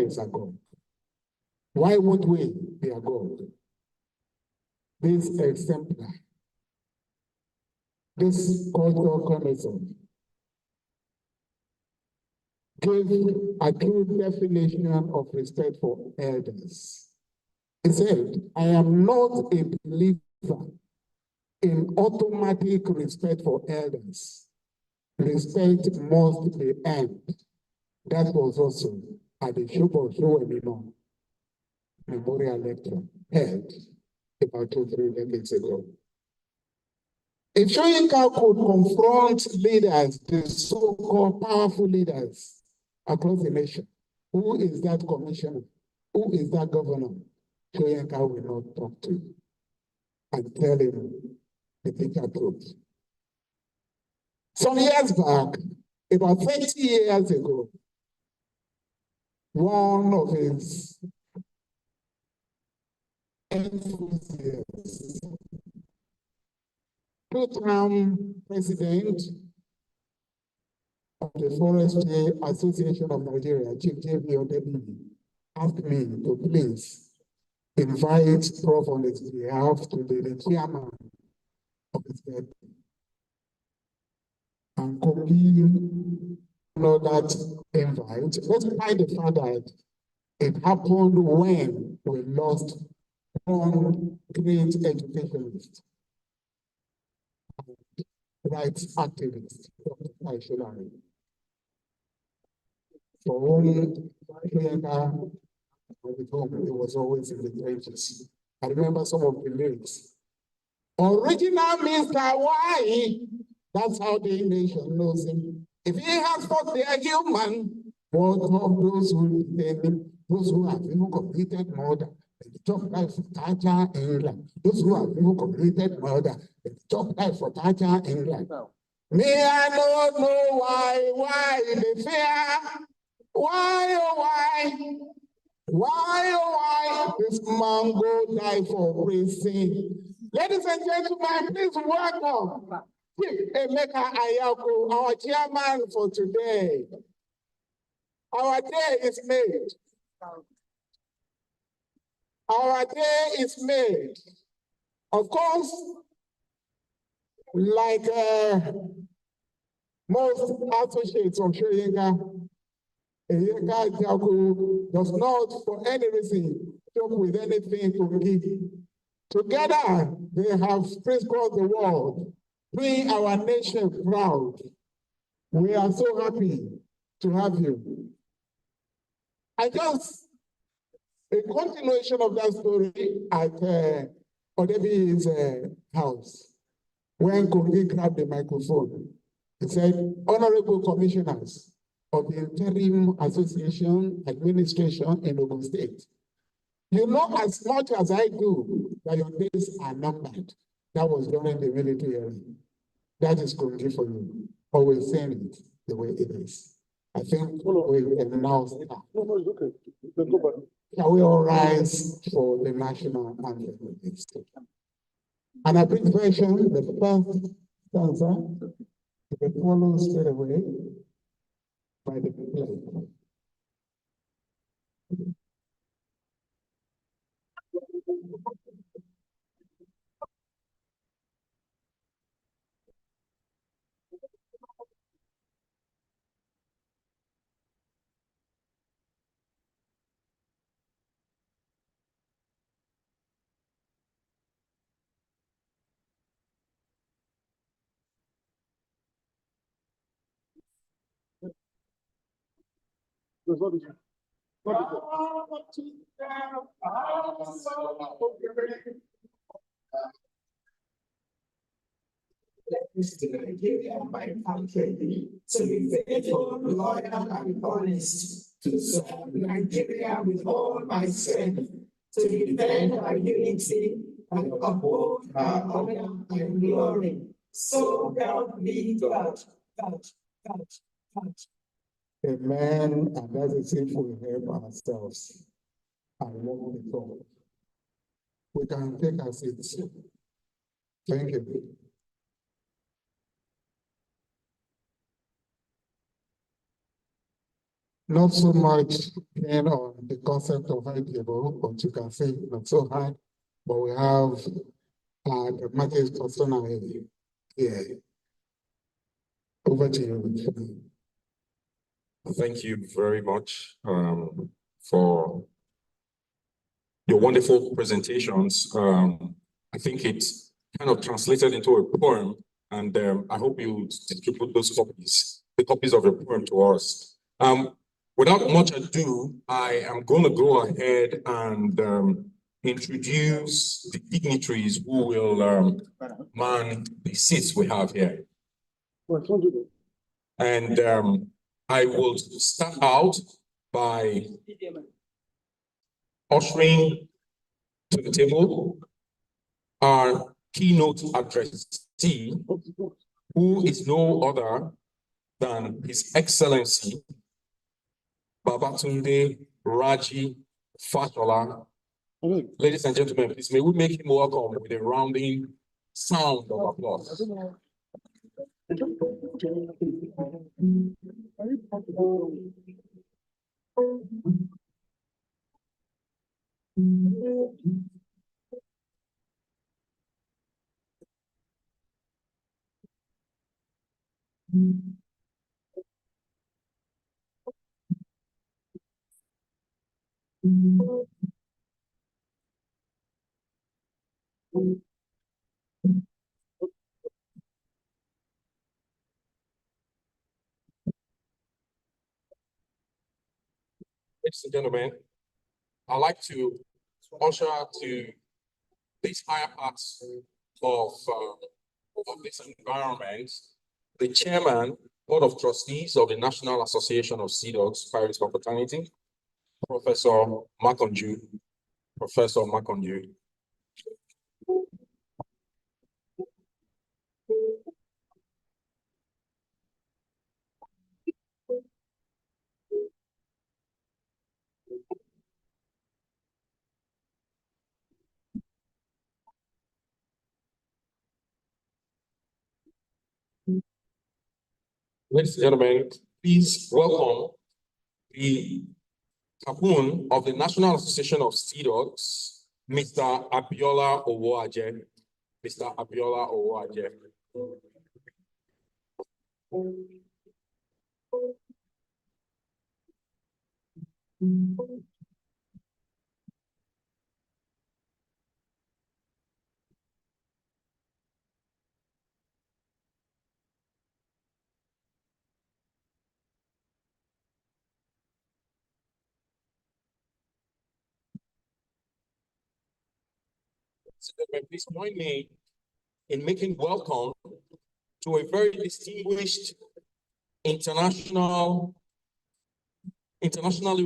is a God. Why would we be a God? This exemplar, this cultural commission, gave a true definition of respect for elders. He said, I am not a believer in automatic respect for elders. Respect must be earned. That was also at the Show Memorial Lecture held about 2-3 decades ago. If Soyinka could confront leaders, the so-called powerful leaders across the nation, who is that commissioner? Who is that governor? Soyinka will not talk to and tell him the bitter truth. Some years back, about 30 years ago, one of his enthusiasts, two-term president of the Forestry Association of Nigeria, Chief J.B. Odebi, asked me to please invite Prof on his behalf to be the chairman of his birthday. And Kogi know that invite, despite the fact that it happened when we lost one great educationist, rights activist, Dr. Citation, for whom Soyinka with whom he was always in the trenches. I remember some of the lyrics. Original Mr. Y, that's how the nation knows him. If he has fought the human, what of those who have even completed murder, the top life for Thatcher, England. Those who have even completed murder, the top life for Thatcher, England. Me, I don't know why they fear. Why, oh, why? Why, oh, why this man go die for prison? Ladies and gentlemen, please welcome Chief Emeka Ayako, our chairman for today. Our day is made. Our day is made. Of course, like most associates of Soyinka, Ayako does not, for any reason, talk with anything to give. Together, they have crisscrossed the world, doing our nation proud. We are so happy to have you. I just, a continuation of that story at Odebi's house, when Kogi grabbed the microphone, he said, Honorable Commissioners of the Interim Association Administration in Ogun State, you know as much as I do that your days are numbered. That was during the military era. That is Kogi for you. Always saying it the way it is. I think we can now start. Shall we all rise for the national anthem? An abridged version, the first stanza, to be followed straight away by the pledge. My country, to be faithful, loyal, and honest, to serve Nigeria with all my strength, to defend our unity and uphold our honor and glory. So help me God. Amen. And that is if we help ourselves and walk with God. We can take our seats. Thank you. not so much in on the concept of IPO, but you can see not so high, but we have the market customer here. Over to you. Thank you very much for your wonderful presentations. I think it's kind of translated into a poem, and I hope you distribute those copies, the copies of the poem to us. Without much ado, I am going to go ahead and introduce the dignitaries who will man the seats we have here. And I will start out by ushering to the table our keynote addressee, who is no other than His Excellency Babatunde Raji Fashola. Ladies and gentlemen, please may we make him welcome with a rounding sound of applause. Ladies and gentlemen, I'd like to usher to these higher parts of this environment the chairman, Board of Trustees of the National Association of Seadogs, Pirates Confraternity, Professor Makonju. Professor Makonju. Ladies and gentlemen, please welcome the Captain of the National Association of Seadogs, Mr. Abiola Owoaje. Mr. Abiola Owoaje. Please join me in making welcome to a very distinguished internationally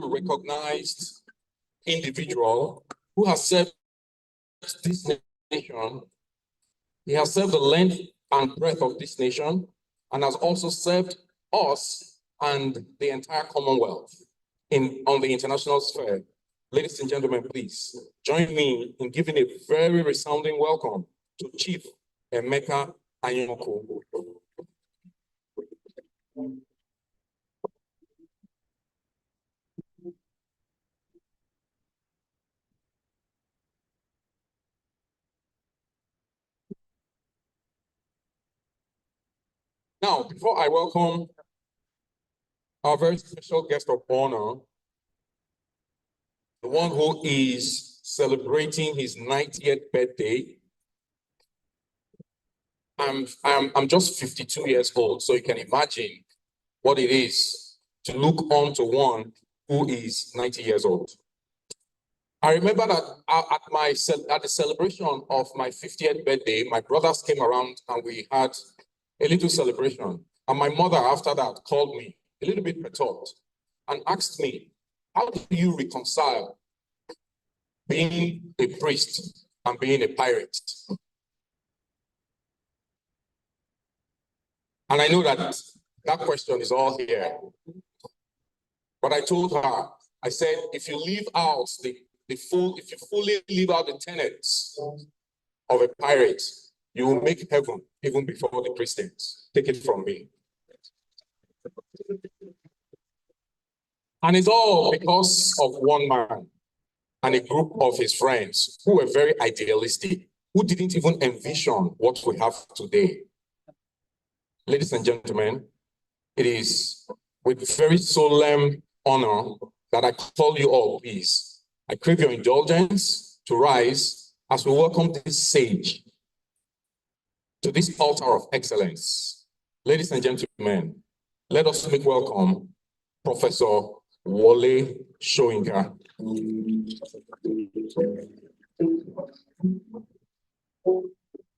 recognized individual who has served this nation. He has served the length and breadth of this nation and has also served us and the entire Commonwealth on the international sphere. Ladies and gentlemen, please join me in giving a very resounding welcome to Chief Emeka Anyoko. Now, before I welcome our very special guest of honor, the one who is celebrating his 90th birthday, I'm just 52 years old, so you can imagine what it is to look on to one who is 90 years old. I remember that at the celebration of my 50th birthday, my brothers came around and we had a little celebration. And my mother, after that, called me a little bit perturbed and asked me, how do you reconcile being a priest and being a pirate? And I know that that question is all here. But I told her, I said, if you leave out if you fully leave out the tenets of a pirate, you will make heaven even before the Christians. Take it from me. And it's all because of one man and a group of his friends who were very idealistic, who didn't even envision what we have today. Ladies and gentlemen, it is with very solemn honor that I call you all, please. I crave your indulgence to rise as we welcome this sage to this altar of excellence. Ladies and gentlemen, let us make welcome Professor Wole Soyinka.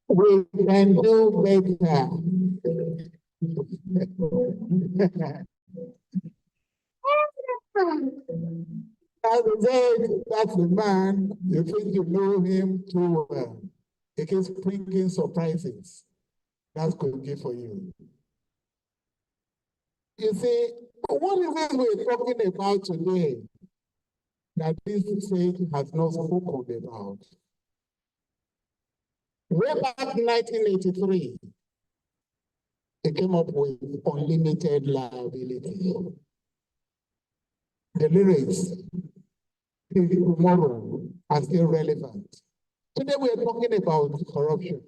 We can do better. As I said, that's the man, you think you know him too well. He keeps bringing surprises. That's good for you. You see, what is it we're talking about today that this sage has not spoken about? Way back in 1983, he came up with unlimited liability. The lyrics tomorrow are still relevant. Today we are talking about corruption.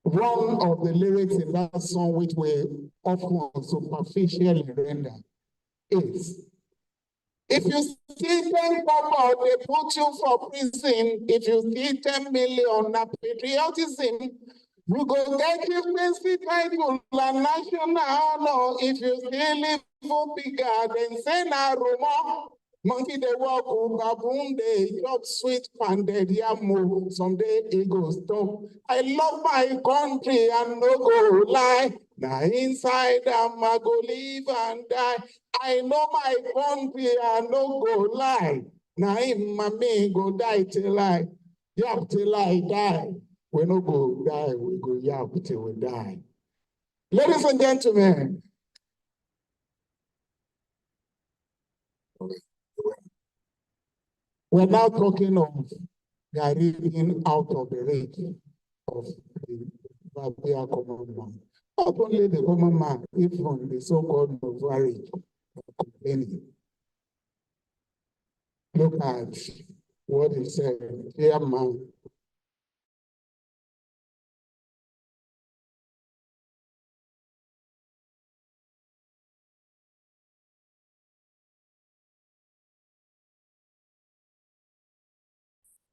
One of the lyrics in that song, which we often superficially render, is, if you see 10 kobo, they put you for prison. If you see 10 million, na patriotism, you go get chieftaincy title and national honor. If you see live bigger, then say na rumor. Monkey they walk, baboon they chop sweet panded yam. Someday it goes stop. I love my country and no go lie. Now inside I'm a go live and die. I know my country and no go lie. Now in my me go die till I yap till I die. We no go die, we go yap till we die. Ladies and gentlemen, we're now talking of getting out of the reach of the Babia common man. Not only the common man, even the so-called marriage complaining. Look at what he said, dear man.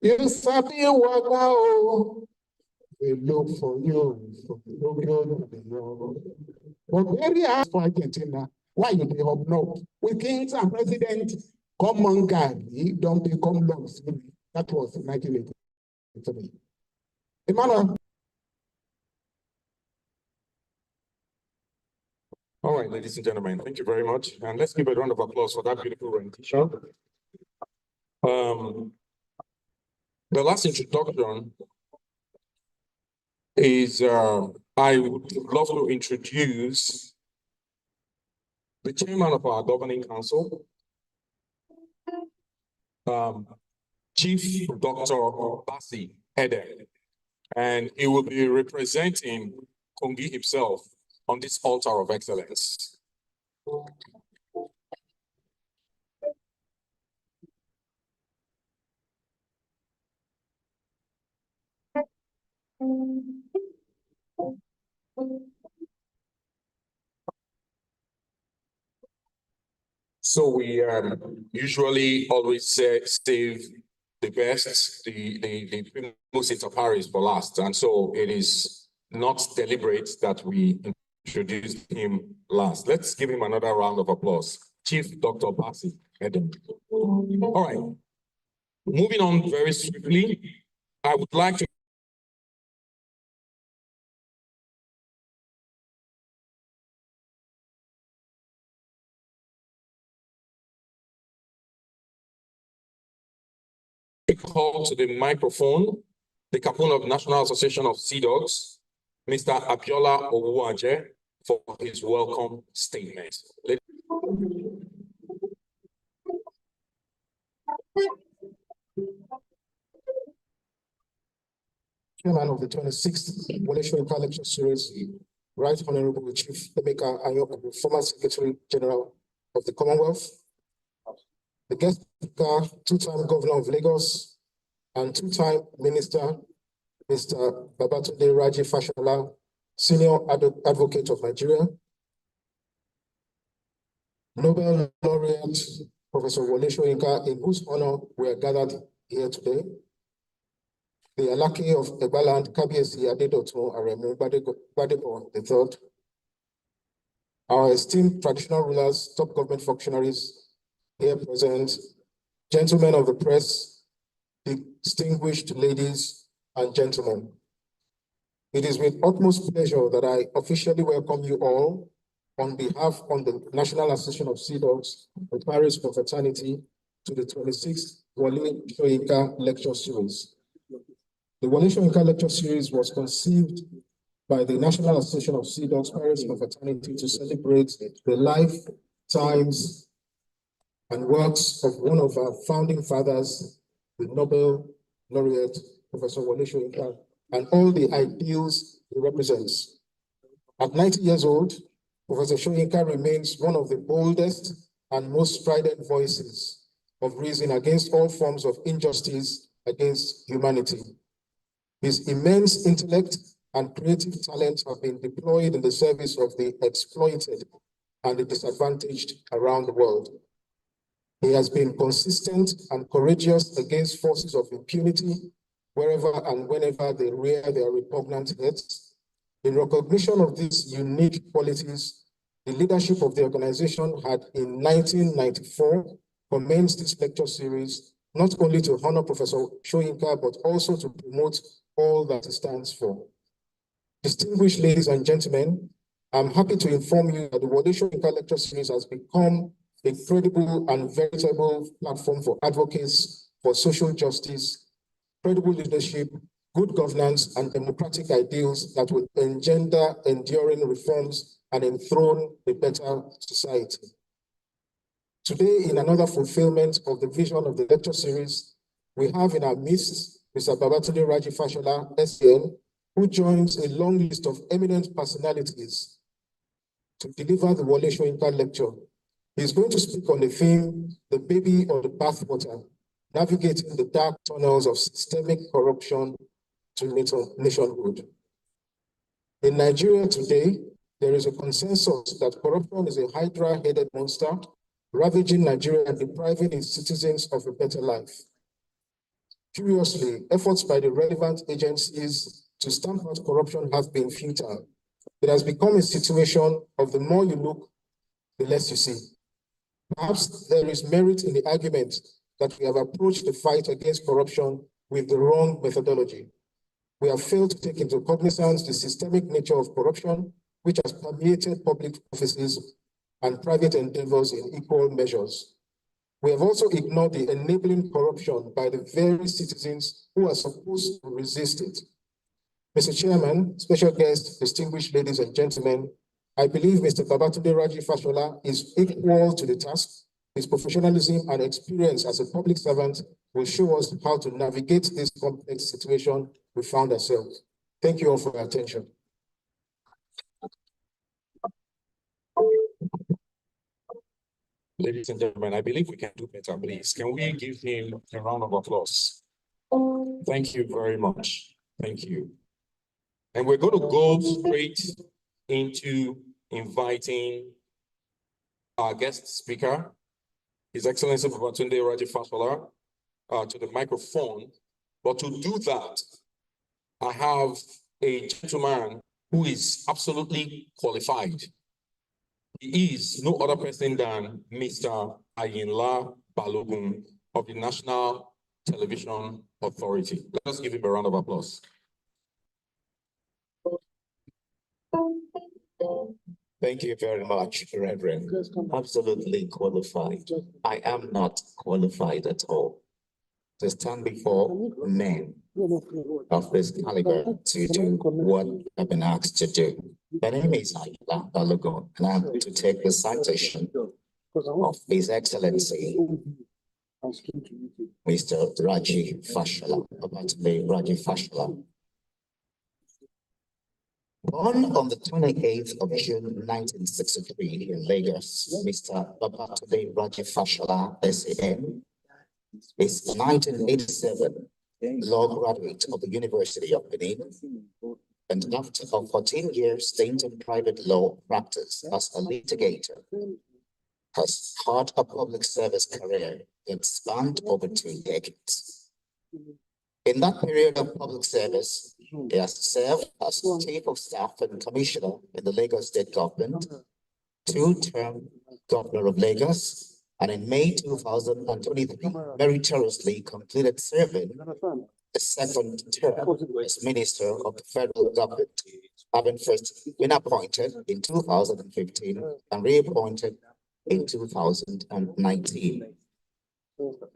You sabi waka o, we look for you, but very hard for Argentina. Why you be up north? With kings and presidents, common guy, he don't become laws. That was 1983. Emmanuel. All right, ladies and gentlemen, thank you very much. And let's give a round of applause for that beautiful rendition. The last introduction is, I would love to introduce the chairman of our governing council, Chief Dr. Basi Ede, and he will be representing Kongi himself on this altar of excellence. So we usually always save the best, the primus inter pares for last. And so it is not deliberate that we introduce him last. Let's give him another round of applause. Chief Dr. Basi Eden. All right. Moving on very swiftly, I would like to call to the microphone the captain of the National Association of Seadogs, Mr. Abiola Owuaje, for his welcome statement. Chairman of the 26th Wole Soyinka Lecture Series, Right Honorable Chief Emeka Ayoko, former Secretary General of the Commonwealth, the guest speaker, two-time governor of Lagos, and two-time minister, Mr. Babatunde Raji Fashola, senior advocate of Nigeria, Nobel laureate, Professor Wole Soyinka, in whose honor we are gathered here today, the Alake of Egbaland, Kabiyesi Adedotun Aremu Gbadebo III, our esteemed traditional rulers, top government functionaries here present, gentlemen of the press, distinguished ladies and gentlemen. It is with utmost pleasure that I officially welcome you all on behalf of the National Association of Seadogs, the Paris Confraternity, to the 26th Wole Soyinka Lecture Series. The Wole Soyinka Lecture Series was conceived by the National Association of Seadogs, Paris Confraternity, to celebrate the life, times, and works of one of our founding fathers, the Nobel laureate, Professor Wole Soyinka, and all the ideals he represents. At 90 years old, Professor Soyinka remains one of the boldest and most strident voices of reason against all forms of injustice against humanity. His immense intellect and creative talent have been deployed in the service of the exploited and the disadvantaged around the world. He has been consistent and courageous against forces of impunity wherever and whenever they rear their repugnant heads. In recognition of these unique qualities, the leadership of the organization had in 1994 commenced this lecture series, not only to honor Professor Soyinka, but also to promote all that it stands for. Distinguished ladies and gentlemen, I'm happy to inform you that the Wole Soyinka Lecture Series has become a credible and veritable platform for advocates for social justice, credible leadership, good governance, and democratic ideals that will engender enduring reforms and enthrone a better society. Today, in another fulfillment of the vision of the lecture series, we have in our midst Mr. Babatunde Raji Fashola, SCN, who joins a long list of eminent personalities to deliver the Wole Soyinka lecture. He's going to speak on the theme, the baby or the bathwater, navigating the dark tunnels of systemic corruption to nationhood. In Nigeria today, there is a consensus that corruption is a hydra-headed monster, ravaging Nigeria and depriving its citizens of a better life. Curiously, efforts by the relevant agencies to stamp out corruption have been futile. It has become a situation of the more you look, the less you see. Perhaps there is merit in the argument that we have approached the fight against corruption with the wrong methodology. We have failed to take into cognizance the systemic nature of corruption, which has permeated public offices and private endeavors in equal measures. We have also ignored the enabling corruption by the very citizens who are supposed to resist it. Mr. Chairman, special guests, distinguished ladies and gentlemen, I believe Mr. Babatunde Raji Fashola is equal to the task. His professionalism and experience as a public servant will show us how to navigate this complex situation we found ourselves. Thank you all for your attention. Ladies and gentlemen, I believe we can do better, please. Can we give him a round of applause? Thank you very much. Thank you. And we're going to go straight into inviting our guest speaker, His Excellency Babatunde Raji Fashola, to the microphone. But to do that, I have a gentleman who is absolutely qualified. He is no other person than Mr. Ayinla Balogun of the National Television Authority. Let us give him a round of applause. Thank you very much, Reverend. Absolutely qualified. I am not qualified at all to stand before men of this caliber to do what I've been asked to do. My name is Ayinla Balogun, and I'm to take the citation of His Excellency Mr. Raji Fashola, Babatunde Raji Fashola. Born on the 28th of June 1963 in Lagos, Mr. Babatunde Rajafashala SAN is 1987 law graduate of the University of Benin, and after a 14-year stint in private law practice as a litigator, has had a public service career that spanned over 2 decades. In that period of public service, he has served as Chief of Staff and Commissioner in the Lagos State Government, 2-term Governor of Lagos, and in May 2023, meritoriously completed serving the second term as Minister of the Federal Government, having first been appointed in 2015 and reappointed in 2019.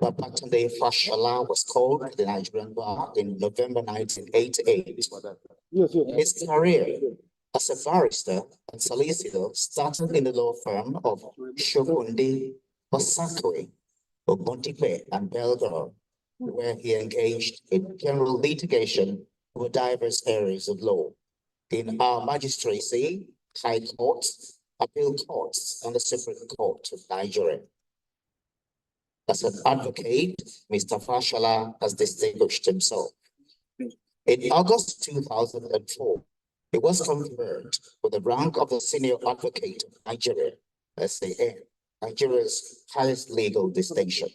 Babatunde Fashola was called to the Nigerian bar in November 1988. His career as a barrister and solicitor started in the law firm of Shokunde, Osakwe, Oguntipe, and Belgar, where he engaged in general litigation over diverse areas of law in our magistracy, high courts, appeal courts, and the Supreme Court of Nigeria. As an advocate, Mr. Fashola has distinguished himself. In August 2004, he was conferred with the rank of the Senior Advocate of Nigeria, SAN, Nigeria's highest legal distinction.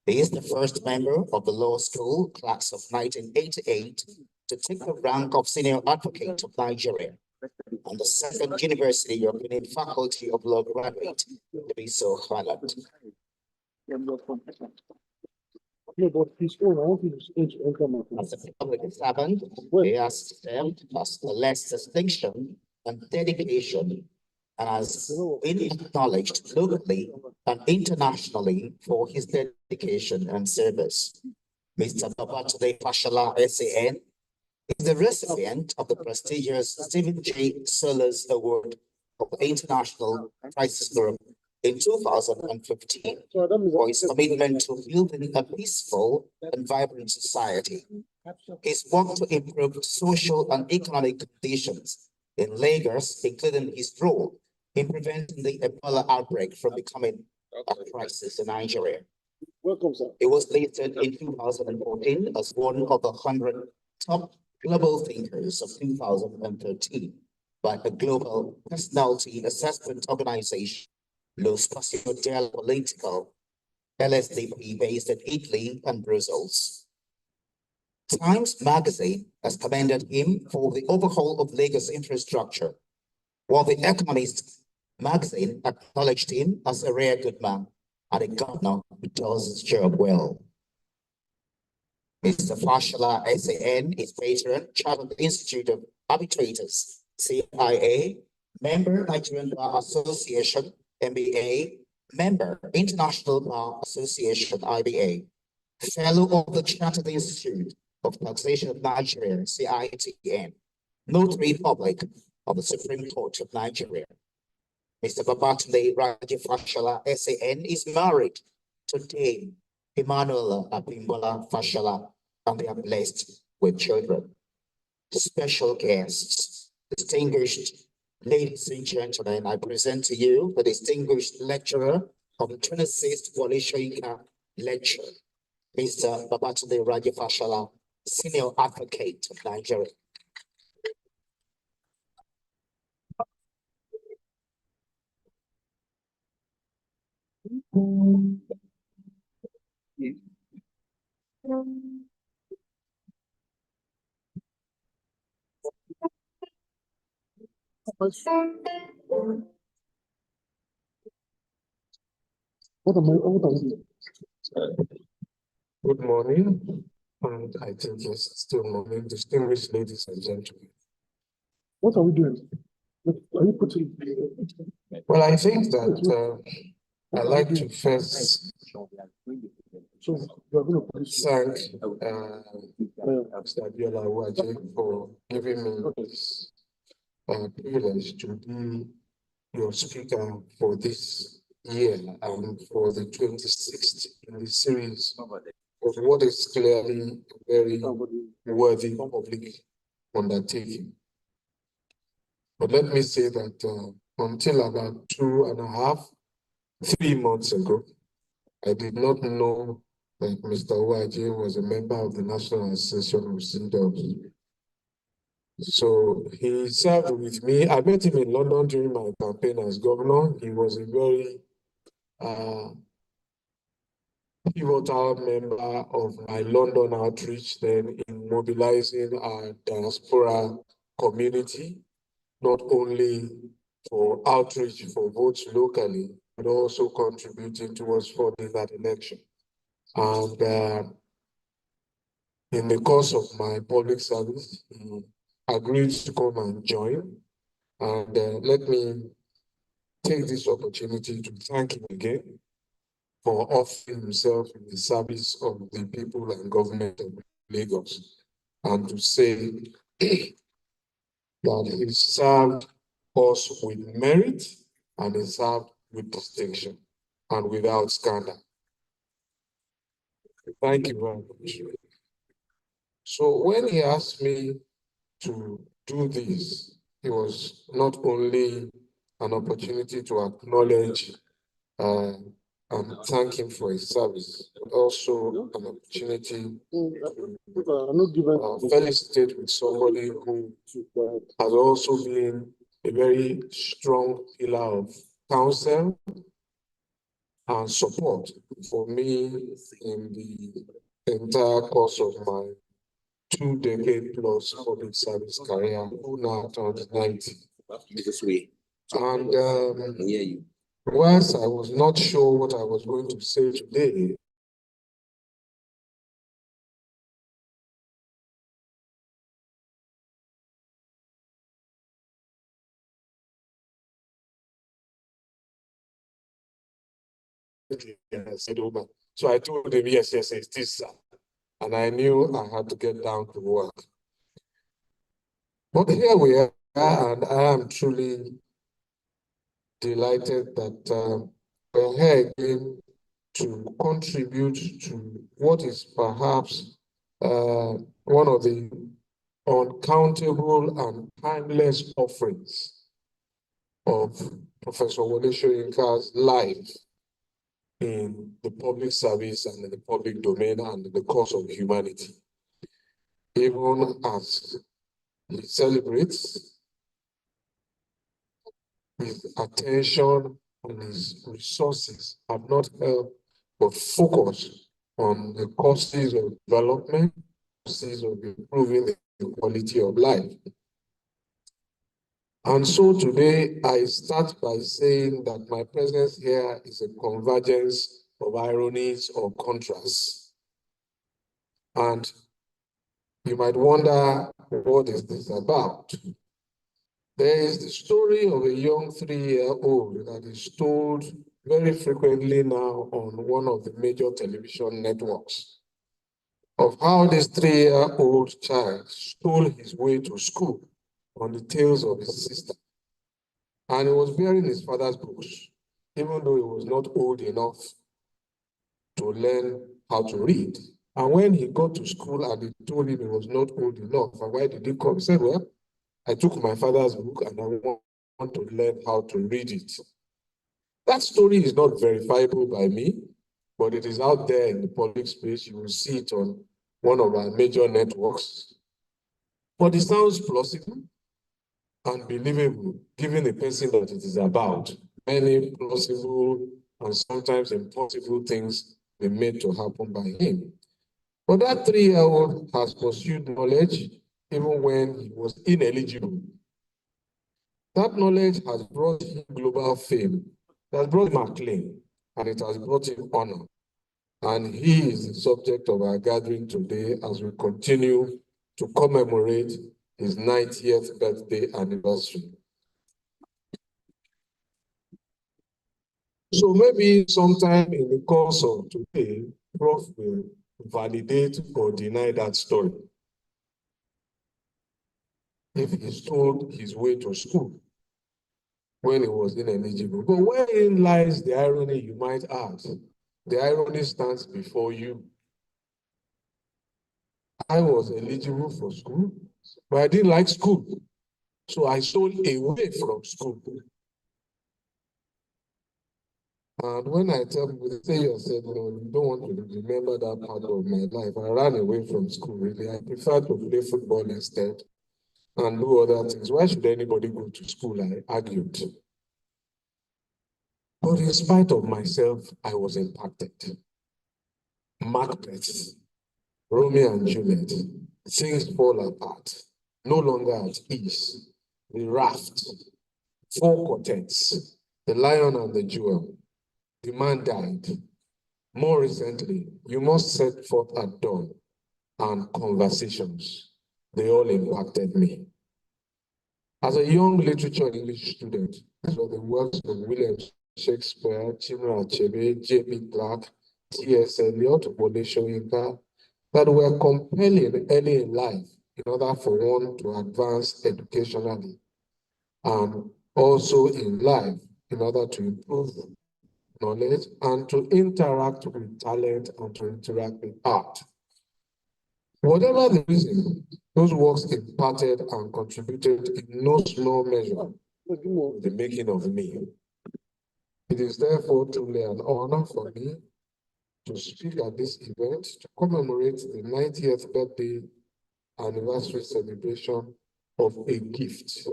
He is the first member of the law school class of 1988 to take the rank of Senior Advocate of Nigeria, and the second University European Faculty of Law graduate to be so honored. As a public servant, he has served as a less distinction and dedication, and has been acknowledged locally and internationally for his dedication and service. Mr. Babatunde Fashola SAN is the recipient of the prestigious Stephen J. Sellers Award of the International Crisis Group in 2015 for his commitment to building a peaceful and vibrant society. His work to improve social and economic conditions in Lagos, including his role in preventing the Ebola outbreak from becoming a crisis in Nigeria. Welcome, sir. It was listed in 2014 as one of the 100 top global thinkers of 2013 by a global personality assessment organization, Lo Spazio del Politico, LSDP, based in Italy and Brussels. Times Magazine has commended him for the overhaul of Lagos infrastructure, while The Economist magazine acknowledged him as a rare good man and a governor who does his job well. Mr. Fashola SAN is patron, chair of the Institute of Arbitrators, CIA, member Nigerian Bar Association, MBA, member International Bar Association, IBA, fellow of the Chartered Institute of Taxation of Nigeria, CITN, notary public of the Supreme Court of Nigeria. Mr. Babatunde Rajafashala SAN is married to Dame Emmanuel Abimbola Fashala, and they are blessed with children. Special guests, distinguished ladies and gentlemen, I present to you the distinguished lecturer of the 26th Wole Soyinka lecture, Mr. Babatunde Rajafashala, Senior Advocate of Nigeria. Good morning, and I think it's still morning, distinguished ladies and gentlemen. What are we doing? Are you putting? Well, I think that I'd like to first thank Mr. Abiola Waje for giving me this privilege to be your speaker for this year and for the 26th in the series of what is clearly a very worthy public undertaking. But let me say that until about 3 months ago, I did not know that Mr. Uwaje was a member of the National Association of Seadogs. So he served with me. I met him in London during my campaign as governor. He was a very pivotal member of my London outreach then in mobilizing our diaspora community, not only for outreach for votes locally, but also contributing towards funding that election. And in the course of my public service, he agreed to come and join. And let me take this opportunity to thank him again for offering himself in the service of the people and government of Lagos, and to say that he served us with merit and he served with distinction and without scandal. Thank you very much. So when he asked me to do this, it was not only an opportunity to acknowledge and thank him for his service, but also an opportunity to felicitate with somebody who has also been a very strong pillar of counsel and support for me in the entire course of my 2-decade-plus public service career, who now turned 90. And whilst I was not sure what I was going to say today, so I told him, yes, it's this, sir. And I knew I had to get down to work. But here we are, and I am truly delighted that we're here again to contribute to what is perhaps one of the uncountable and timeless offerings of Professor Wole Soyinka's life in the public service and in the public domain and in the cause of humanity. Even as he celebrates, his attention and his resources have not helped but focus on the causes of development, causes of improving the quality of life. And so today, I start by saying that my presence here is a convergence of ironies or contrasts. And you might wonder, what is this about? There is the story of a young 3-year-old that is told very frequently now on one of the major television networks of how this 3-year-old child stole his way to school on the tails of his sister. And he was bearing his father's books, even though he was not old enough to learn how to read. And when he got to school and they told him he was not old enough, and why did he come? He said, well, I took my father's book and I want to learn how to read it. That story is not verifiable by me, but it is out there in the public space. You will see it on one of our major networks. But it sounds plausible and believable, given the person that it is about. Many plausible and sometimes impossible things were made to happen by him. But that 3-year-old has pursued knowledge even when he was ineligible. That knowledge has brought him global fame. It has brought him acclaim, and it has brought him honor. And he is the subject of our gathering today as we continue to commemorate his 90th birthday anniversary. So maybe sometime in the course of today, Prof will validate or deny that story. If he stole his way to school when he was ineligible. But wherein lies the irony, you might ask? The irony stands before you. I was eligible for school, but I didn't like school. So I stole away from school. And when I tell people, they say yourself, no, you don't want to remember that part of my life. I ran away from school, really. I prefer to play football instead and do other things. Why should anybody go to school? I argued. But in spite of myself, I was impacted. Macbeth, Romeo and Juliet, things fall apart, no longer at ease. The raft, four quartets, the lion and the jewel, the man died. More recently, you must set forth at dawn and conversations. They all impacted me. As a young literature English student, these were the works of William Shakespeare, Chinua Achebe, J.P. Clark, T.S. Eliot, Wole Soyinka, that were compelling early in life in order for one to advance educationally and also in life in order to improve knowledge and to interact with talent and to interact with art. Whatever the reason, those works imparted and contributed in no small measure to the making of me. It is therefore truly an honor for me to speak at this event to commemorate the 90th birthday anniversary celebration of a gift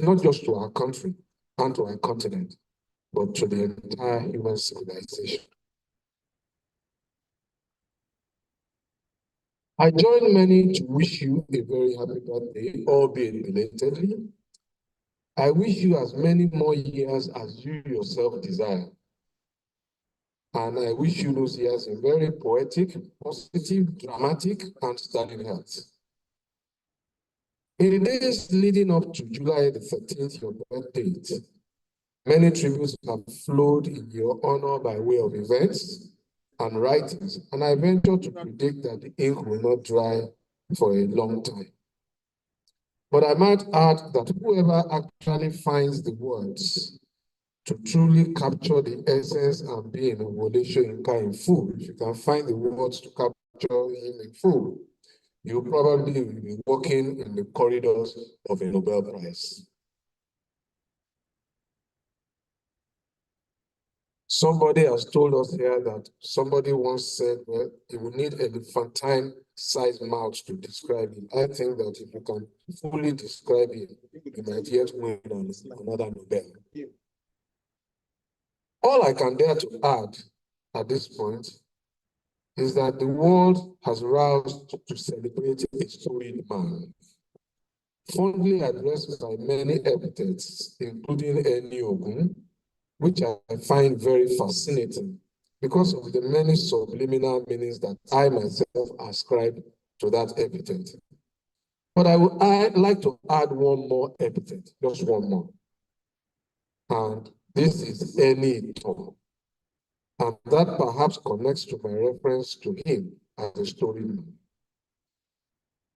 not just to our country and to our continent, but to the entire human civilization. I join many to wish you a very happy birthday, albeit belatedly. I wish you as many more years as you yourself desire. And I wish you those years in very poetic, positive, dramatic, and sterling health. In the days leading up to July the 13th, your birth date, many tributes have flowed in your honor by way of events and writings, and I venture to predict that the ink will not dry for a long time. But I might add that whoever actually finds the words to truly capture the essence and being of Wole Soyinka in full, if you can find the words to capture him in full, you probably will be walking in the corridors of a Nobel Prize. Somebody has told us here that somebody once said, well, you will need elephantine-sized mouth to describe it. I think that if you can fully describe it, you might yet win another Nobel. All I can dare to add at this point is that the world has roused to celebrate a storied man, fondly addressed by many epithets, including Eni Ogun, which I find very fascinating because of the many subliminal meanings that I myself ascribe to that epithet. But I'd like to add one more epithet, just one more. And this is Eni Tom. And that perhaps connects to my reference to him as a storied man.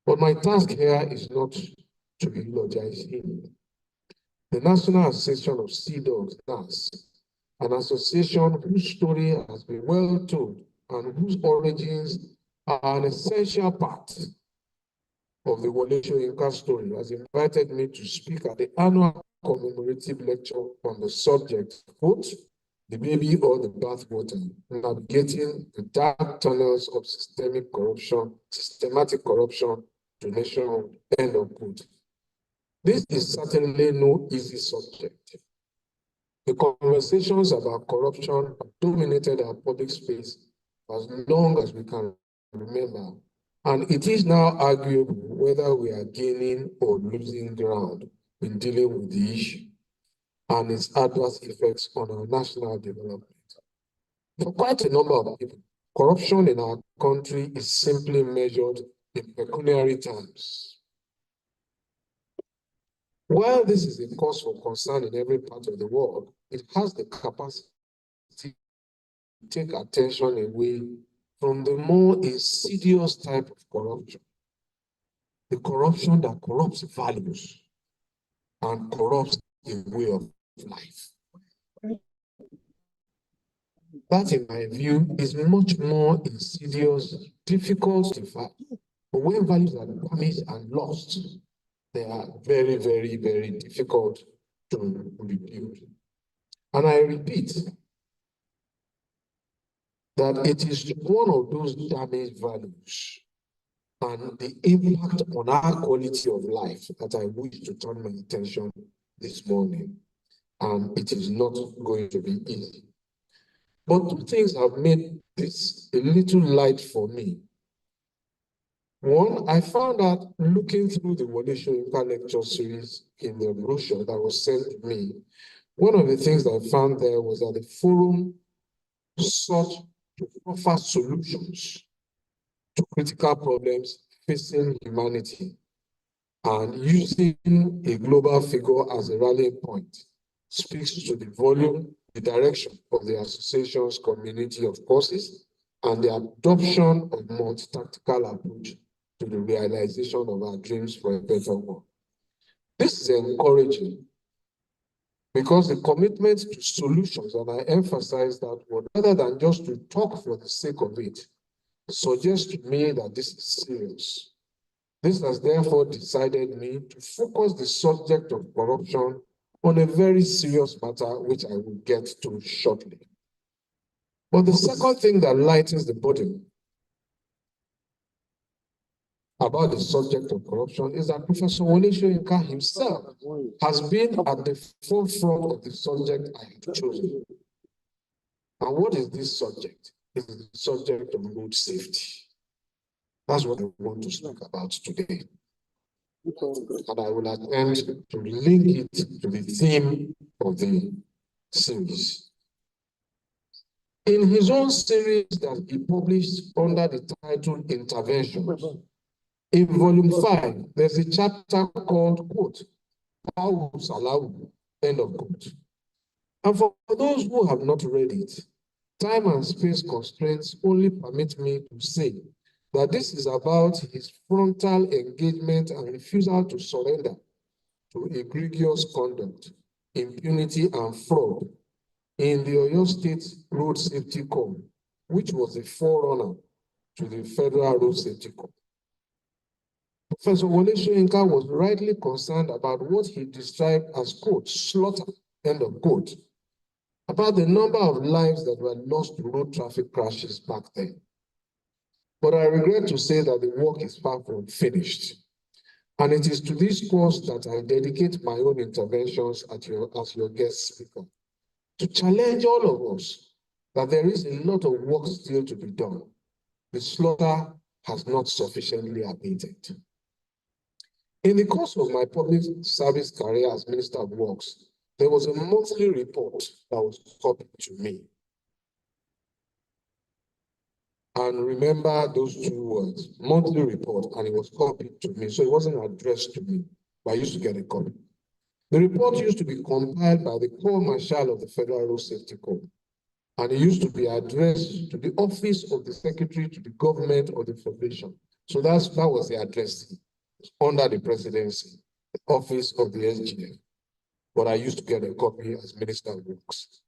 But my task here is not to eulogize him. The National Association of Seadogs, NAS, an association whose story has been well told and whose origins are an essential part of the Wole Soyinka story, has invited me to speak at the annual commemorative lecture on the subject, quote, the baby or the bathwater, navigating the dark tunnels of systematic corruption to nationhood, end of quote. This is certainly no easy subject. The conversations about corruption have dominated our public space as long as we can remember, and it is now arguable whether we are gaining or losing ground in dealing with the issue and its adverse effects on our national development. For quite a number of people, corruption in our country is simply measured in pecuniary terms. While this is a cause for concern in every part of the world, it has the capacity to take attention away from the more insidious type of corruption, the corruption that corrupts values and corrupts a way of life. That, in my view, is much more insidious, difficult to fight. But when values are damaged and lost, They are very, very, very difficult to rebuild. And I repeat that it is one of those damaged values and the impact on our quality of life that I wish to turn my attention this morning. And it is not going to be easy. But two things have made this a little light for me. One, I found out looking through the Wole Soyinka lecture series in the brochure that was sent to me, one of the things that I found there was that the forum sought to offer solutions to critical problems facing humanity, and using a global figure as a rallying point speaks to the volume, the direction of the association's community of courses, and the adoption of multi-tactical approach to the realization of our dreams for a better world. This is encouraging because the commitment to solutions, and I emphasize that word, rather than just to talk for the sake of it, suggests to me that this is serious. This has therefore decided me to focus the subject of corruption on a very serious matter, which I will get to shortly. But the second thing that lightens the burden about the subject of corruption is that Professor Wole Soyinka himself has been at the forefront of the subject I have chosen. And what is this subject? It is the subject of road safety. That's what I want to speak about today. And I will attempt to link it to the theme of the series. In his own series that he published under the title Interventions, in volume 5, there's a chapter called, quote, How Salahu, end of quote. And for those who have not read it, time and space constraints only permit me to say that this is about his frontal engagement and refusal to surrender to egregious conduct, impunity, and fraud in the Oyo State Road Safety Corps, which was a forerunner to the Federal Road Safety Corps. Professor Wole Soyinka was rightly concerned about what he described as, quote, slaughter, end of quote, about the number of lives that were lost to road traffic crashes back then. But I regret to say that the work is far from finished. And it is to this cause that I dedicate my own interventions as your guest speaker, to challenge all of us that there is a lot of work still to be done. The slaughter has not sufficiently abated. In the course of my public service career as Minister of Works, there was a monthly report that was copied to me. And remember those two words, monthly report, and it was copied to me. So it wasn't addressed to me, but I used to get a copy. The report used to be compiled by the Corps Marshal of the Federal Road Safety Corps. And it used to be addressed to the office of the Secretary to the Government of the Federation. So that was the address under the presidency, the office of the SGF. But I used to get a copy as Minister of Works.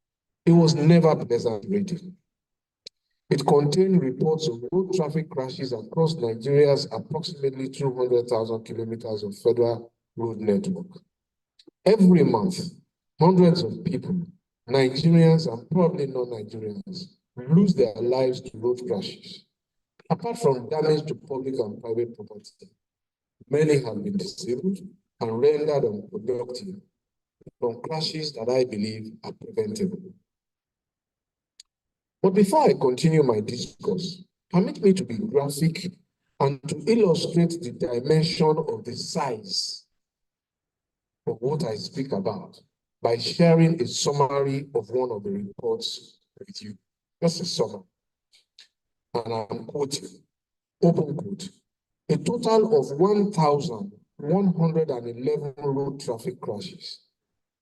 It was never pleasant reading. It contained reports of road traffic crashes across Nigeria's approximately 200,000 kilometers of federal road network. Every month, hundreds of people, Nigerians and probably non-Nigerians, lose their lives to road crashes. Apart from damage to public and private property, many have been disabled and rendered unproductive from crashes that I believe are preventable. But before I continue my discourse, permit me to be graphic and to illustrate the dimension of the size of what I speak about by sharing a summary of one of the reports with you. Just a summary. And I'm quoting, open quote, a total of 1,111 road traffic crashes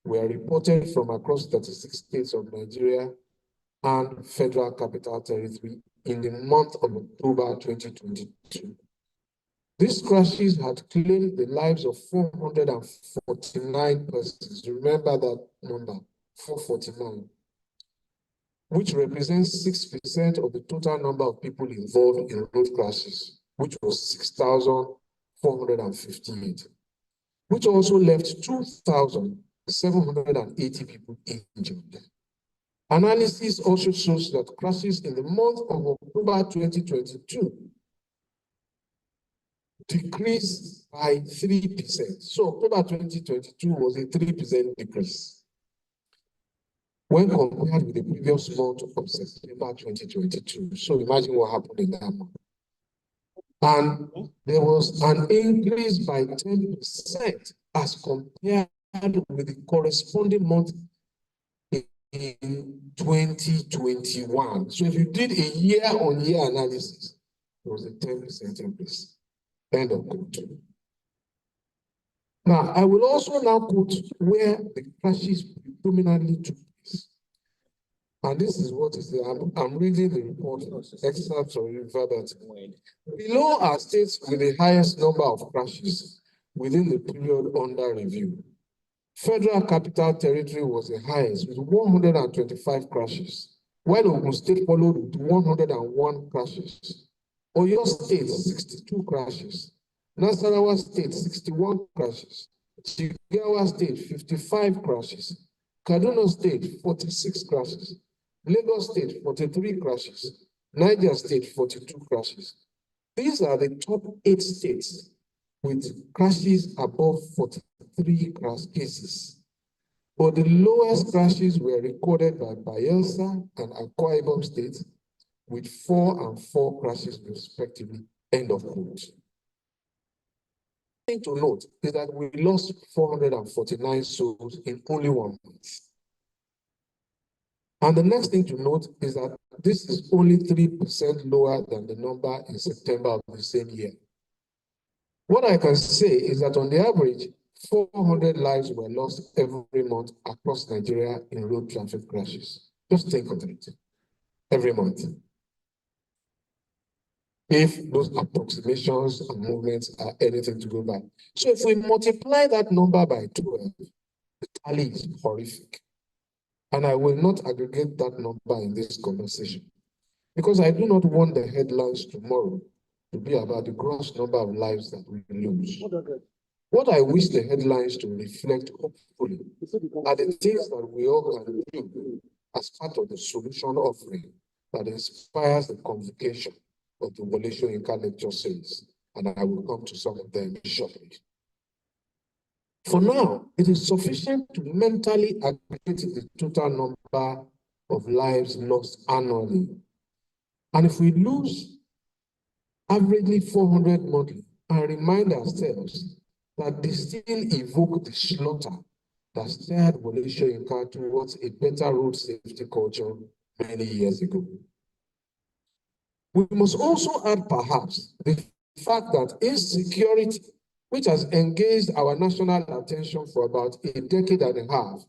were reported from across 36 states of Nigeria and Federal Capital Territory in the month of October 2022. These crashes had claimed the lives of 449 persons. Remember that number, 449, which represents 6% of the total number of people involved in road crashes, which was 6,458. which also left 2,780 people injured. Analysis also shows that crashes in the month of October 2022 decreased by 3%. So October 2022 was a 3% decrease when compared with the previous month of September 2022. So imagine what happened in that month. And there was an increase by 10% as compared with the corresponding month in 2021. So if you did a year-on-year analysis, it was a 10% increase. End of quote. Now, I will also now quote where the crashes predominantly took place. And this is what is there. I'm reading the report, excerpts or verbatim. Below are states with the highest number of crashes within the period under review. Federal Capital Territory was the highest with 125 crashes, while Ogun State followed with 101 crashes. Oyo State, 62 crashes. Nasarawa State, 61 crashes. Jigawa State, 55 crashes. Kaduna State, 46 crashes. Lagos State, 43 crashes. Niger State, 42 crashes. These are the top 8 states with crashes above 43 crash cases. But the lowest crashes were recorded by Bayelsa and Akwa Ibom states with 4 and 4 crashes respectively. End of quote. The thing to note is that we lost 449 souls in only 1 month. And the next thing to note is that this is only 3% lower than the number in September of the same year. What I can say is that on the average, 400 lives were lost every month across Nigeria in road traffic crashes. Just think of it. Every month. If those approximations and movements are anything to go by. So if we multiply that number by 12, the tally is horrific. And I will not aggregate that number in this conversation because I do not want the headlines tomorrow to be about the gross number of lives that we lose. What I wish the headlines to reflect, hopefully, are the things that we all can do as part of the solution offering that inspires the convocation of the Wole Soyinka lecture series, and I will come to some of them shortly. For now, it is sufficient to mentally aggregate the total number of lives lost annually. And if we lose averagely 400 monthly and remind ourselves that they still evoke the slaughter that steered Wole Soyinka towards a better road safety culture many years ago. We must also add perhaps the fact that insecurity, which has engaged our national attention for about a decade and a half,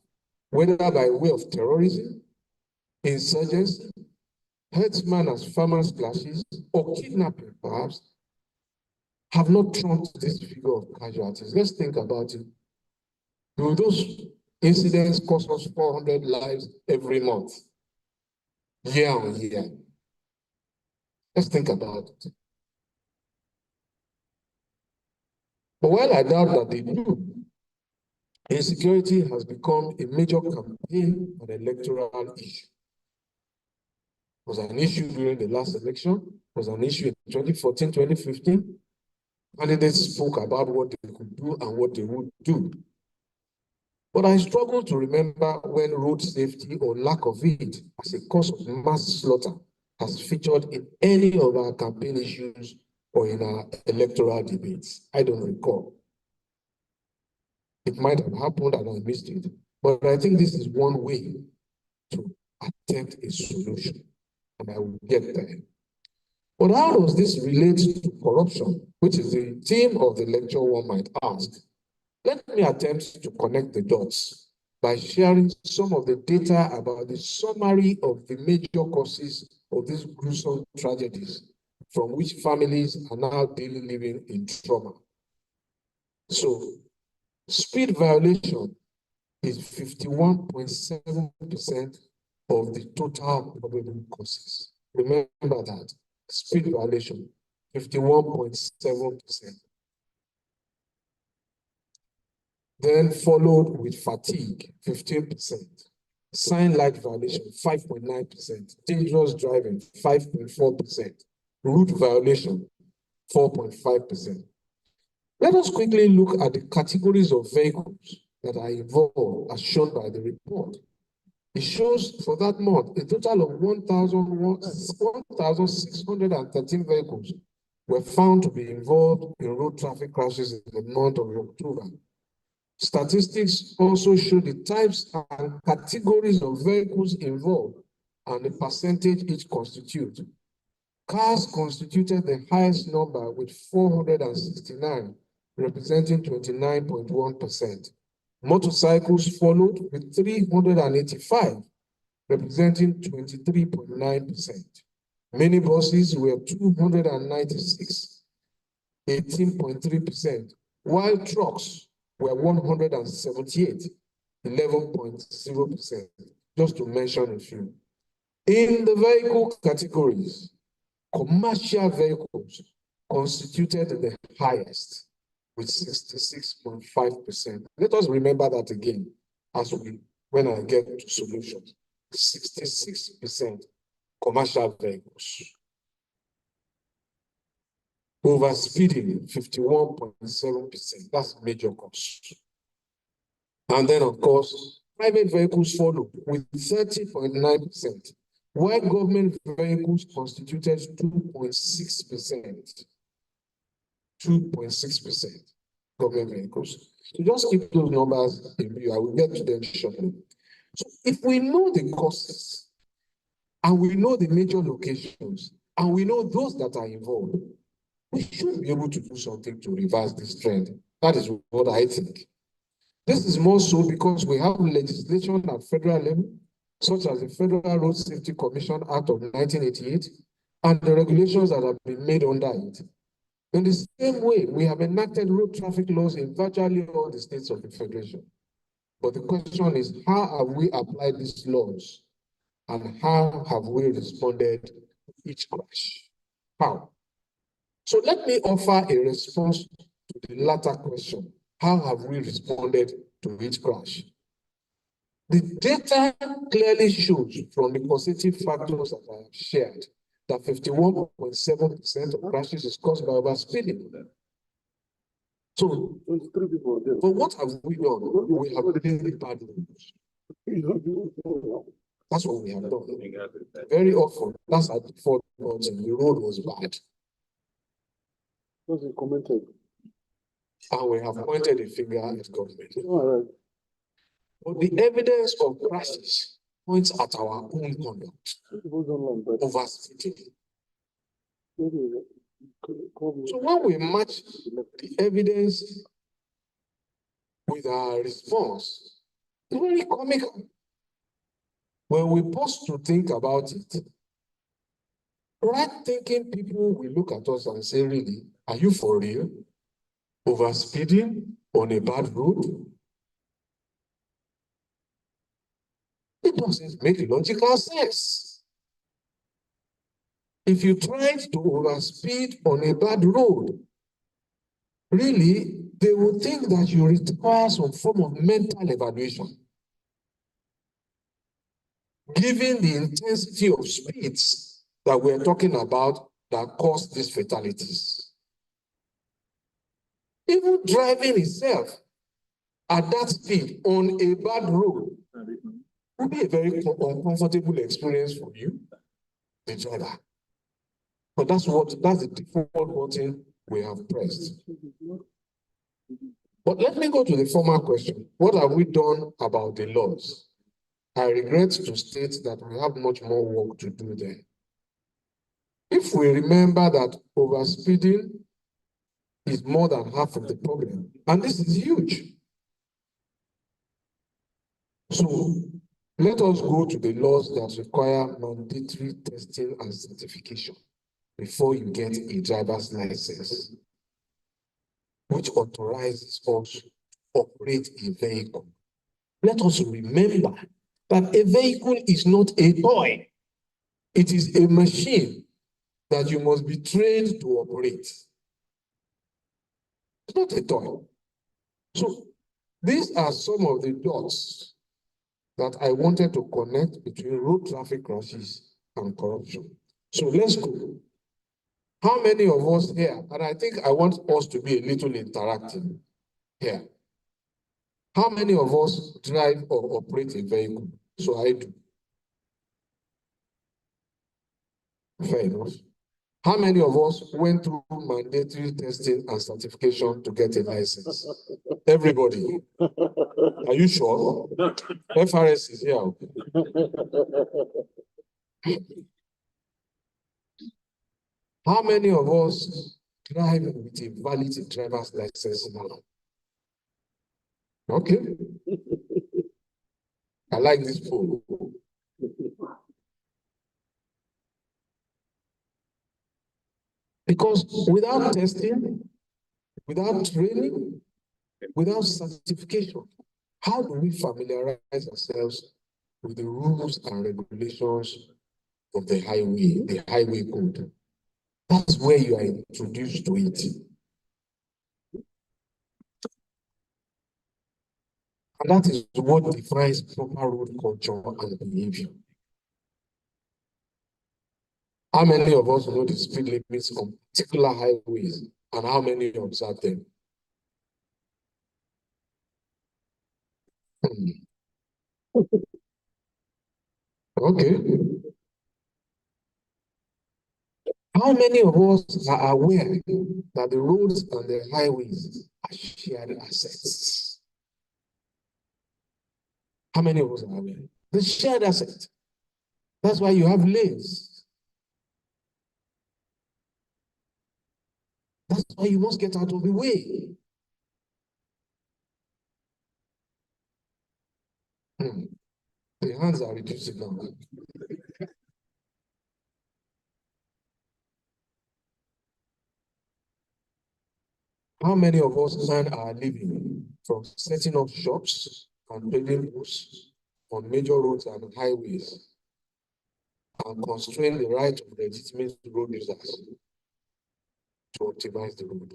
whether by way of terrorism, insurgency, herdsmen as farmers clashes, or kidnapping perhaps, have not trumped this figure of casualties. Let's think about it. Do those incidents cost us 400 lives every month, year on year? Let's think about it. But while I doubt that they do, insecurity has become a major campaign and electoral issue. It was an issue during the last election, it was an issue in 2014, 2015. Candidates spoke about what they could do and what they would do. But I struggle to remember when road safety or lack of it as a cause of mass slaughter has featured in any of our campaign issues or in our electoral debates. I don't recall. It might have happened and I missed it, but I think this is one way to attempt a solution, and I will get there. But how does this relate to corruption, which is the theme of the lecture, one might ask? Let me attempt to connect the dots by sharing some of the data about the summary of the major causes of these gruesome tragedies from which families are now daily living in trauma. So, speed violation is 51.7% of the total probable causes. Remember that. Speed violation, 51.7%. Then followed with fatigue, 15%. Sign light violation, 5.9%. Dangerous driving, 5.4%. Route violation, 4.5%. Let us quickly look at the categories of vehicles that are involved as shown by the report. It shows for that month a total of 1,613 vehicles were found to be involved in road traffic crashes in the month of October. Statistics also show the types and categories of vehicles involved and the percentage each constitute. Cars constituted the highest number with 469, representing 29.1%. Motorcycles followed with 385, representing 23.9%. Minibuses were 296, 18.3%, while trucks were 178, 11.0%, just to mention a few. In the vehicle categories, commercial vehicles constituted the highest with 66.5%. Let us remember that again when I get to solutions. 66% commercial vehicles. Overspeeding, 51.7%. That's major cost. And then, of course, private vehicles followed with 30.9%, while government vehicles constituted 2.6%. 2.6% government vehicles. So just keep those numbers in view. I will get to them shortly. So if we know the causes, and we know the major locations, and we know those that are involved, we should be able to do something to reverse this trend. That is what I think. This is more so because we have legislation at federal level, such as the Federal Road Safety Commission Act of 1988, and the regulations that have been made under it. In the same way, we have enacted road traffic laws in virtually all the states of the Federation. But the question is, how have we applied these laws? And how have we responded to each crash? How? So let me offer a response to the latter question. How have we responded to each crash? The data clearly shows from the positive factors that I have shared that 51.7% of crashes is caused by overspeeding. So, but what have we done? We have really bad roads. That's what we have done. Very often, that's at the fault the road was bad. And we have pointed a finger at government. But the evidence of crashes points at our own conduct. Overspeeding. So when we match the evidence with our response, it's very comical. When we pause to think about it, right-thinking people will look at us and say, really, are you for real? Overspeeding on a bad road? It doesn't make logical sense. If you tried to overspeed on a bad road, really, they will think that you require some form of mental evaluation. Given the intensity of speeds that we're talking about that cause these fatalities. Even driving itself at that speed on a bad road would be a very uncomfortable experience for you, the driver. But that's the default button we have pressed. But let me go to the former question. What have we done about the laws? I regret to state that we have much more work to do there. If we remember that overspeeding is more than half of the problem, and this is huge. So let us go to the laws that require mandatory testing and certification before you get a driver's license, which authorizes us to operate a vehicle. Let us remember that a vehicle is not a toy. It is a machine that you must be trained to operate. It's not a toy. So These are some of the dots that I wanted to connect between road traffic crashes and corruption. So let's go. How many of us here, and I think I want us to be a little interactive here. How many of us drive or operate a vehicle? So I do. Fair enough. How many of us went through mandatory testing and certification to get a license? Everybody. Are you sure? FRS is here. How many of us drive with a valid driver's license now? Okay. I like this poll. Because without testing, without training, without certification, how do we familiarize ourselves with the rules and regulations of the highway code? That's where you are introduced to it. And that is what defines proper road culture and behavior. How many of us know the speed limits on particular highways and how many observe them? Okay. How many of us are aware that the roads and the highways are shared assets? How many of us are aware? The shared asset. That's why you have lanes. That's why you must get out of the way. The hands are reducing now. How many of us earn our living from setting up shops and building posts on major roads and highways and constrain the right of legitimate road users to optimize the road?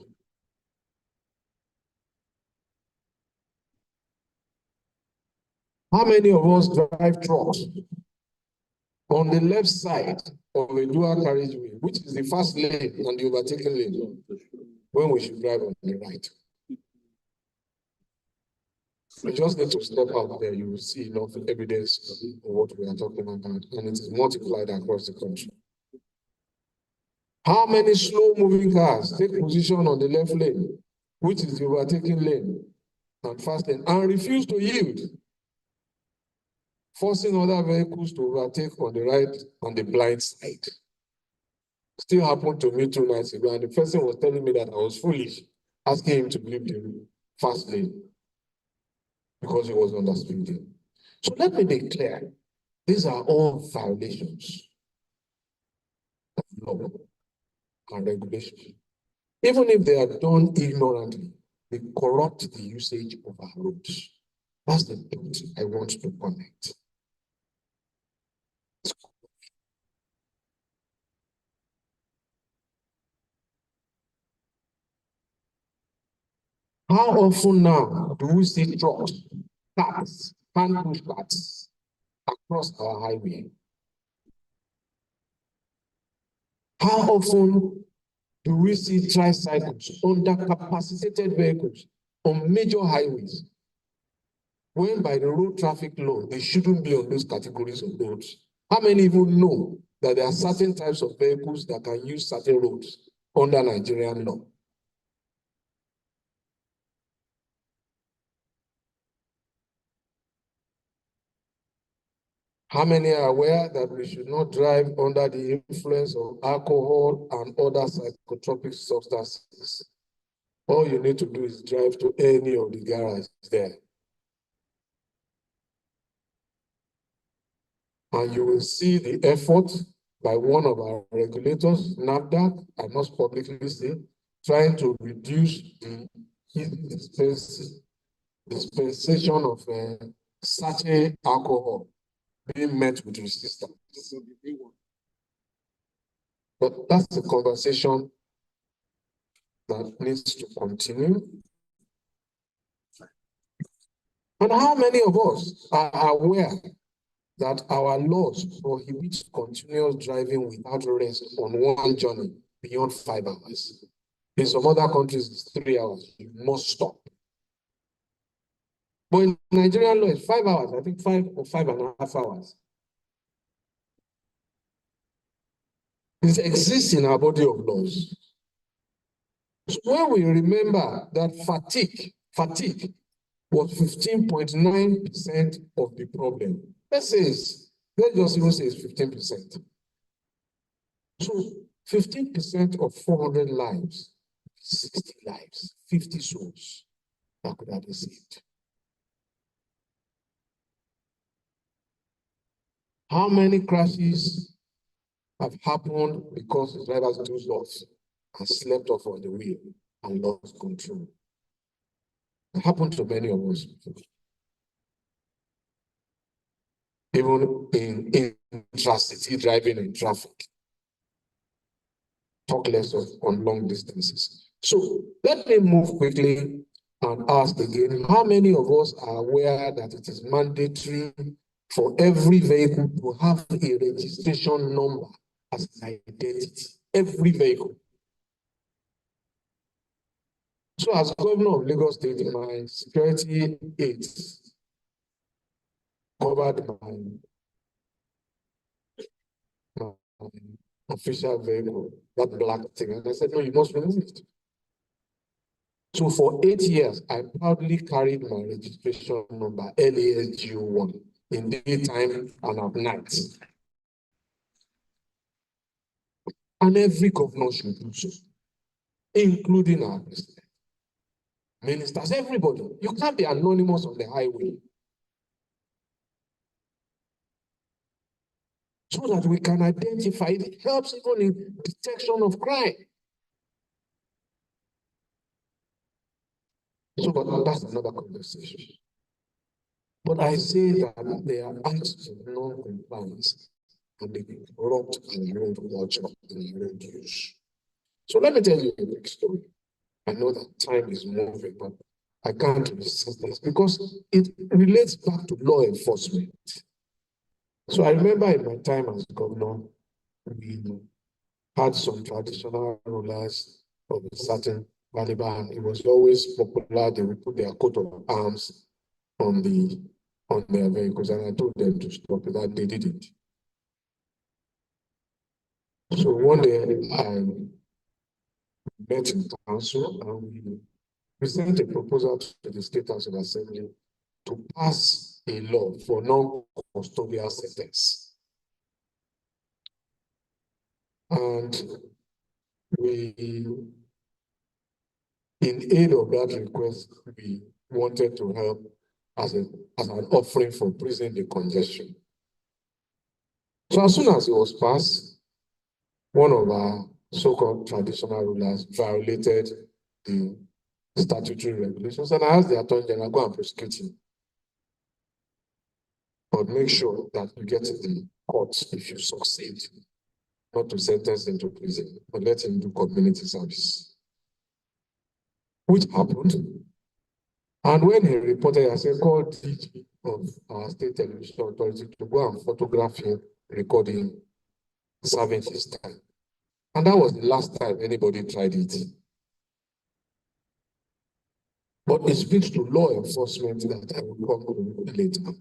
How many of us drive trucks on the left side of a dual carriageway, which is the first lane and the overtaking lane, when we should drive on the right? We just need to step out there. You will see enough evidence of what we are talking about, and it is multiplied across the country. How many slow-moving cars take position on the left lane, which is the overtaking lane and fast lane, and refuse to yield, forcing other vehicles to overtake on the right on the blind side? Still happened to me 2 nights ago, and the person was telling me that I was foolish, asking him to leave the fast lane because he was underspeeding. So let me be clear. These are all violations of law and regulation. Even if they are done ignorantly, they corrupt the usage of our roads. That's the point I want to connect. How often now do we see trucks, cars, hand-push carts across our highway? How often do we see tricycles, under-capacitated vehicles on major highways, when by the road traffic law, they shouldn't be on those categories of roads? How many even know that there are certain types of vehicles that can use certain roads under Nigerian law? How many are aware that we should not drive under the influence of alcohol and other psychotropic substances? All you need to do is drive to any of the garages there, and you will see the effort by one of our regulators, NAFDAC, I must publicly say, trying to reduce the dispensation of certain alcohol being met with resistance. But that's a conversation that needs to continue. And how many of us are aware that our laws prohibit continuous driving without rest on one journey beyond 5 hours? In some other countries, it's 3 hours. You must stop. But in Nigerian law, it's 5 hours. I think 5 or 5.5 hours. It exists in our body of laws. So when we remember that fatigue was 15.9% of the problem. Let's just even say it's 15%. So 15% of 400 lives, 60 lives, 50 souls that could have been saved. How many crashes have happened because the drivers dozed off and slept off on the wheel and lost control? It happened to many of us. Even in intra-city driving in traffic. Talk less of on long distances. So let me move quickly and ask again, how many of us are aware that it is mandatory for every vehicle to have a registration number as an identity? Every vehicle. So as governor of Lagos State, my security aids covered my official vehicle, that black thing. And I said, no, you must remove it. So for 8 years, I proudly carried my registration number, LASGO1, in daytime and at night. And every governor should do so, including our president, ministers, everybody. You can't be anonymous on the highway. So that we can identify, it helps even in detection of crime. So, but that's another conversation. But I say that there are acts of non-compliance and they corrupt our road culture and our road use. So let me tell you a quick story. I know that time is moving, but I can't resist this because it relates back to law enforcement. So I remember in my time as governor, we had some traditional rulers of a certain caliber, and it was always popular. They would put their coat of arms on their vehicles, and I told them to stop it, and they didn't. So one day I met in council and we presented a proposal to the State House of Assembly to pass a law for non-custodial settings. And we, in aid of that request, we wanted to help as an offering for prison decongestion. So as soon as it was passed, one of our so-called traditional rulers violated the statutory regulations, and I asked the Attorney General, go and prosecute him. But make sure that you get to the court if you succeed, not to sentence him to prison, but let him do community service. Which happened. And when he reported, I said, call DG of our state television authority to go and photograph him, record him, serving his time. And that was the last time anybody tried it. But it speaks to law enforcement that I will come to later.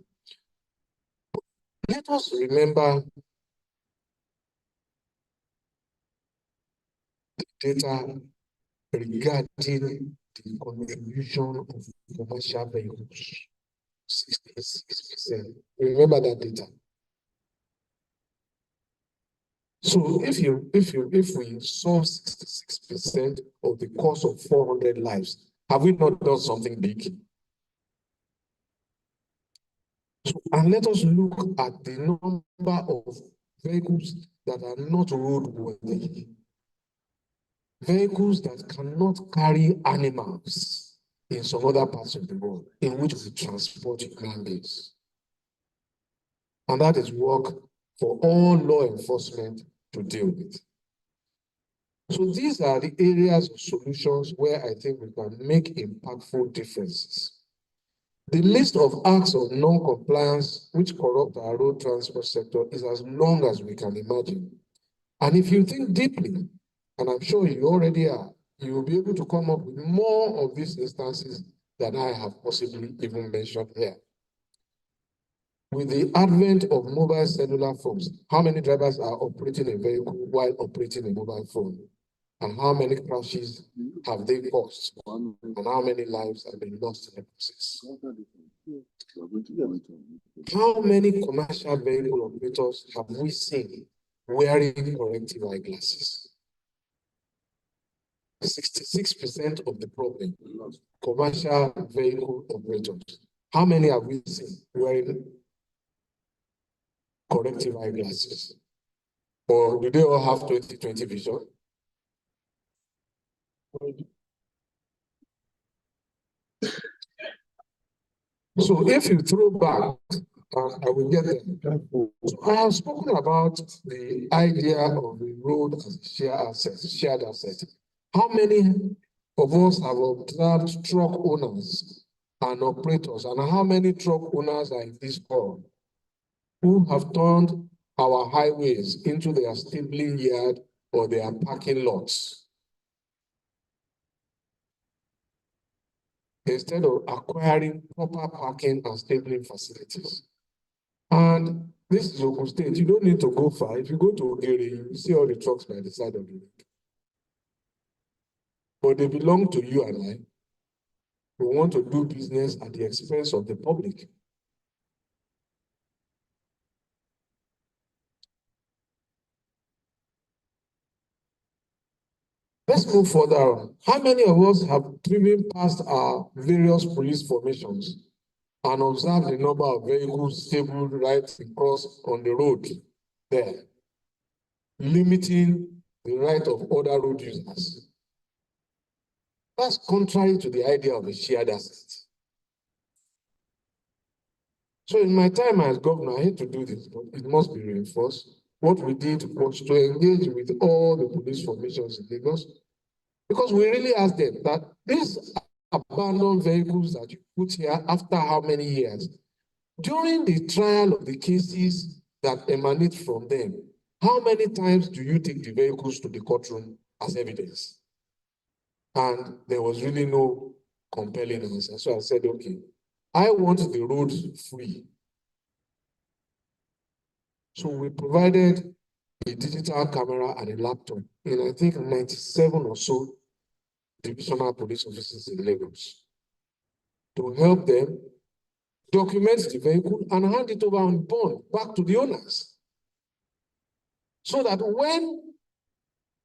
Let us remember the data regarding the contribution of commercial vehicles. 66%. Remember that data. So if we solve 66% of the cost of 400 lives, have we not done something big? So, and let us look at the number of vehicles that are not roadworthy. Vehicles that cannot carry animals in some other parts of the world in which we transport human beings. And that is work for all law enforcement to deal with. So these are the areas of solutions where I think we can make impactful differences. The list of acts of non-compliance which corrupt our road transport sector is as long as we can imagine. And if you think deeply, and I'm sure you already are, you will be able to come up with more of these instances than I have possibly even mentioned here. With the advent of mobile cellular phones, how many drivers are operating a vehicle while operating a mobile phone? And how many crashes have they caused? And how many lives have been lost in the process? How many commercial vehicle operators have we seen wearing corrective eyeglasses? 66% of the problem, commercial vehicle operators. How many have we seen wearing corrective eyeglasses? Or do they all have 20/20 vision? So if you throw back, I will get there. So I have spoken about the idea of the road as a shared asset. How many of us have observed truck owners and operators, and how many truck owners are in this hall who have turned our highways into their stabling yard or their parking lots, instead of acquiring proper parking and stabling facilities? And this is Ogun State. You don't need to go far. If you go to Ogere, you see all the trucks by the side of the road. But they belong to you and I. We want to do business at the expense of the public. Let's move further on. How many of us have driven past our various police formations and observed the number of vehicles stabled right across on the road there, limiting the right of other road users? That's contrary to the idea of a shared asset. So in my time as governor, I hate to do this, but it must be reinforced. What we did was to engage with all the police formations in Lagos, because we really asked them that these abandoned vehicles that you put here after how many years, during the trial of the cases that emanate from them, how many times do you take the vehicles to the courtroom as evidence? And there was really no compelling answer. So I said, okay, I want the roads free. So we provided a digital camera and a laptop in, I think, 97 or so divisional police officers in Lagos to help them document the vehicle and hand it over on bond back to the owners. So that when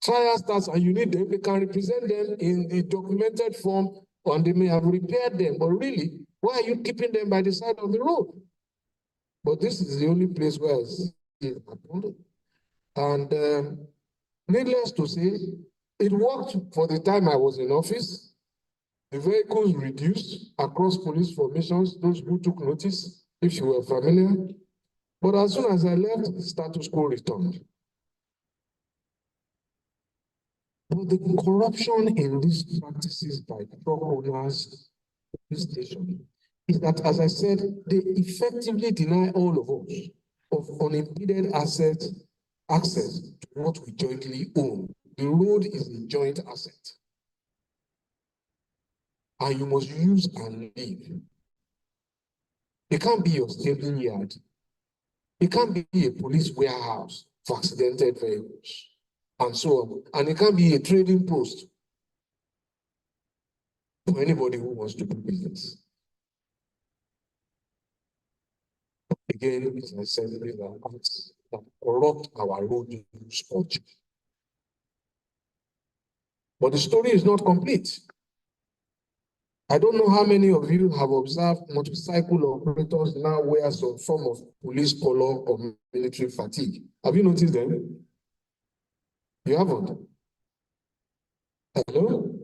trial starts and you need them, they can represent them in the documented form, and they may have repaired them. But really, why are you keeping them by the side of the road? But this is the only place where I see it happen. And needless to say, it worked for the time I was in office. The vehicles reduced across police formations, those who took notice, if you were familiar. But as soon as I left, the status quo returned. But the corruption in these practices by truck owners, police station, is that, as I said, they effectively deny all of us of unimpeded access to what we jointly own. The road is a joint asset. And you must use and live. It can't be your stabling yard. It can't be a police warehouse for accidented vehicles, and so on. And it can't be a trading post for anybody who wants to do business. Again, as I said, these are acts that corrupt our road use culture. But the story is not complete. I don't know how many of you have observed motorcycle operators now wear some form of police color or military fatigue. Have you noticed them? You haven't? Hello?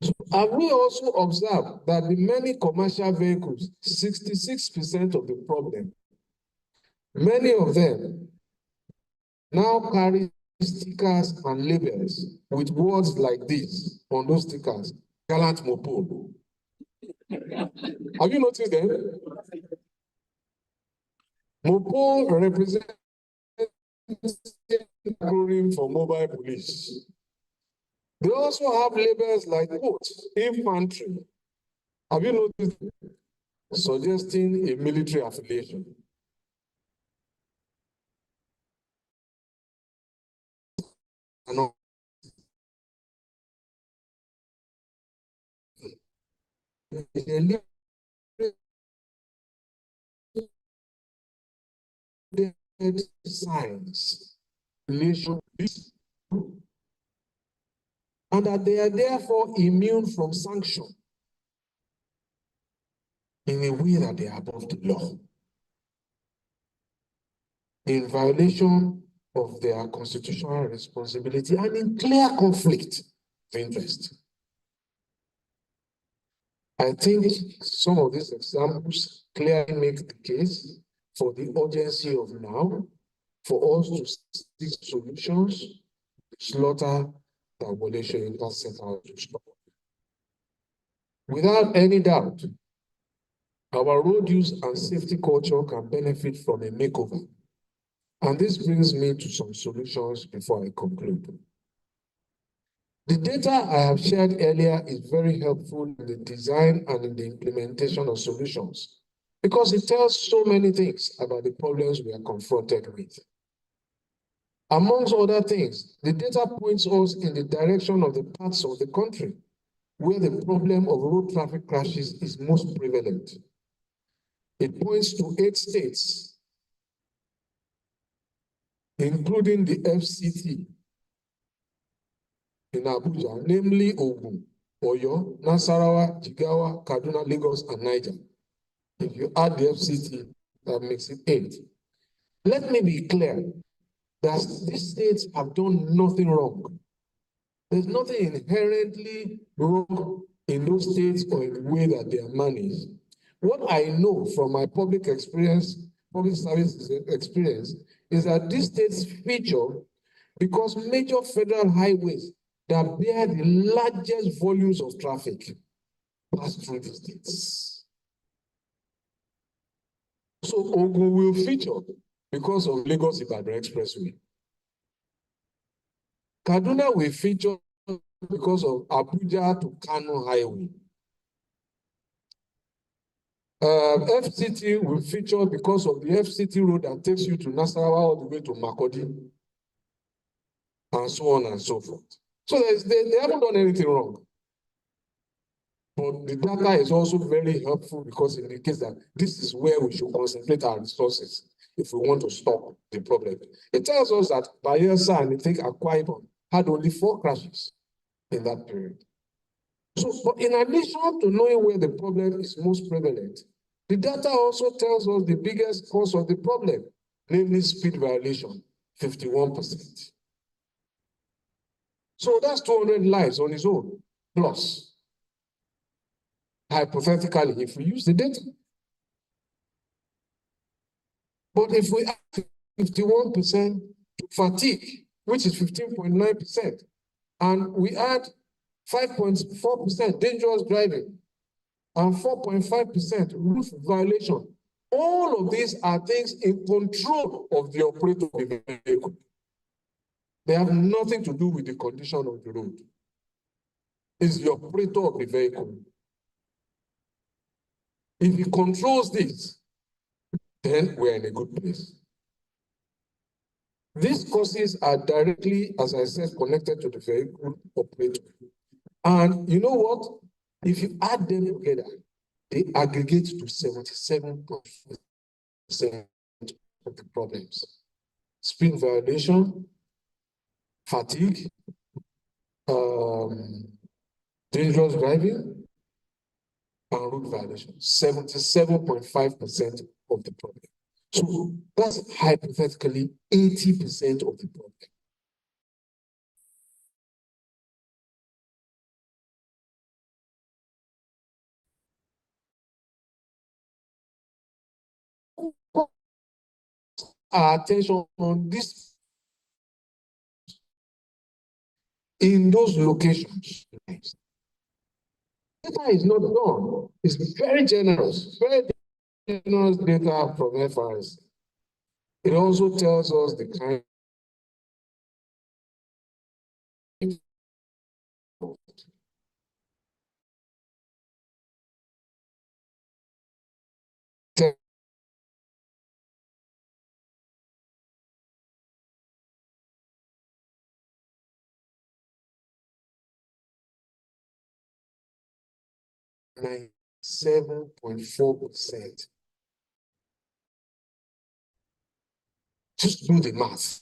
So have we also observed that the many commercial vehicles, 66% of the problem, many of them now carry stickers and labels with words like this on those stickers: Gallant Mopo, Have you noticed them? Mopo represents growing for mobile police. They also have labels like quote, infantry. Have you noticed? Suggesting a military affiliation. Signs, relation, and that they are therefore immune from sanction in a way that they are above the law, in violation of their constitutional responsibility and in clear conflict of interest. I think some of these examples clearly make the case for the urgency of now for us to seek solutions to slaughter that Wole Soyinka set out to stop. Without any doubt, our road use and safety culture can benefit from a makeover. And this brings me to some solutions before I conclude. The data I have shared earlier is very helpful in the design and in the implementation of solutions because it tells so many things about the problems we are confronted with. Amongst other things, the data points us in the direction of the parts of the country where the problem of road traffic crashes is most prevalent. It points to 8 states, including the FCT in Abuja, namely Ogun, Oyo, Nasarawa, Jigawa, Kaduna, Lagos, and Niger. If you add the FCT, that makes it 8. Let me be clear that these states have done nothing wrong. There's nothing inherently wrong in those states or in the way that they are managed. What I know from my public experience, public service experience, is that these states feature because major federal highways that bear the largest volumes of traffic pass through the states. So Ogun will feature because of Lagos-Ibadan Expressway. Kaduna will feature because of Abuja to Kano Highway. FCT will feature because of the FCT road that takes you to Nasarawa all the way to Makurdi, and so on and so forth. So they haven't done anything wrong. But the data is also very helpful because it indicates that this is where we should concentrate our resources if we want to stop the problem. It tells us that Bayelsa and I think Akwa Ibom had only 4 crashes in that period. So, but in addition to knowing where the problem is most prevalent, the data also tells us the biggest cause of the problem, namely speed violation, 51%. So that's 200 lives on its own, plus. Hypothetically, if we use the data. But if we add 51% to fatigue, which is 15.9%, and we add 5.4% dangerous driving and 4.5% roof violation, all of these are things in control of the operator of the vehicle. They have nothing to do with the condition of the road. It's the operator of the vehicle. If he controls this, then we're in a good place. These causes are directly, as I said, connected to the vehicle operator. And you know what? If you add them together, they aggregate to 77% of the problems. Speed violation, fatigue, dangerous driving, and road violation, 77.5% of the problem. So that's hypothetically 80% of the problem. Our attention on this in those locations. data is not done. It's very generous data from FRS. It also tells us the kind of 7.4%. Just do the math.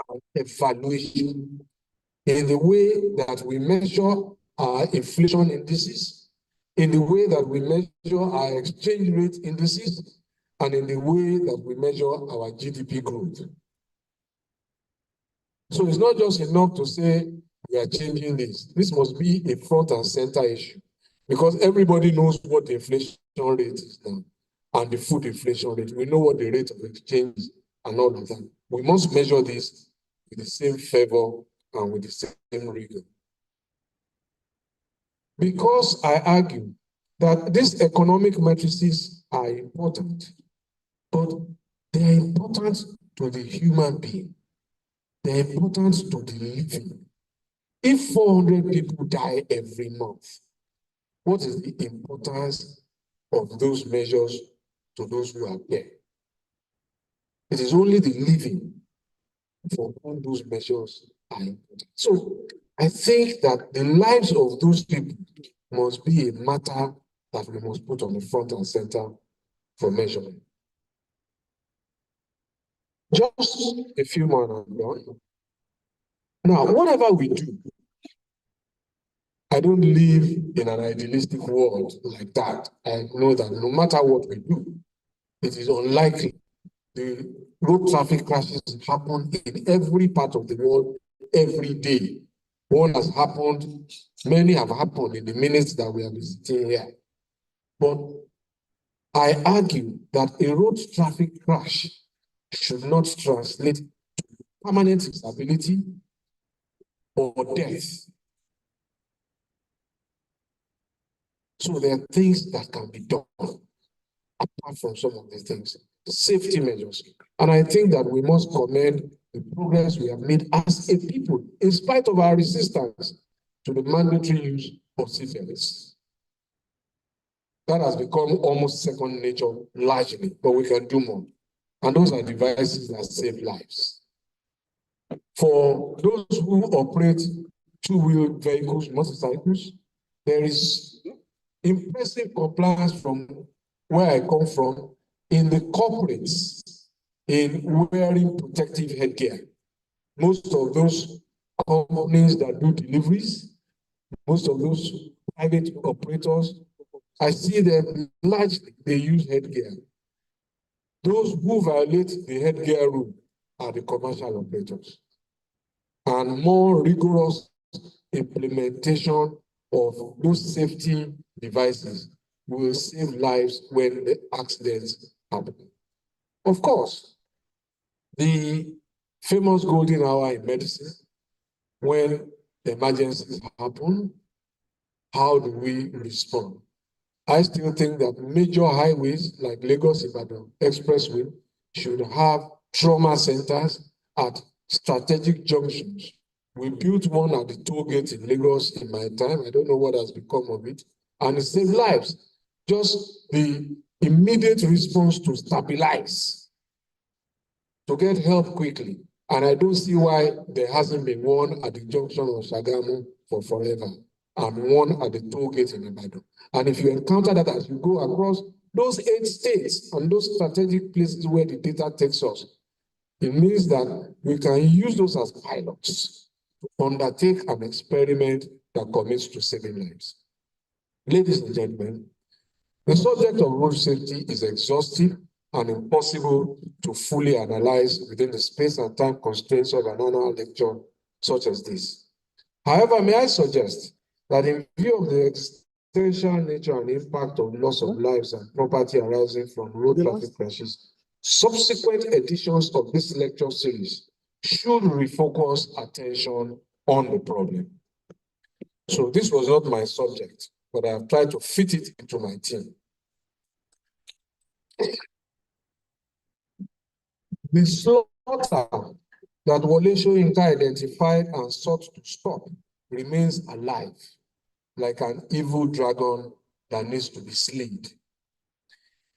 and evaluation in the way that we measure our inflation indices, in the way that we measure our exchange rate indices, and in the way that we measure our GDP growth. So it's not just enough to say we are changing this. This must be a front and center issue because everybody knows what the inflation rate is now and the food inflation rate. We know what the rate of exchange is and all of that. We must measure this with the same fervor and with the same rigor. Because I argue that these economic matrices are important, but they are important to the human being. They are important to the living. If 400 people die every month, what is the importance of those measures to those who are there? It is only the living for whom those measures are important. So I think that the lives of those people must be a matter that we must put on the front and center for measurement. Just a few more and I'm done. Now, whatever we do, I don't live in an idealistic world like that. I know that no matter what we do, it is unlikely. The road traffic crashes happen in every part of the world every day. One has happened, many have happened in the minutes that we are sitting here. But I argue that a road traffic crash should not translate to permanent disability or death. So there are things that can be done apart from some of these things, safety measures. And I think that we must commend the progress we have made as a people, in spite of our resistance to the mandatory use of seatbelts. That has become almost second nature largely, but we can do more. And those are devices that save lives. For those who operate two-wheeled vehicles, motorcycles, there is impressive compliance from where I come from in the corporates in wearing protective headgear. Most of those companies that do deliveries, most of those private operators, I see them largely, they use headgear. Those who violate the headgear rule are the commercial operators. And more rigorous implementation of those safety devices will save lives when the accidents happen. Of course, the famous golden hour in medicine, when emergencies happen, how do we respond? I still think that major highways like Lagos-Ibadan Expressway should have trauma centers at strategic junctions. We built one at the toll gate in Lagos in my time. I don't know what has become of it. And it saved lives. Just the immediate response to stabilize, to get help quickly. And I don't see why there hasn't been one at the junction of Shagamu for forever and one at the toll gate in Ibadan. And if you encounter that as you go across those 8 states and those strategic places where the data takes us, it means that we can use those as pilots to undertake an experiment that commits to saving lives. Ladies and gentlemen, the subject of road safety is exhaustive and impossible to fully analyze within the space and time constraints of an annual lecture such as this. However, may I suggest that in view of the existential nature and impact of loss of lives and property arising from road traffic crashes, subsequent editions of this lecture series should refocus attention on the problem. So this was not my subject, but I have tried to fit it into my team. The slaughter that Wole Soyinka identified and sought to stop remains alive, like an evil dragon that needs to be slain.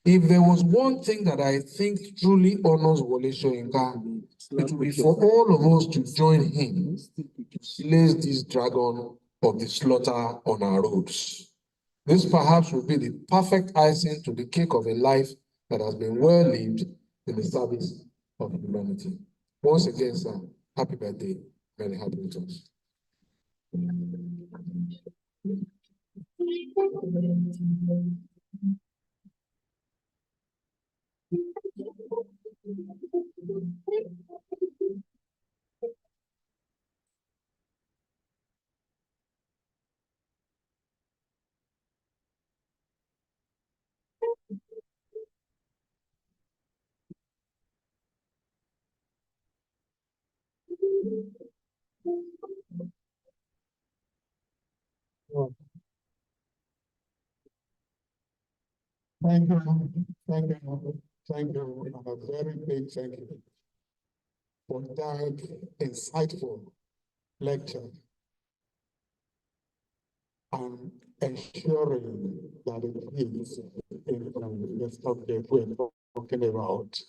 If there was one thing that I think truly honors Wole Soyinka, it would be for all of us to join him to slay this dragon of the slaughter on our roads. This perhaps would be the perfect icing to the cake of a life that has been well lived in the service of humanity. Once again, sir, Happy birthday. Very happy returns. Thank you, thank you, thank you, and a very big thank you for that insightful lecture and ensuring that it is in the subject we're talking about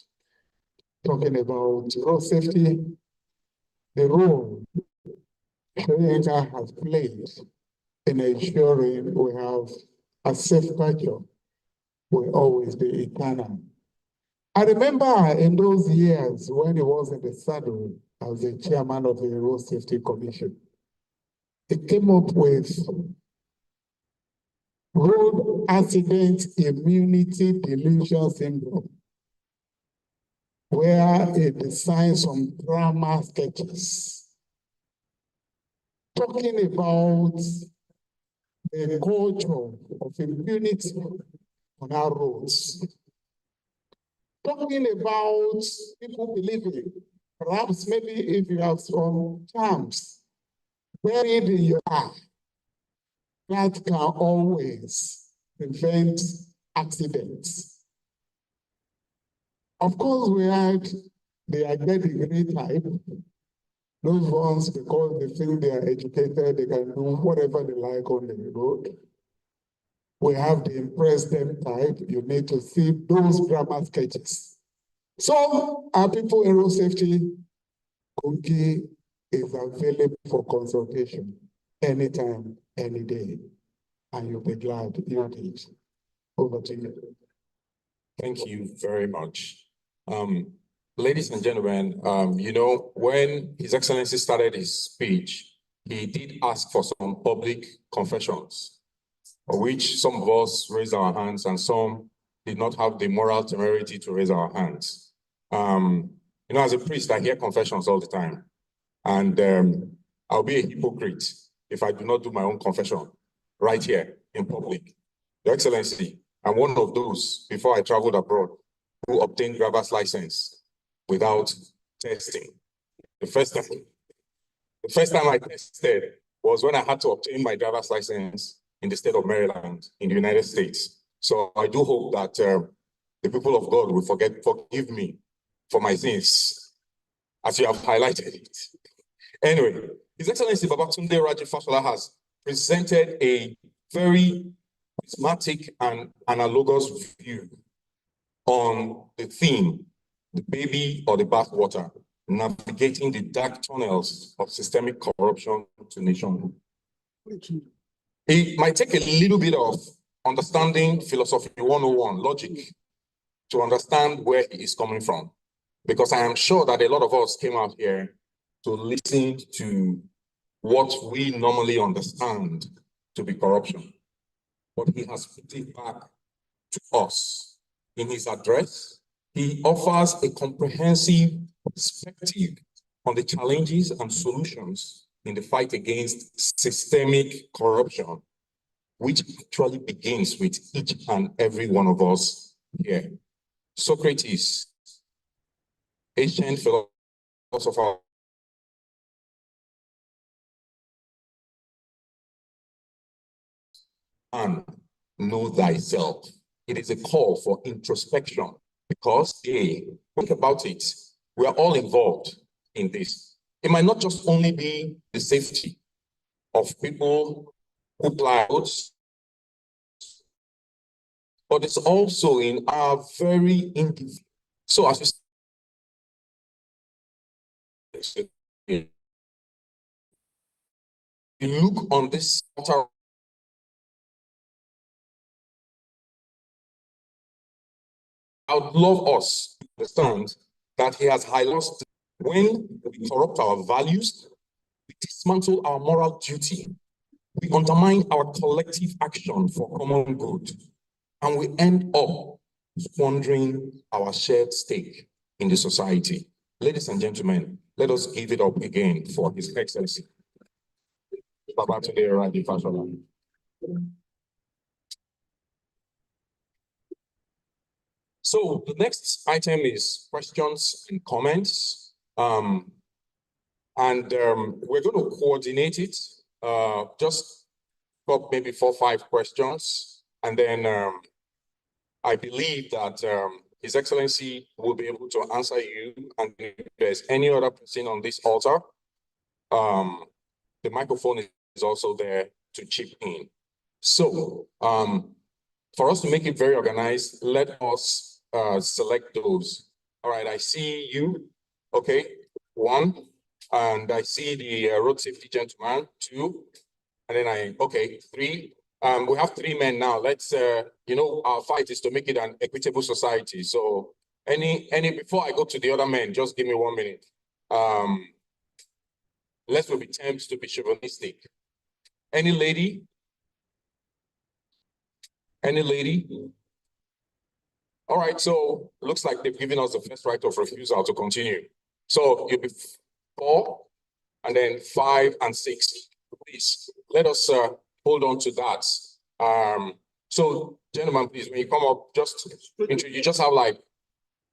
road safety, the role Soyinka has played in ensuring we have a safe culture will always be eternal. I remember in those years when he was in the saddle as the chairman of the Road Safety Commission, he came up with road accident immunity delusion syndrome, where he designed some drama sketches talking about the culture of impunity on our roads. Talking about people believing, perhaps maybe if you have some charms buried in your heart, that can always prevent accidents. Of course, we had the degree type. Those ones, because they think they are educated, they can do whatever they like on the road. We have the impress them type. You need to see those drama sketches. So our people in road safety, Kogi is available for consultation anytime, any day. And you'll be glad you did. Over to you. Thank you very much. Ladies and gentlemen, you know, when His Excellency started his speech, he did ask for some public confessions, of which some of us raised our hands and some did not have the moral temerity to raise our hands. You know, as a priest, I hear confessions all the time, and I'll be a hypocrite if I do not do my own confession right here in public. Your Excellency, I'm one of those, before I traveled abroad, who obtained driver's license without testing. The first time I tested was when I had to obtain my driver's license in the state of Maryland in the United States. So I do hope that the people of God will forgive me for my sins, as you have highlighted it. Anyway, His Excellency Babatunde Raji Fashola has presented a very prismatic and analogous view on the theme, the baby or the bathwater, navigating the dark tunnels of systemic corruption to nationhood. It might take a little bit of understanding philosophy 101, logic, to understand where he is coming from. Because I am sure that a lot of us came out here to listen to what we normally understand to be corruption. But he has put it back to us. In his address, he offers a comprehensive perspective on the challenges and solutions in the fight against systemic corruption, which actually begins with each and every one of us here. Socrates, ancient philosopher, and know thyself. It is a call for introspection because, think about it, we are all involved in this. It might not just only be the safety of people who ply roads, but it's also in our very individual. So as you look on this altar, I would love us to understand that he has highlighted When we corrupt our values, we dismantle our moral duty, we undermine our collective action for common good, and we end up squandering our shared stake in the society. Ladies and gentlemen, let us give it up again for His Excellency. Babatunde Raji Fashola. So the next item is questions and comments. We're going to coordinate it. Just got maybe 4 or 5 questions. And then I believe that His Excellency will be able to answer you. And if there's any other person on this altar, the microphone is also there to chip in. So for us to make it very organized, let us select those. All right, I see you. Okay, 1. And I see the road safety gentleman, 2. And then okay, 3. We have 3 men now. Let's, our fight is to make it an equitable society. So before I go to the other men, just give me 1 minute. Lest we be tempted to be chauvinistic. Any lady? Any lady? All right, so looks like they've given us the first right of refusal to continue. So you'll be 4, and then 5 and 6. Please, let us hold on to that. So gentlemen, please, when you come up, you just have like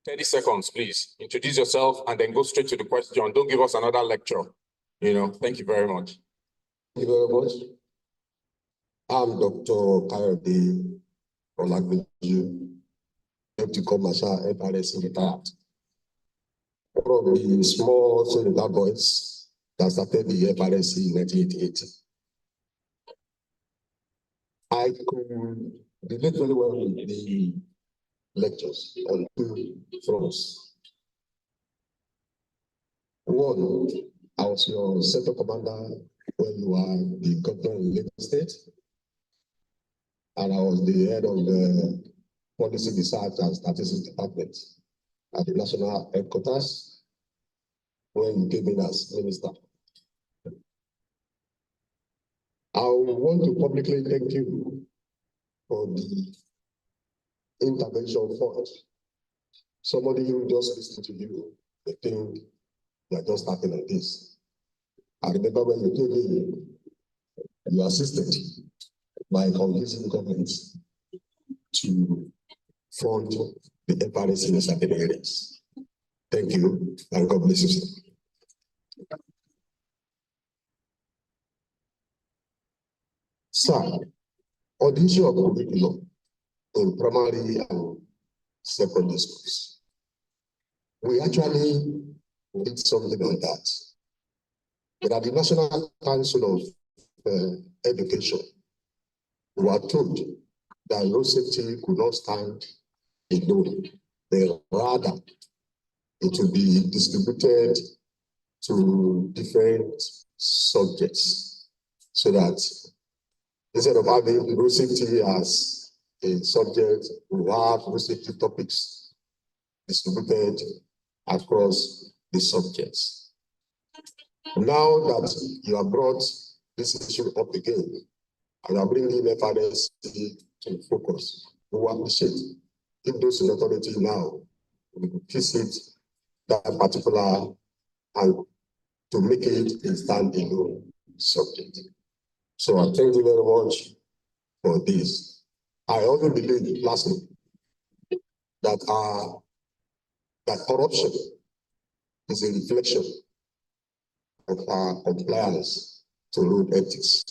30 seconds, please. Introduce yourself and then go straight to the question. Don't give us another lecture. Thank you very much. Thank you very much. I'm Dr. Kayode Olagbiju, Deputy Commissioner FRSC retired. One of the small soldier boys that started the FRSC in 1988. I could relate very well with the lectures on 2 fronts. 1, I was your sector commander when you were the governor in Lagos State, and I was the head of the Policy Research and Statistics Department at the National Headquarters when you came in as minister. I want to publicly thank you for the intervention fund. Somebody who just listened to you, they think you are just starting like this. I remember when you came in, you assisted by convincing governments to fund the FRSC in certain areas. Thank you, and God bless you, sir. Sir, on the issue of curriculum in primary and secondary schools, we actually did something on that. But at the National Council of Education, we were told that road safety could not stand alone, but rather it will be distributed to different subjects so that instead of having road safety as a subject, we have road safety topics distributed across the subjects. Now that you have brought this issue up again, and are bringing FRSC to focus, we will appreciate if those in authority now will visit that particular and to make it a standalone subject. So I thank you very much for this. I also believe, lastly, that corruption is a reflection of our compliance to road ethics.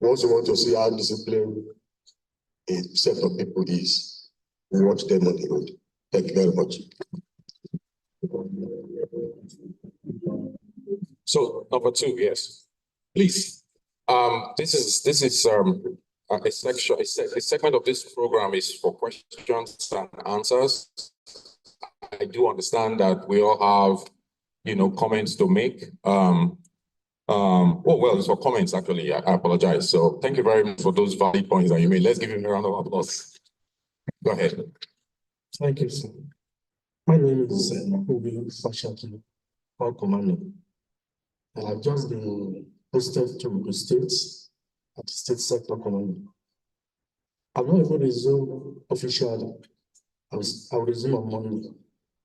We also want to see how disciplined a set of people is. We watch them on the road. Thank you very much. So number 2, yes, please. This is a section. A segment of this program is for questions and answers. I do understand that we all have, comments to make. It's for comments actually. I apologize. So thank you very much for those valid points that you made. Let's give him a round of applause. Go ahead. Thank you, sir. My name is Wole Soyinka, Corps Commander. And I've just been posted to the states at the state sector command. I've not even resumed officially. I'll resume on Monday.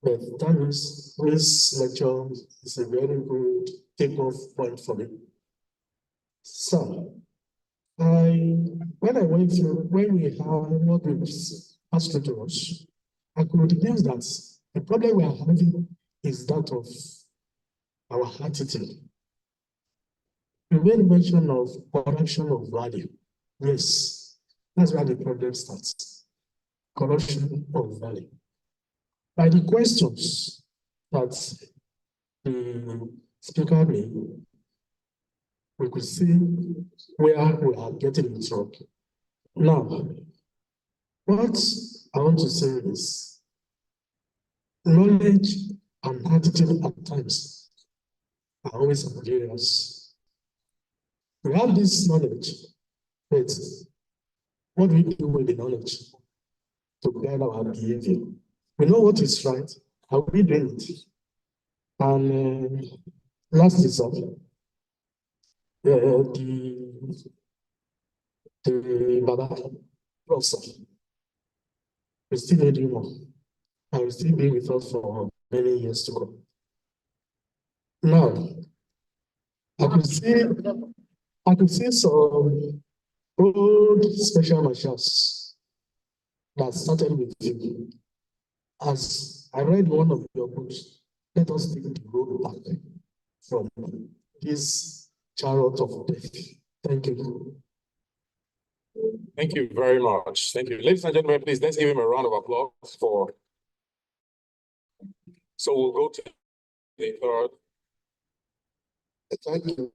But that means this lecture is a very good takeoff point for me. So, when we have what we asked to us, I could deduce that the problem we are having is that of our attitude. You made mention of corruption of value. Yes, that's where the problem starts. Corruption of value. By the questions that the speaker made, we could see where we are getting it wrong. Now, what I want to say is knowledge and attitude at times are always ambiguous. We have this knowledge, but what do we do with the knowledge to guide our behavior? We know what is right, how we doing it. And last is the Baba Prof will still need you more. I will still be with us for many years to come. Now, I could see some old special marshals that started with you. As I read one of your books, let us take the road back from this chariot of death. Thank you. Thank you very much. Thank you. Ladies and gentlemen, please let's give him a round of applause for. So we'll go to the third. Thank you.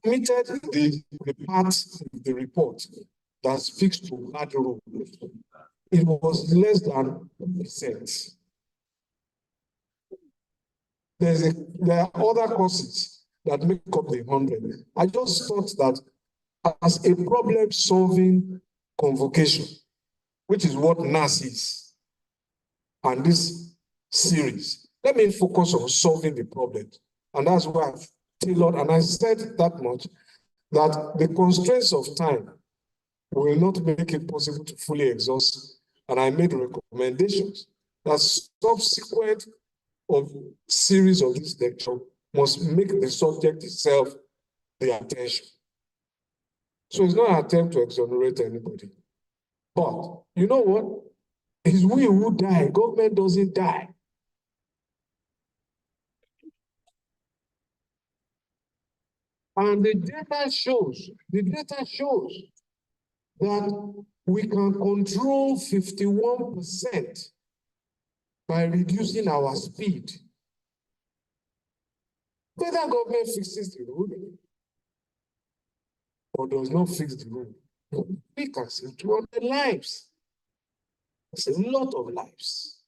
omitted the part of the report that speaks to bad road. It was less than 1%. There are other causes that make up the 100. I just thought that as a problem-solving convocation, which is what NAS is, and this series, let me focus on solving the problem. And that's why I've tailored, and I said that much, that the constraints of time will not make it possible to fully exhaust. And I made recommendations that subsequent of series of this lecture must make the subject itself the attention. So it's not an attempt to exonerate anybody. But you know what? It's we who die. Government doesn't die. And the data shows that we can control 51% by reducing our speed. Whether government fixes the road or does not fix the road, we can save 200 lives. It's a lot of lives.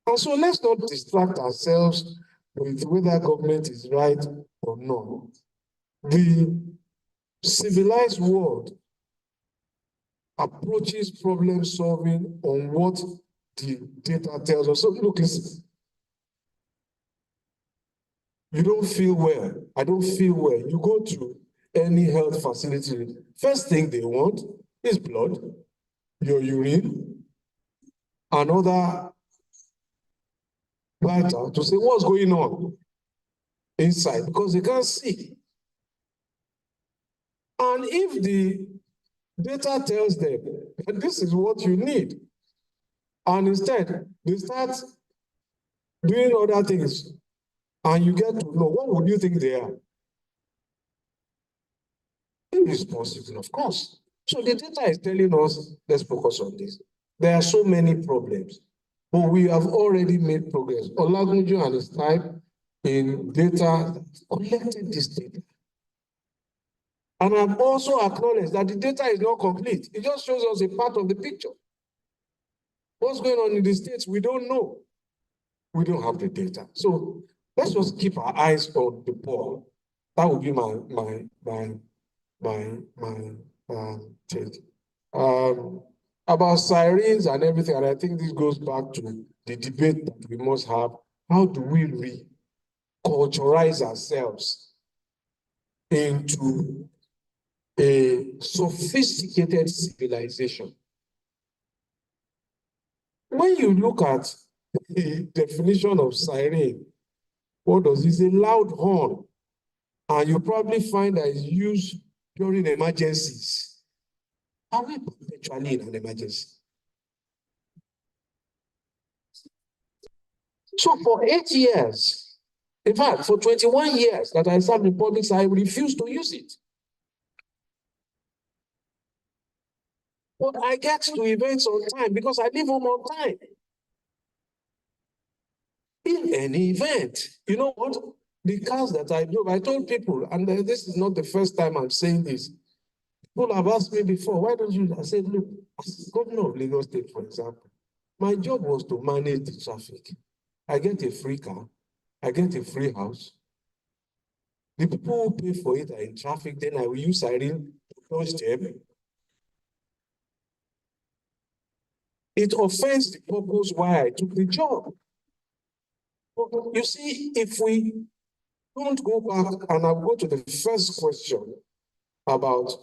And so let's not distract ourselves with whether government is right or not. The civilized world approaches problem solving on what the data tells us. So look, listen. You don't feel well. I don't feel well. You go to any health facility. First thing they want is blood, your urine, and other vital to say what's going on inside because they can't see. And if the data tells them that this is what you need, and instead they start doing other things, and you get to know, what would you think they are? Irresponsible, of course. So the data is telling us, let's focus on this. There are so many problems, but we have already made progress. Olagunju and his time in data collected this data. And I've also acknowledged that the data is not complete. It just shows us a part of the picture. What's going on in the States, we don't know. We don't have the data. So let's just keep our eyes on the ball. That would be my take. About sirens and everything, and I think this goes back to the debate that we must have. How do we re-culturalize ourselves into a sophisticated civilization? When you look at the definition of siren, what does it say? Loud horn. And you probably find that it's used during emergencies. Are we perpetually in an emergency? So for 8 years, in fact, for 21 years that I served in public, I refused to use it. But I get to events on time because I leave home on time. In any event, you know what? The cars that I drove, I told people, and this is not the first time I'm saying this. People have asked me before, why don't you? I said, look, as governor of Lagos State, for example, my job was to manage the traffic. I get a free car, I get a free house. The people who pay for it are in traffic, then I will use siren to dodge them. It offends the purpose why I took the job. You see, if we don't go back, and I'll go to the first question about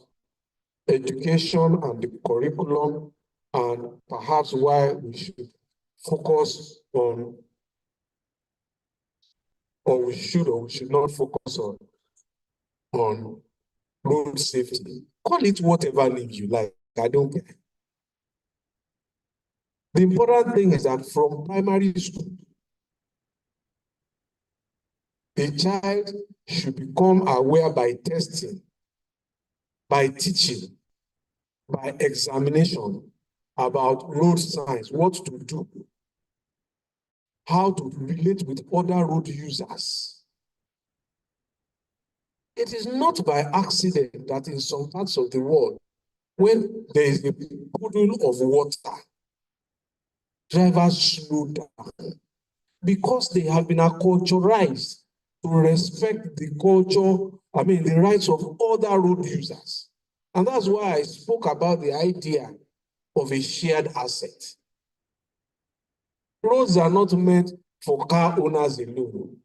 education and the curriculum, and perhaps why we should focus on, or we should not focus on road safety. Call it whatever name you like, I don't care. The important thing is that from primary school, a child should become aware by testing, by teaching, by examination about road signs, what to do, how to relate with other road users. It is not by accident that in some parts of the world, when there is a puddle of water, drivers slow down because they have been acculturized to respect the culture, the rights of other road users. And that's why I spoke about the idea of a shared asset. Roads are not meant for car owners alone.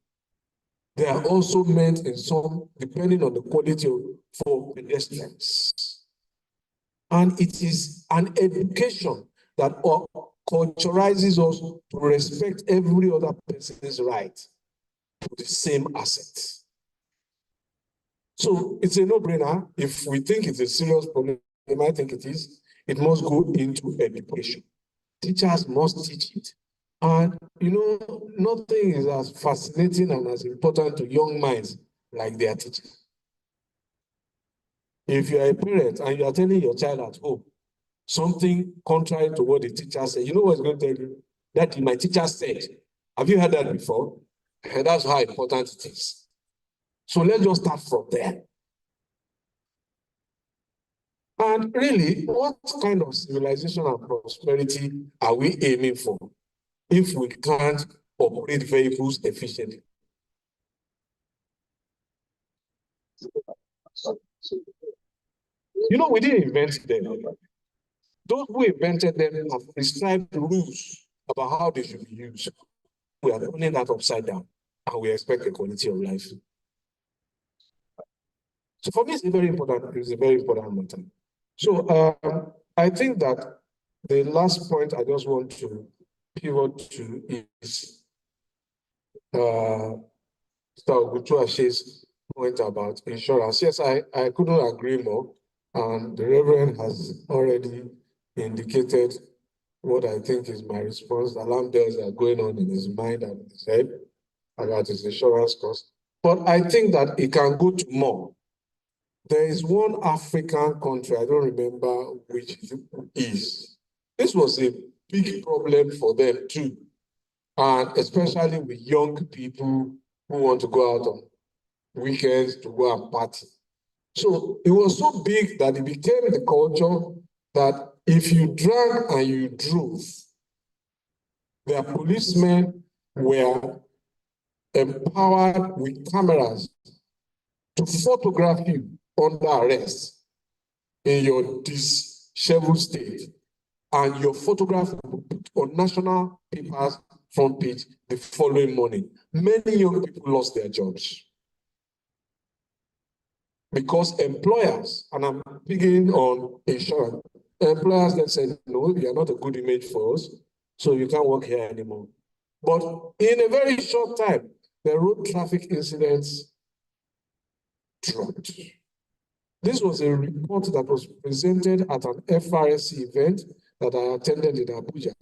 They are also meant in some, depending on the quality for pedestrians. And it is an education that culturalizes us to respect every other person's right to the same asset. So it's a no-brainer. If we think it's a serious problem, I think it is, it must go into education. Teachers must teach it. And nothing is as fascinating and as important to young minds like their teachers. If you are a parent and you are telling your child at home something contrary to what the teacher said, you know what's going to tell you? That my teacher said. Have you heard that before? And that's how important it is. So let's just start from there. And really, what kind of civilization and prosperity are we aiming for if we can't operate vehicles efficiently? We didn't invent them. Those who invented them have prescribed rules about how they should be used. We are turning that upside down, and we expect a quality of life. So for me, it's a very important matter. So I think that the last point I just want to pivot to is Mr. Ogutuashe's point about insurance. Yes, I couldn't agree more. And the Reverend has already indicated what I think is my response. Alarm bells are going on in his mind and his head about his insurance cost. But I think that it can go to more. There is one African country, I don't remember which it is. This was a big problem for them too. And especially with young people who want to go out on weekends to go and party. So it was so big that it became the culture that if you drank and you drove, their policemen were empowered with cameras to photograph you under arrest in your disheveled state. And your photograph will be put on national papers front page the following morning. Many young people lost their jobs. Because employers, and I'm speaking on insurance, employers then said, no, you are not a good image for us, so you can't work here anymore. But in a very short time, the road traffic incidents dropped. This was a report that was presented at an FRSC event that I attended in Abuja.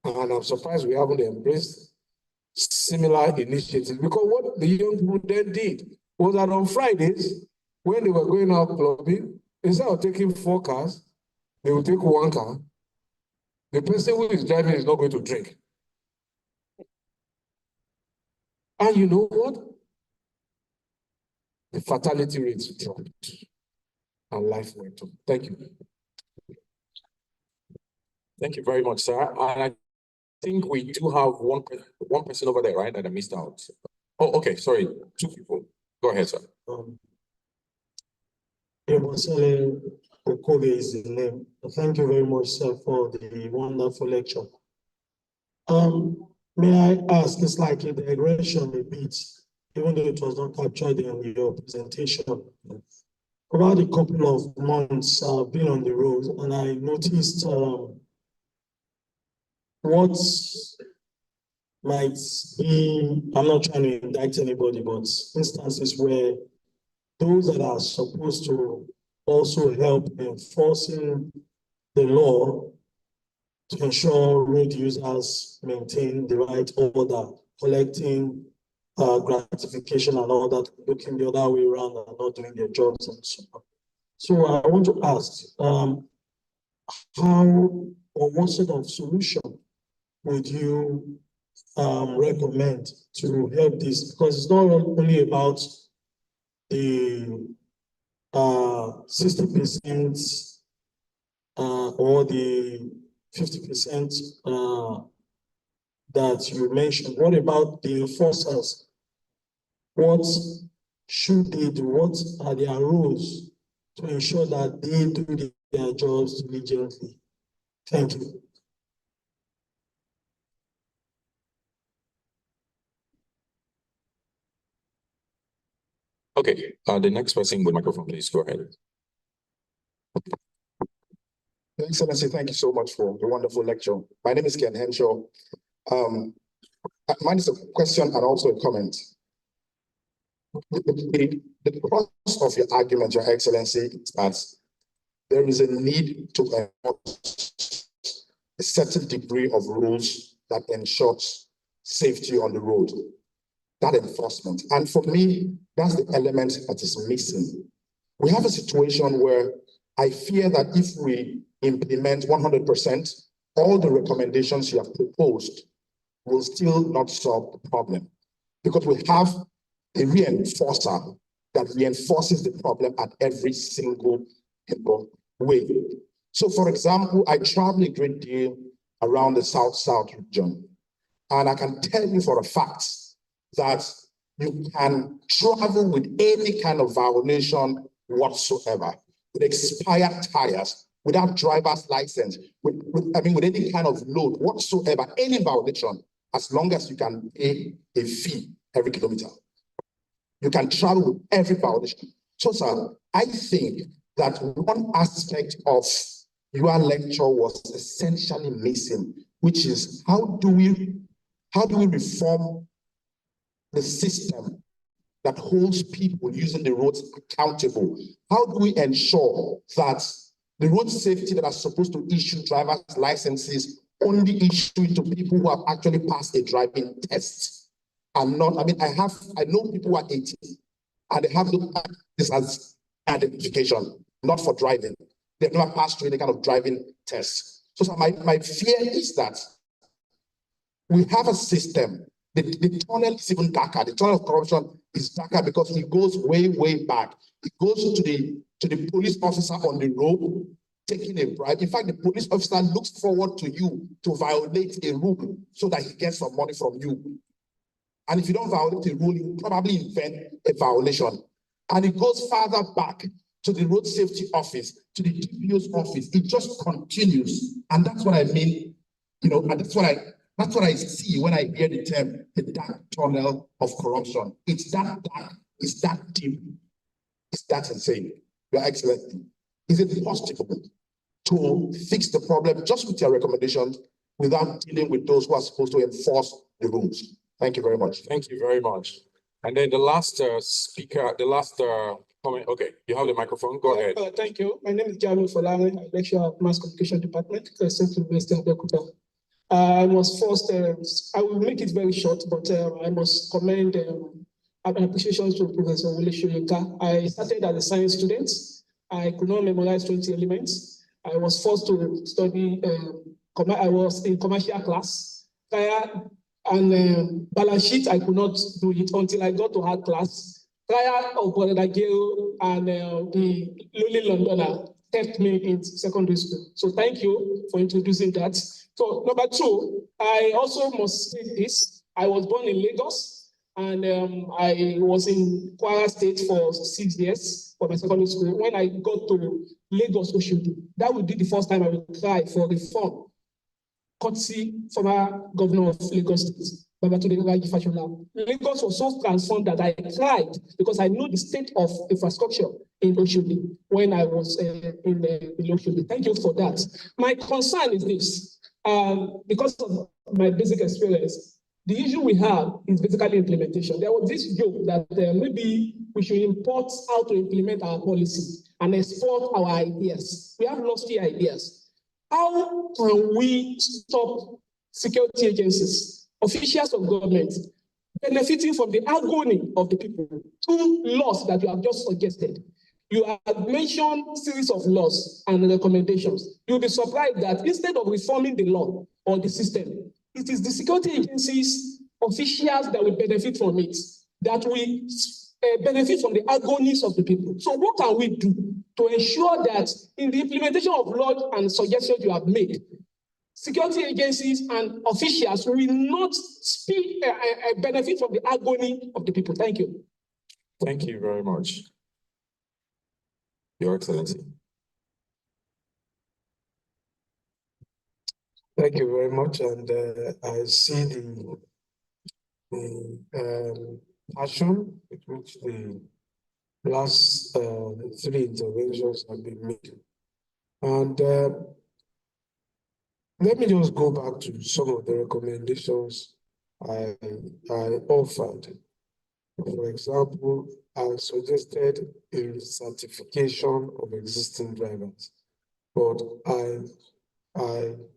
And I'm surprised we haven't embraced similar initiatives, because what the young people then did was that on Fridays, when they were going out clubbing, instead of taking 4 cars, they would take 1 car. The person who is driving is not going to drink. And you know what? The fatality rates dropped and life went on. Thank you. Thank you very much, sir. And I think we do have one person over there, right, that I missed out. Oh, okay, sorry, 2 people. Go ahead, sir. Okoge is the name. Thank you very much, sir, for the wonderful lecture. May I ask, it's like a digression a bit, even though it was not captured in your presentation. About a couple of months, I've been on the road and I noticed what might be, I'm not trying to indict anybody, but instances where those that are supposed to also help enforcing the law to ensure road users maintain the right order, collecting gratification and all that, looking the other way around and not doing their jobs and so on. So I want to ask, how or what sort of solution would you recommend to help this? Because it's not only about the 60% or the 50% that you mentioned. What about the enforcers? What should they do? What are their roles to ensure that they do their jobs diligently? Thank you. Okay, the next person with microphone, please go ahead. Your Excellency, thank you so much for the wonderful lecture. My name is Ken Henshaw. Mine is a question and also a comment. The crux of your argument, Your Excellency, is that there is a need to enforce a certain degree of rules that ensures safety on the road. That enforcement. And for me, that's the element that is missing. We have a situation where I fear that if we implement 100%, all the recommendations you have proposed will still not solve the problem, because we have a reinforcer that reinforces the problem at every single way. So, for example, I travel a great deal around the South-South region, and I can tell you for a fact that you can travel with any kind of violation whatsoever, with expired tires, without driver's license, with any kind of load whatsoever, any violation, as long as you can pay a fee every kilometer. You can travel with every violation. So, sir, I think that one aspect of your lecture was essentially missing, which is how do we reform the system that holds people using the roads accountable? How do we ensure that the road safety that are supposed to issue driver's licenses only issue to people who have actually passed a driving test? And not, I know people who are 18 and they have this as identification, not for driving. They've never passed through any kind of driving test. So my fear is that we have a system. The tunnel is even darker. The tunnel of corruption is darker because it goes way, way back. It goes to the police officer on the road taking a bribe. In fact, the police officer looks forward to you to violate a rule so that he gets some money from you. And if you don't violate a rule, you probably invent a violation. And it goes farther back to the road safety office, to the DPO's office. It just continues. And that's what I mean, and that's what I see when I hear the term, the dark tunnel of corruption. It's that dark, it's that deep, it's that insane. Your Excellency, is it possible to fix the problem just with your recommendations without dealing with those who are supposed to enforce the rules? Thank you very much. Thank you very much. And then the last speaker, the last comment. Okay, you have the microphone. Go ahead. Thank you. My name is Jami Folare. I lecture at Mass Communication Department, Central University of Abeokuta. I must first, I will make it very short, but I must commend appreciation to Professor Wole Soyinka. I started as a science student. I could not memorize 20 elements. I was forced to study, I was in commercial class. And balance sheet, I could not do it until I got to art class. Prior of Brother Gale and the Lowly Londoner kept me in secondary school. So thank you for introducing that. So number two, I also must say this. I was born in Lagos, and I was in Kwara State for 6 years for my secondary school. When I got to Lagos, Oshodi, that would be the first time I would cry for reform. Courtesy former governor of Lagos State, Babatunde Raji Fashola. Lagos was so transformed that I cried because I know the state of infrastructure in Oshodi when I was in Oshodi. Thank you for that. My concern is this, because of my basic experience, the issue we have is basically implementation. There was this joke that maybe we should import how to implement our policy and export our ideas. We have lofty ideas. How can we stop security agencies, officials of government, benefiting from the agony of the people through laws that you have just suggested? You have mentioned a series of laws and recommendations. You'll be surprised that instead of reforming the law or the system, it is the security agencies, officials that will benefit from it, that will benefit from the agonies of the people. So what can we do to ensure that in the implementation of laws and suggestions you have made, security agencies and officials will not benefit from the agony of the people? Thank you. Thank you very much, Your Excellency. Thank you very much. And I see the passion with which the last three interventions have been made. And let me just go back to some of the recommendations I offered. For example, I suggested a certification of existing drivers, but I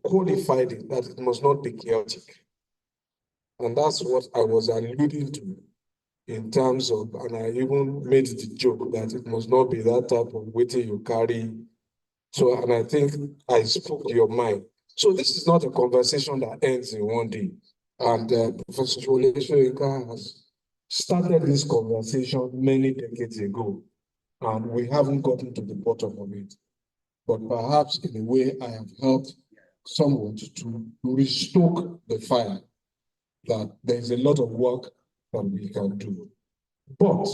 qualified it that it must not be chaotic. And that's what I was alluding to in terms of, and I even made the joke that it must not be that type of weighting you carry. So, and I think I spoke your mind. So this is not a conversation that ends in one day. And Professor Wole Soyinka has started this conversation many decades ago, and we haven't gotten to the bottom of it. But perhaps in a way I have helped somewhat to restoke the fire, that there's a lot of work that we can do. But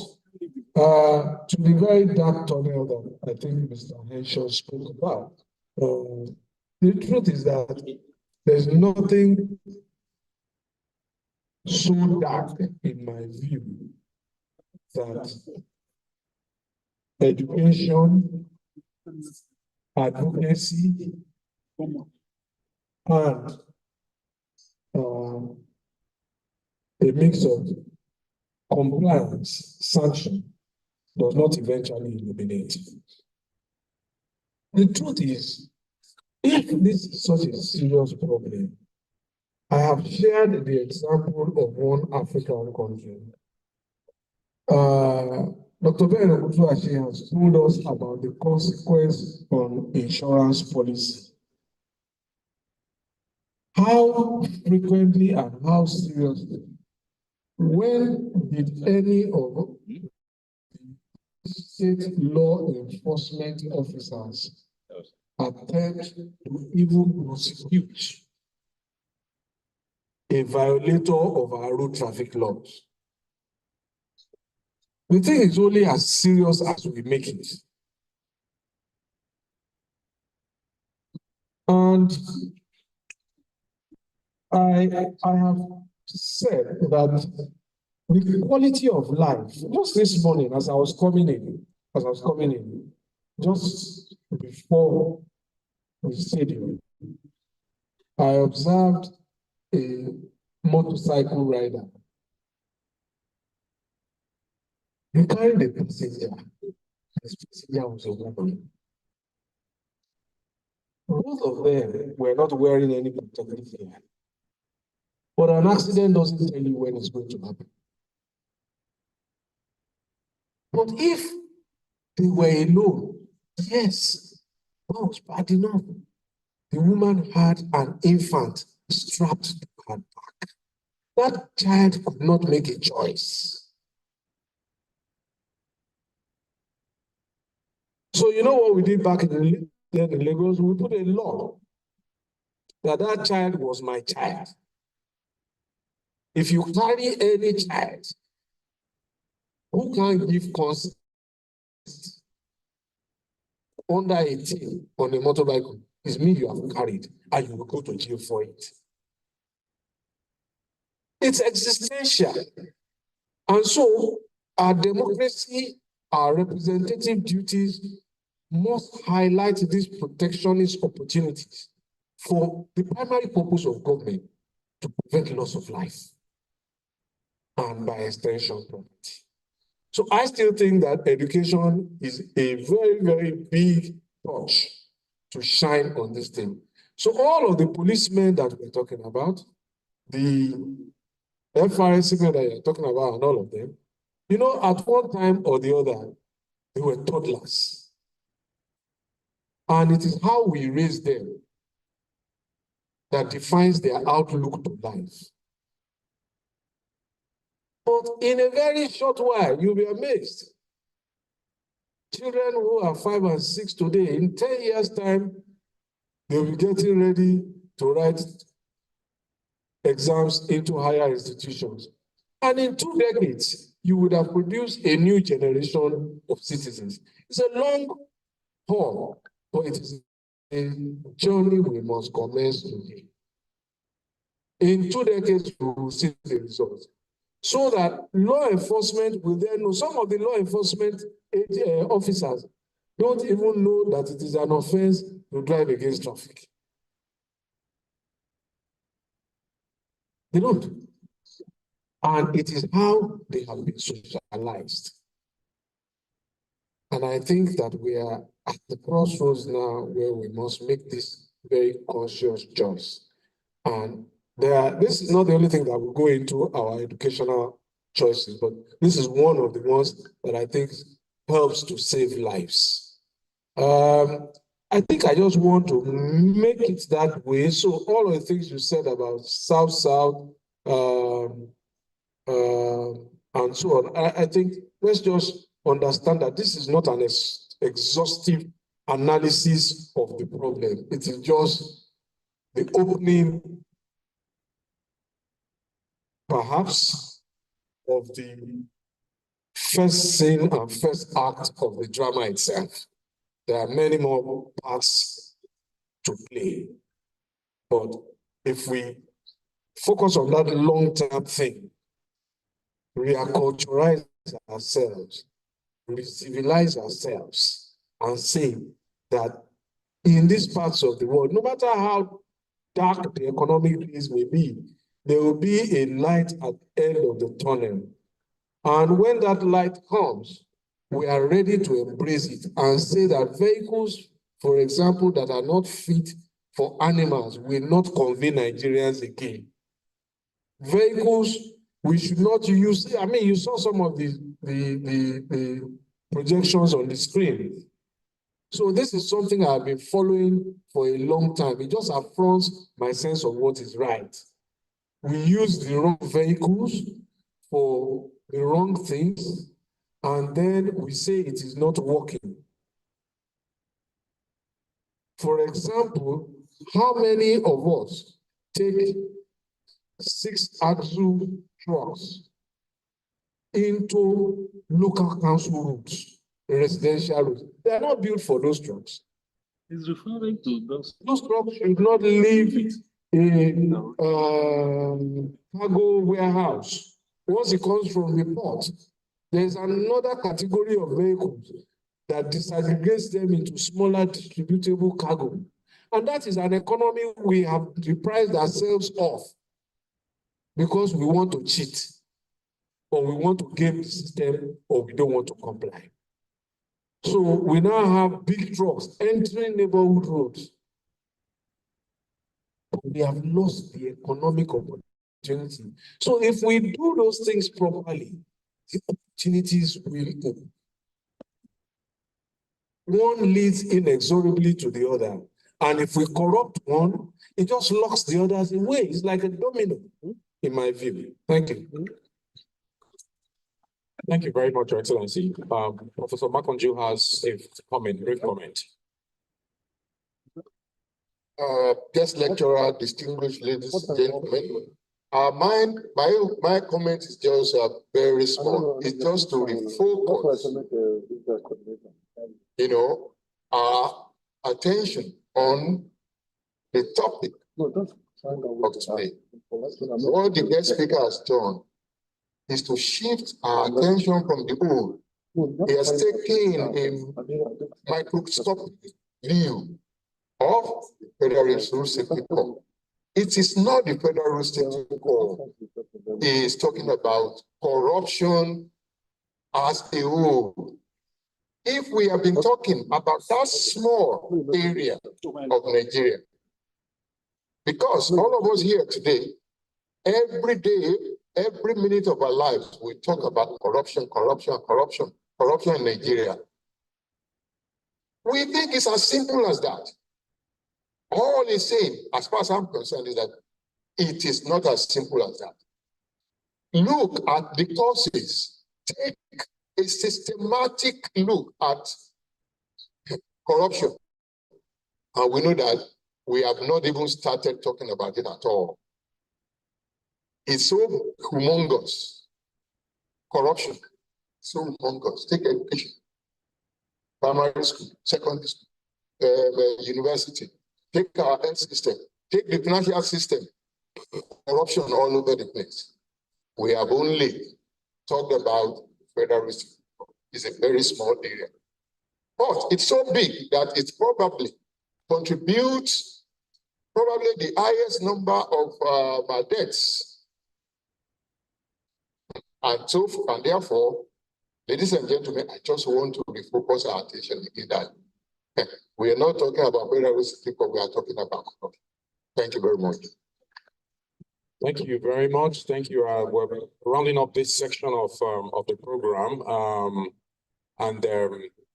to the very dark tunnel that I think Mr. Henshaw spoke about, the truth is that there's nothing so dark in my view that education, advocacy, and a mix of compliance, sanction, does not eventually eliminate. The truth is, if this is such a serious problem, I have shared the example of one African country. Dr. Ben Okutuashi has told us about the consequence on insurance policy. How frequently and how seriously, when did any of the state law enforcement officers attempt to even prosecute a violator of our road traffic laws? The thing is only as serious as we make it. And I have said that the quality of life, just this morning as I was coming in, just before the stadium, I observed a motorcycle rider. He carried a passenger. His passenger was a woman. Both of them were not wearing any protective gear. But an accident doesn't tell you when it's going to happen. But if they were alone, yes, that was bad enough. The woman had an infant strapped to her back. That child could not make a choice. So you know what we did back in Lagos? We put a law that child was my child. If you carry any child who can't give consent under 18 on a motorbike, it's me you have carried, and you will go to jail for it. It's existential. And so our democracy, our representative duties must highlight these protectionist opportunities for the primary purpose of government to prevent loss of life and by extension property. So I still think that education is a very, very big touch to shine on this thing. So all of the policemen that we're talking about, the FRSC that you're talking about and all of them, you know, at one time or the other, they were toddlers. And it is how we raise them that defines their outlook to life. But in a very short while, you'll be amazed. Children who are 5 and 6 today, in 10 years' time, they'll be getting ready to write exams into higher institutions. And in 2 decades, you would have produced a new generation of citizens. It's a long haul, but it is a journey we must commence today. In 2 decades, we will see the results. So that law enforcement will then know. Some of the law enforcement officers don't even know that it is an offense to drive against traffic. They don't. And it is how they have been socialized. And I think that we are at the crossroads now where we must make this very conscious choice. And this is not the only thing that will go into our educational choices, but this is one of the ones that I think helps to save lives. I think I just want to make it that way. So all of the things you said about South-South, and so on, I think let's just understand that this is not an exhaustive analysis of the problem. It is just the opening, perhaps, of the first scene and first act of the drama itself. There are many more parts to play. But if we focus on that long-term thing, reacculturize ourselves, re-civilize ourselves, and say that in these parts of the world, no matter how dark the economic days may be, there will be a light at the end of the tunnel. And when that light comes, we are ready to embrace it and say that vehicles, for example, that are not fit for animals will not convey Nigerians again. Vehicles we should not use. I mean, you saw some of the projections on the screen. So this is something I've been following for a long time. It just affronts my sense of what is right. We use the wrong vehicles for the wrong things, and then we say it is not working. For example, how many of us take 6-axle trucks into local council routes, residential routes? They are not built for those trucks. He's referring to those. Those trucks should not leave in cargo warehouse. Once it comes from the port, there's another category of vehicles that disaggregates them into smaller distributable cargo. And that is an economy we have deprived ourselves of because we want to cheat, or we want to game the system, or we don't want to comply. So we now have big trucks entering neighborhood roads. We have lost the economic opportunity. So if we do those things properly, the opportunities will open. One leads inexorably to the other. And if we corrupt one, it just locks the others away. It's like a domino, in my view. Thank you. Thank you very much, Your Excellency. Professor Makonju has a comment, brief comment. Guest lecturer, distinguished ladies and gentlemen, my comment is just very small. It's just to refocus, our attention on the topic of today. What the guest speaker has done is to shift our attention from the old. He has taken a microscopic view of the Federal Road Safety Corps. It is not the Federal Road Safety Corps. He is talking about corruption as a whole. If we have been talking about that small area of Nigeria, because all of us here today, every day, every minute of our lives, we talk about corruption in Nigeria. We think it's as simple as that. All he's saying, as far as I'm concerned, is that it is not as simple as that. Look at the causes. Take a systematic look at corruption. And we know that we have not even started talking about it at all. It's so humongous. Corruption, so humongous. Take education, primary school, secondary school, university. Take our health system. Take the financial system. Corruption all over the place. We have only talked about federalism. It's a very small area. But it's so big that it probably contributes the highest number of my deaths. And therefore, ladies and gentlemen, I just want to refocus our attention again that we are not talking about federalism, but we are talking about corruption. Thank you very much. Thank you very much. Thank you. We're rounding up this section of the program.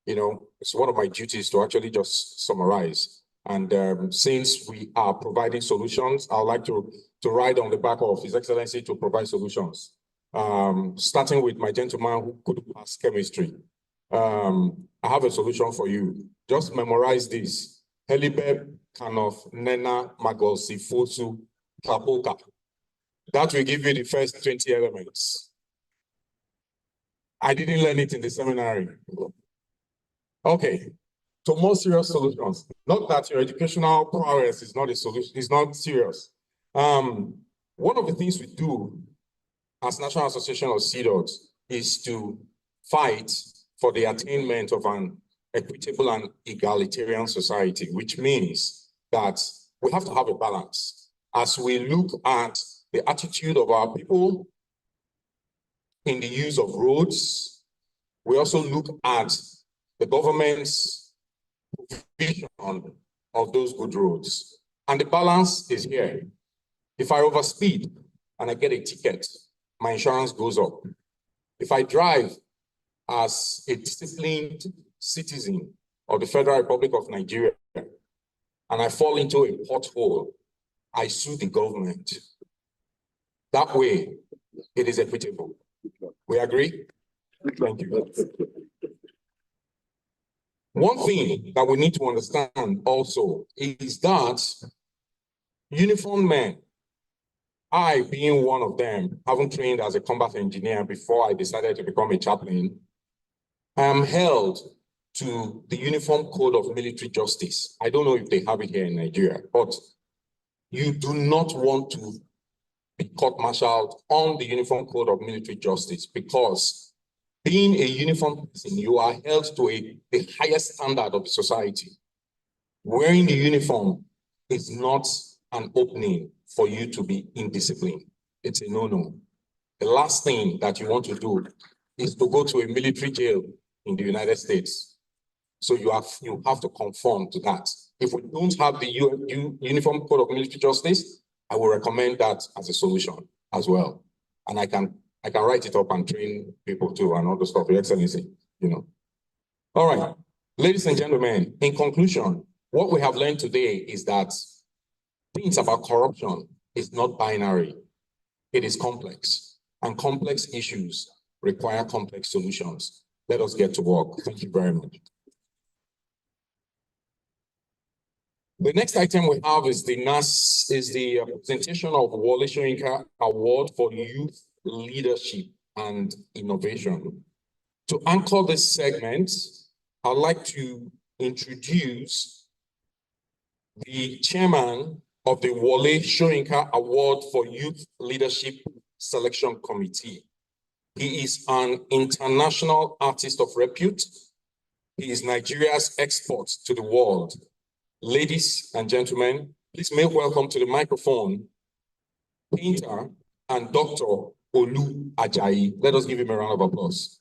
You know, it's one of my duties to actually just summarize. And since we are providing solutions, I'd like to ride on the back of His Excellency to provide solutions. Starting with my gentleman who could pass chemistry. I have a solution for you. Just memorize this. Helibeb Kanof Nena Magolsi Fosu Kapoka. That will give you the first 20 elements. I didn't learn it in the seminary. Okay, to more serious solutions. Not that your educational prowess is not a solution, it's not serious. One of the things we do as National Association of Seadogs is to fight for the attainment of an equitable and egalitarian society, which means that we have to have a balance. As we look at the attitude of our people in the use of roads, we also look at the government's vision of those good roads. And the balance is here. If I overspeed and I get a ticket, my insurance goes up. If I drive as a disciplined citizen of the Federal Republic of Nigeria and I fall into a pothole, I sue the government. That way, it is equitable. We agree? Thank you. One thing that we need to understand also is that uniformed men, I being one of them, having trained as a combat engineer before I decided to become a chaplain, I am held to the Uniform Code of Military Justice. I don't know if they have it here in Nigeria, but you do not want to be court-martialed on the Uniform Code of Military Justice because being a uniformed person, you are held to the highest standard of society. Wearing the uniform is not an opening for you to be indisciplined. It's a no-no. The last thing that you want to do is to go to a military jail in the United States. So you have to conform to that. If we don't have the Uniform Code of Military Justice, I will recommend that as a solution as well. And I can write it up and train people too and all the stuff, Your Excellency, you know. All right, ladies and gentlemen, in conclusion, what we have learned today is that things about corruption is not binary. It is complex, and complex issues require complex solutions. Let us get to work. Thank you very much. The next item we have is the presentation of Wole Soyinka Award for Youth Leadership and Innovation. To anchor this segment, I'd like to introduce the chairman of the Wole Soyinka Award for Youth Leadership Selection Committee. He is an international artist of repute. He is Nigeria's export to the world. Ladies and gentlemen, please make welcome to the microphone, painter and Dr. Olu Ajayi. Let us give him a round of applause.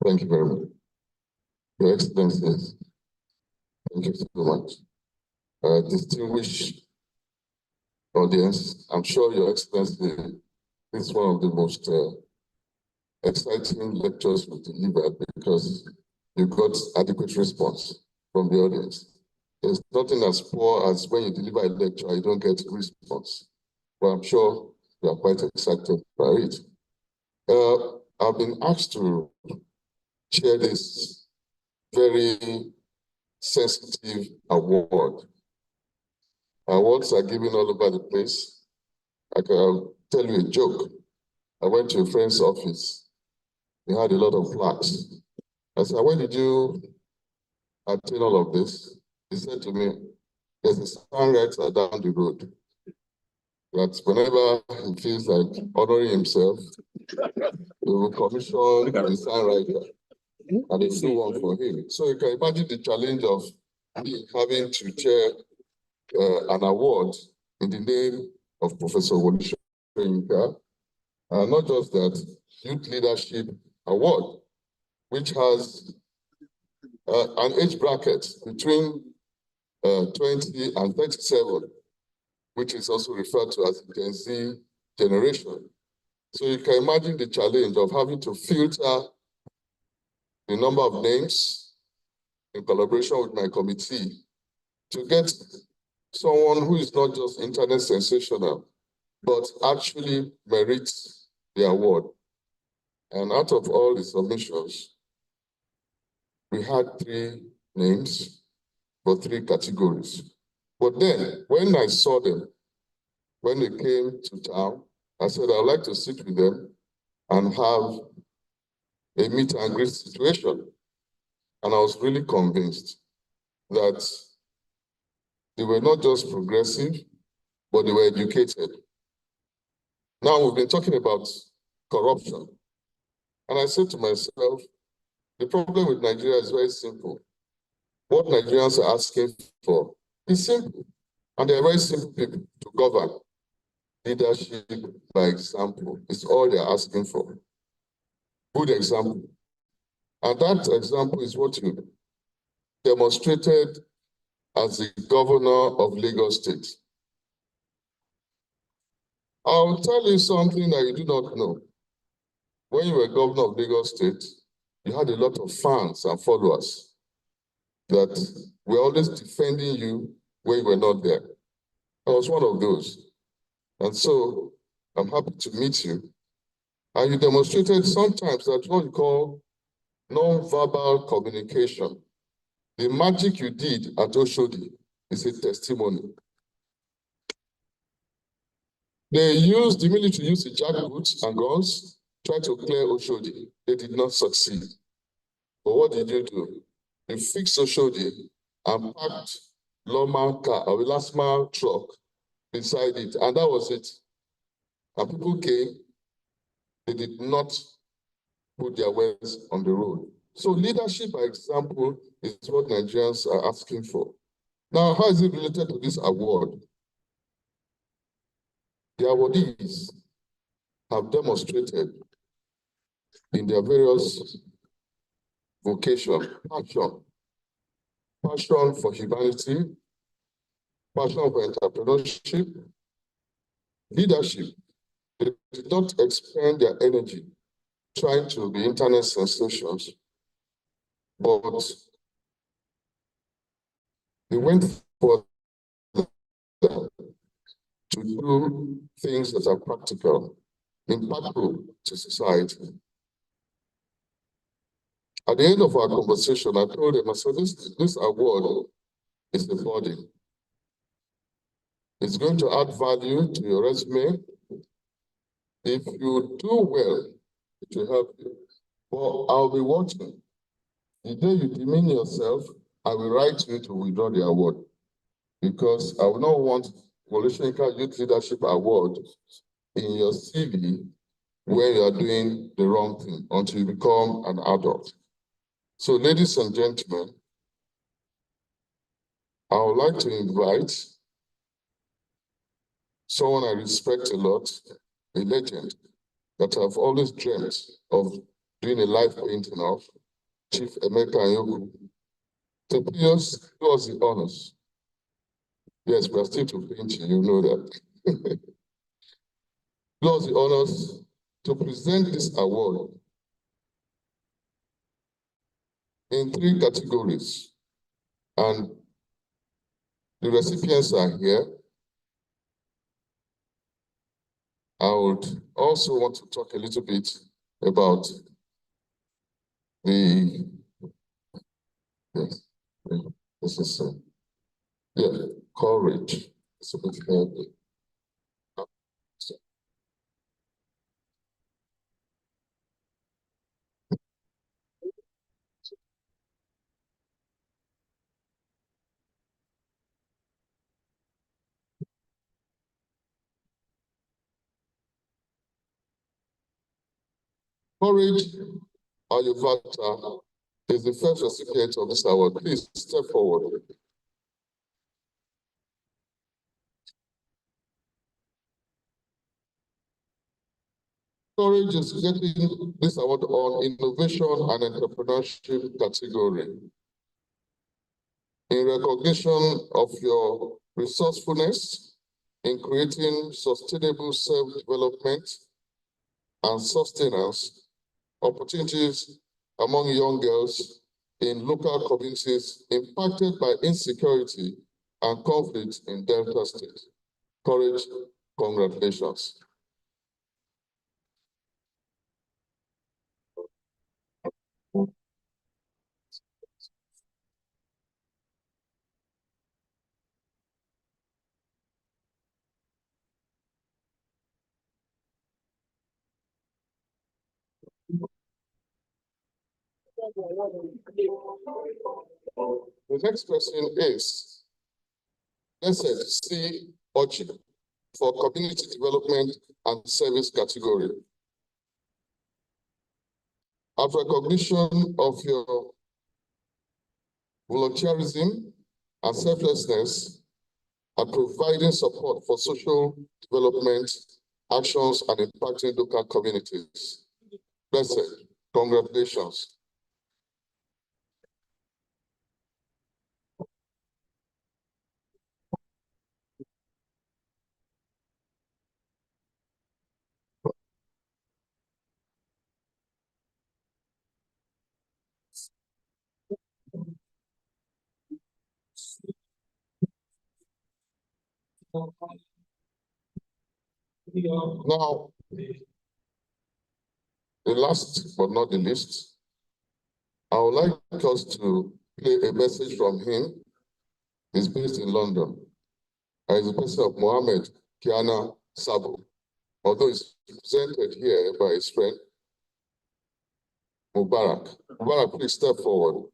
Thank you very much. Your Excellencies, thank you so much. distinguished audience, I'm sure Your Excellency, this is one of the most exciting lectures we delivered because you got adequate response from the audience. There's nothing as poor as when you deliver a lecture, you don't get response. But I'm sure you are quite excited by it. I've been asked to share this very sensitive award. Awards are given all over the place. I can tell you a joke. I went to a friend's office. He had a lot of plaques. I said, when did you attain all of this? He said to me, there's a songwriter down the road that whenever he feels like honoring himself, he will commission a songwriter and they do one for him. So you can imagine the challenge of me having to chair an award in the name of Professor Wole Soyinka. Not just that, Youth Leadership Award, which has an age bracket between 20 and 37, which is also referred to as the Gen Z generation. So you can imagine the challenge of having to filter the number of names in collaboration with my committee to get someone who is not just internet sensational, but actually merits the award. And out of all the submissions, we had 3 names for 3 categories. But then, when I saw them, when they came to town, I said, I'd like to sit with them and have a meet and greet situation. And I was really convinced that they were not just progressive, but they were educated. Now, we've been talking about corruption. And I said to myself, the problem with Nigeria is very simple. What Nigerians are asking for is simple. And they're very simple people to govern. Leadership by example is all they're asking for. Good example. And that example is what you demonstrated as the governor of Lagos State. I'll tell you something that you do not know. When you were governor of Lagos State, you had a lot of fans and followers that were always defending you when you were not there. I was one of those. And so I'm happy to meet you. And you demonstrated sometimes that what you call non-verbal communication. The magic you did at Oshodi is a testimony. They used, the military used the jackboots and guns, tried to clear Oshodi. They did not succeed. But what did you do? You fixed Oshodi and parked Loma car, or a last mile truck beside it. And that was it. And people came, they did not put their words on the road. So leadership by example is what Nigerians are asking for. Now, how is it related to this award? The awardees have demonstrated in their various vocations, passion for humanity, passion for entrepreneurship, leadership. They did not expend their energy trying to be internet sensations, but they went for to do things that are practical, impactful to society. At the end of our conversation, I told them, I said, this award is a body. It's going to add value to your resume. If you do well, it will help you. But I'll be watching. The day you demean yourself, I will write you to withdraw the award, because I will not want Wole Soyinka Youth Leadership Award in your CV where you are doing the wrong thing until you become an adult. So, ladies and gentlemen, I would like to invite someone I respect a lot, a legend that I've always dreamt of doing a live painting of, Chief Emeka Anyoku, to do us the honors Yes, we are still to paint you, you know that. Plus the honors to present this award in 3 categories. And the recipients are here. I would also want to talk a little bit about the, yes, this is, courage. So, Courage Ayuvata is the first recipient of this award. Please step forward. Courage is getting this award on innovation and entrepreneurship category. In recognition of your resourcefulness in creating sustainable self-development and sustenance opportunities among young girls in local communities impacted by insecurity and conflict in Delta State. Courage, congratulations. The next person is Blessed C. Ochi for Community Development and Service category. As recognition of your volunteerism and selflessness and providing support for social development actions and impacting local communities. Blessed, congratulations. Now, the last but not the least, I would like us to play a message from him. He's based in London. He's the person of Mohammed Kiana Sabo, although he's presented here by his friend Mubarak. Mubarak, please step forward.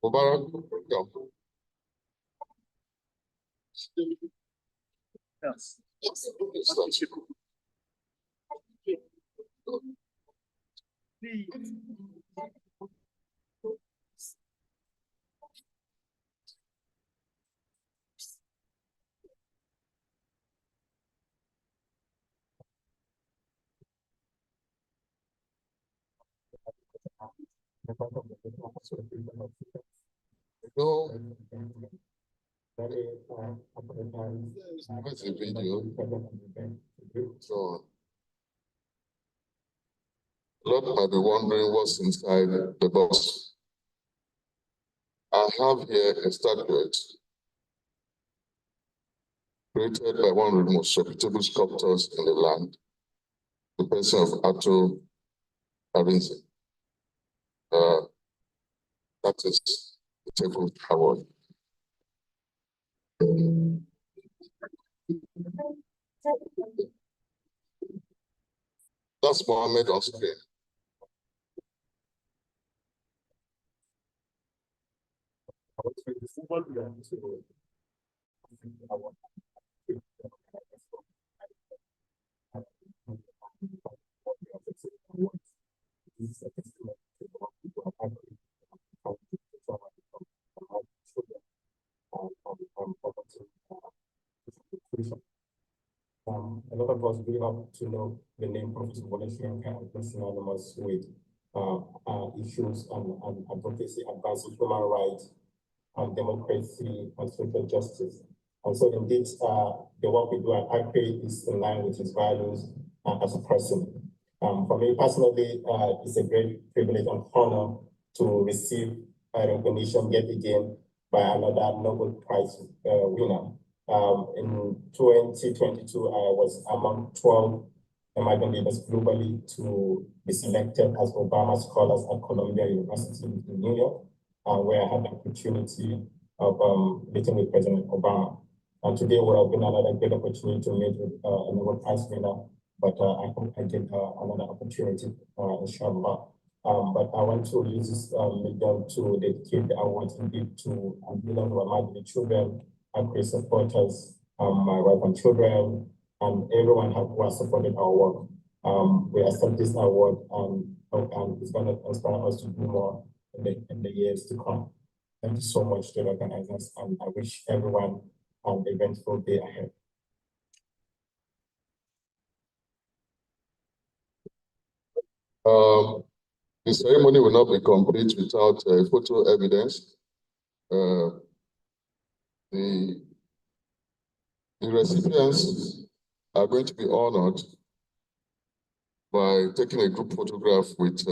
Mubarak, come. Yes. No. Where's the video? So, a lot might be wondering what's inside the box. I have here a statuette created by one of the most reputable sculptors in the land, the person of Ato Arinze. That is the table award. That's Mohammed on screen. course, grew up to know the name Prof. Wole Soyinka and synonymous with issues and advocacy, advancing human rights and democracy and social justice. And so indeed, the work we do at ACRE is in line with his values as a person. For me personally, it's a great privilege and honor to receive a recognition yet again by another Nobel Prize winner. In 2022, I was among 12 emerging leaders globally to be selected as Obama Scholars at Columbia University in New York, where I had the opportunity of meeting with President Obama. And today would have been another great opportunity to meet with a Nobel Prize winner, but I hope I get another opportunity, inshallah. But I want to use this medium to dedicate the award indeed to unveiling who are the children, ACRE supporters, my wife and children, and everyone who has supported our work. We accept this award and it's going to inspire us to do more in the years to come. Thank you so much to the organizers, and I wish everyone an eventful day ahead. The ceremony will not be complete without photo evidence. The recipients are going to be honored by taking a group photograph with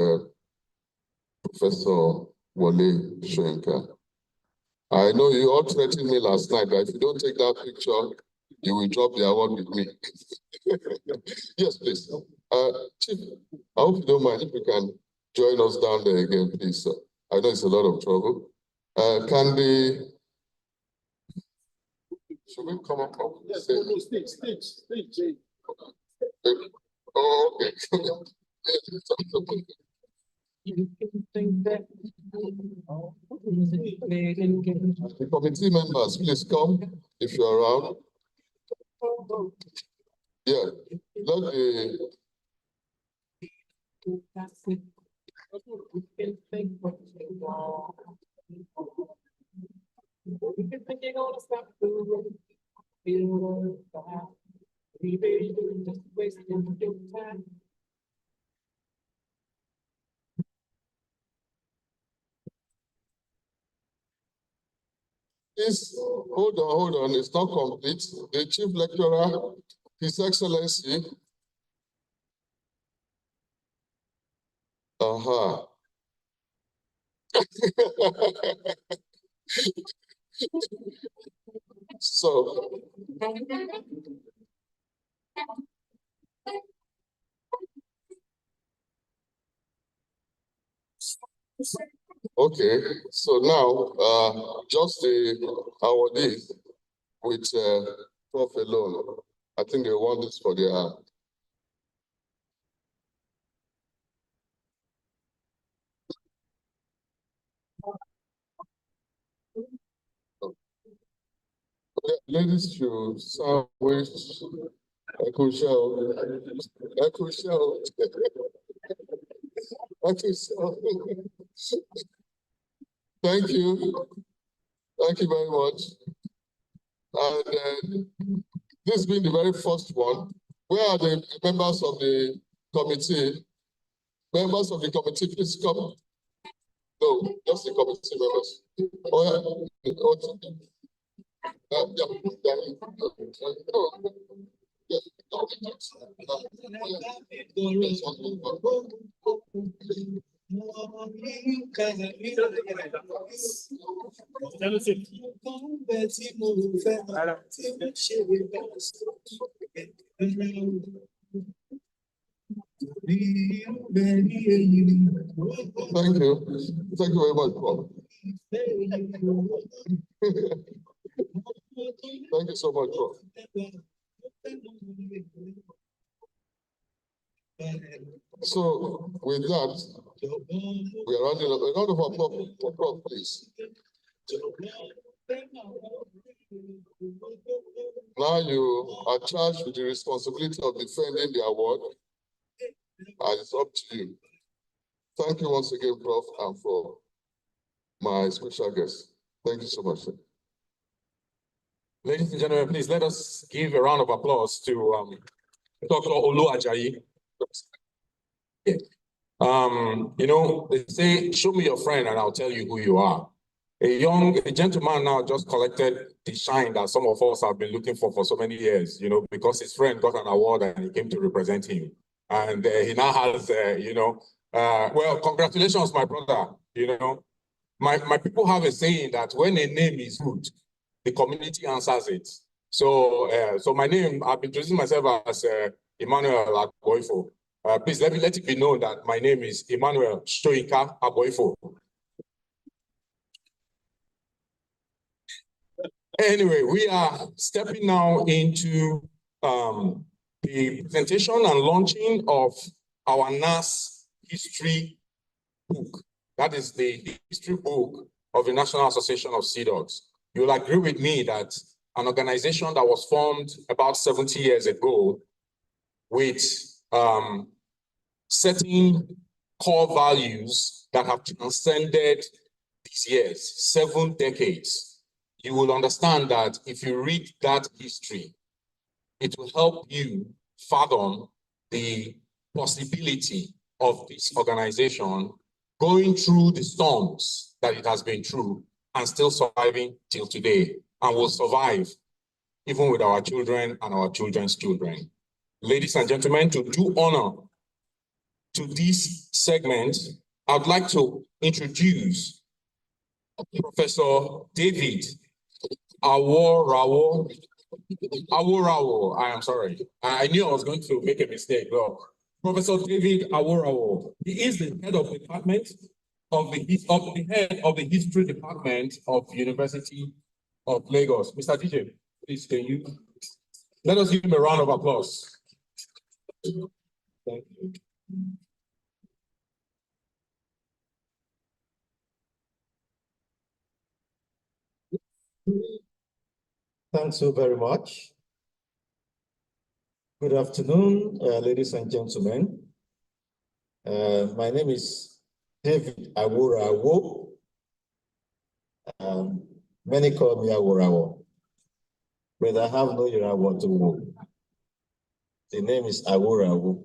Professor Wole Soyinka. I know you all threatened me last night that if you don't take that picture, you will drop the award with me. Yes, please. Chief, I hope you don't mind if you can join us down there again, please. I know it's a lot of trouble. Should we come up? Yes, stage. Oh, okay. The committee members, please come if you're around. Yeah, let the please hold on, it's not complete. The chief lecturer, His Excellency. So okay, so now just the awardees with Prof alone. I think they want this for their ladies should sandwich Echo Shell. Thank you. Thank you very much. And this being the very first one, where are the members of the committee? Members of the committee, please come. No, just the committee members. Oh, yeah. Thank you. Thank you very much, Prof. Thank you so much, Prof. So with that, we are running a round of applause for Prof, please. Now you are charged with the responsibility of defending the award, and it's up to you. Thank you once again, Prof, and for my special guest. Thank you so much, sir. Ladies and gentlemen, please let us give a round of applause to Dr. Olu Ajayi. Yeah. You know, they say, show me your friend and I'll tell you who you are. A gentleman now just collected the shine that some of us have been looking for so many years, you know, because his friend got an award and he came to represent him. And he now has, well, congratulations, my brother. You know, my people have a saying that when a name is good, the community answers it. So, so my name, I've been introducing myself as Emmanuel Agboifo. Please let it be known that my name is Emmanuel Soyinka Agboifo. Anyway, we are stepping now into the presentation and launching of our NAS history book. That is the history book of the National Association of Seadogs. You'll agree with me that an organization that was formed about 70 years ago with certain core values that have transcended these years, 7 decades, you will understand that if you read that history, it will help you fathom the possibility of this organization going through the storms that it has been through and still surviving till today, and will survive even with our children and our children's children. Ladies and gentlemen, to do honor to this segment, I'd like to introduce Professor David Aworawo. I am sorry. I knew I was going to make a mistake. No. Professor David Aworawo. He is the head of the department of the head of the history department of University of Lagos. Mr. DJ, please can you let us give him a round of applause. Thank you. Thanks so very much. Good afternoon, ladies and gentlemen. My name is David Aworawo. Many call me Aworawo, but I have no Yoruba to wo. The name is Aworawo.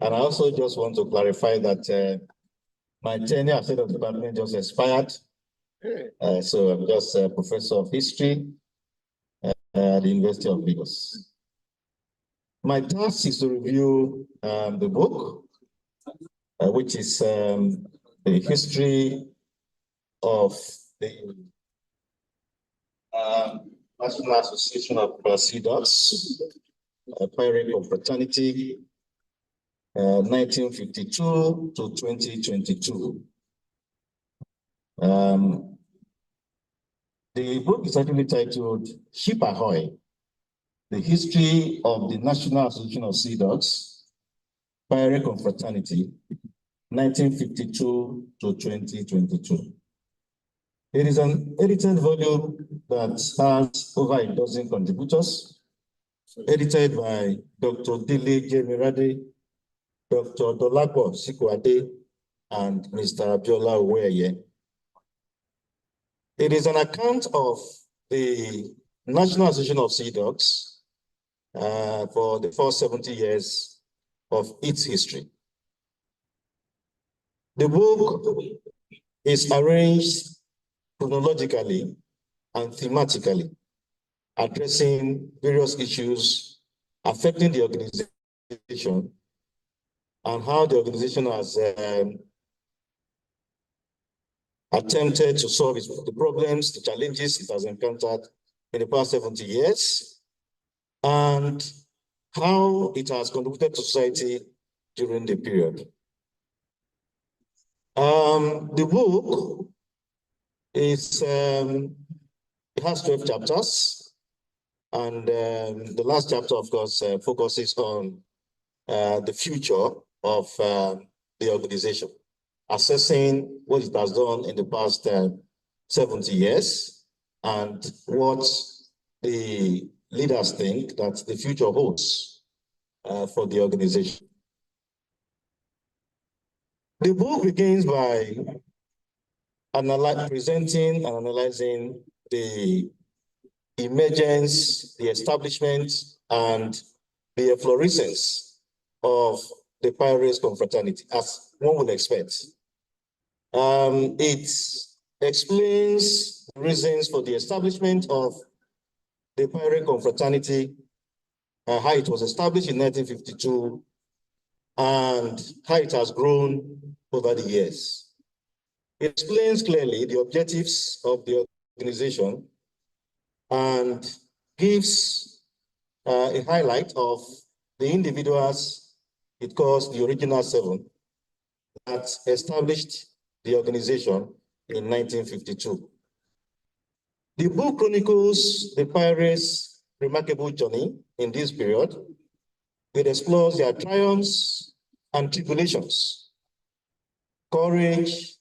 And I also just want to clarify that my tenure as head of department just expired. So I'm just a professor of history at the University of Lagos. My task is to review the book, which is the history of the National Association of Seadogs, Pioneering of Fraternity, 1952 to 2022. The book is actually titled Ship Ahoy, The History of the National Association of Seadogs, Pioneering of Fraternity, 1952 to 2022. It is an edited volume that has over a dozen contributors, edited by Dr. Dele Jemirade, Dr. Dolapo Sikwade, and Mr. Abiola Oweye. It is an account of the National Association of Seadogs for the first 70 years of its history. The book is arranged chronologically and thematically, addressing various issues affecting the organization and how the organization has attempted to solve the problems, the challenges it has encountered in the past 70 years, and how it has contributed to society during the period. The book is, it has 12 chapters, and the last chapter, of course, focuses on the future of the organization, assessing what it has done in the past 70 years and what the leaders think that the future holds for the organization. The book begins by presenting and analyzing the emergence, the establishment, and the efflorescence of the pirates confraternity, as one would expect. It explains reasons for the establishment of the pirate confraternity, how it was established in 1952, and how it has grown over the years. It explains clearly the objectives of the organization and gives a highlight of the individuals it calls the original 7 that established the organization in 1952. The book chronicles the pirates' remarkable journey in this period. It explores their triumphs and tribulations, courage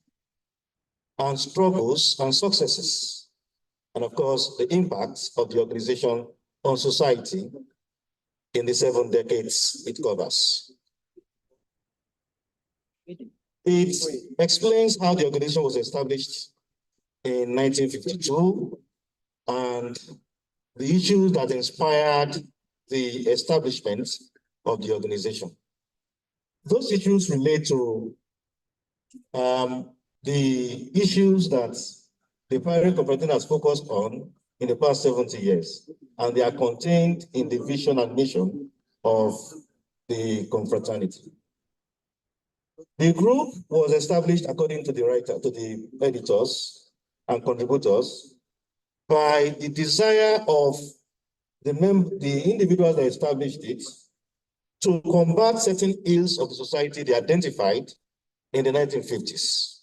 and struggles and successes, and of course, the impacts of the organization on society in the 7 decades it covers. It explains how the organization was established in 1952 and the issues that inspired the establishment of the organization. Those issues relate to the issues that the pirate confraternity has focused on in the past 70 years, and they are contained in the vision and mission of the confraternity. The group was established, according to the editors and contributors, by the desire of the individuals that established it to combat certain ills of the society they identified in the 1950s,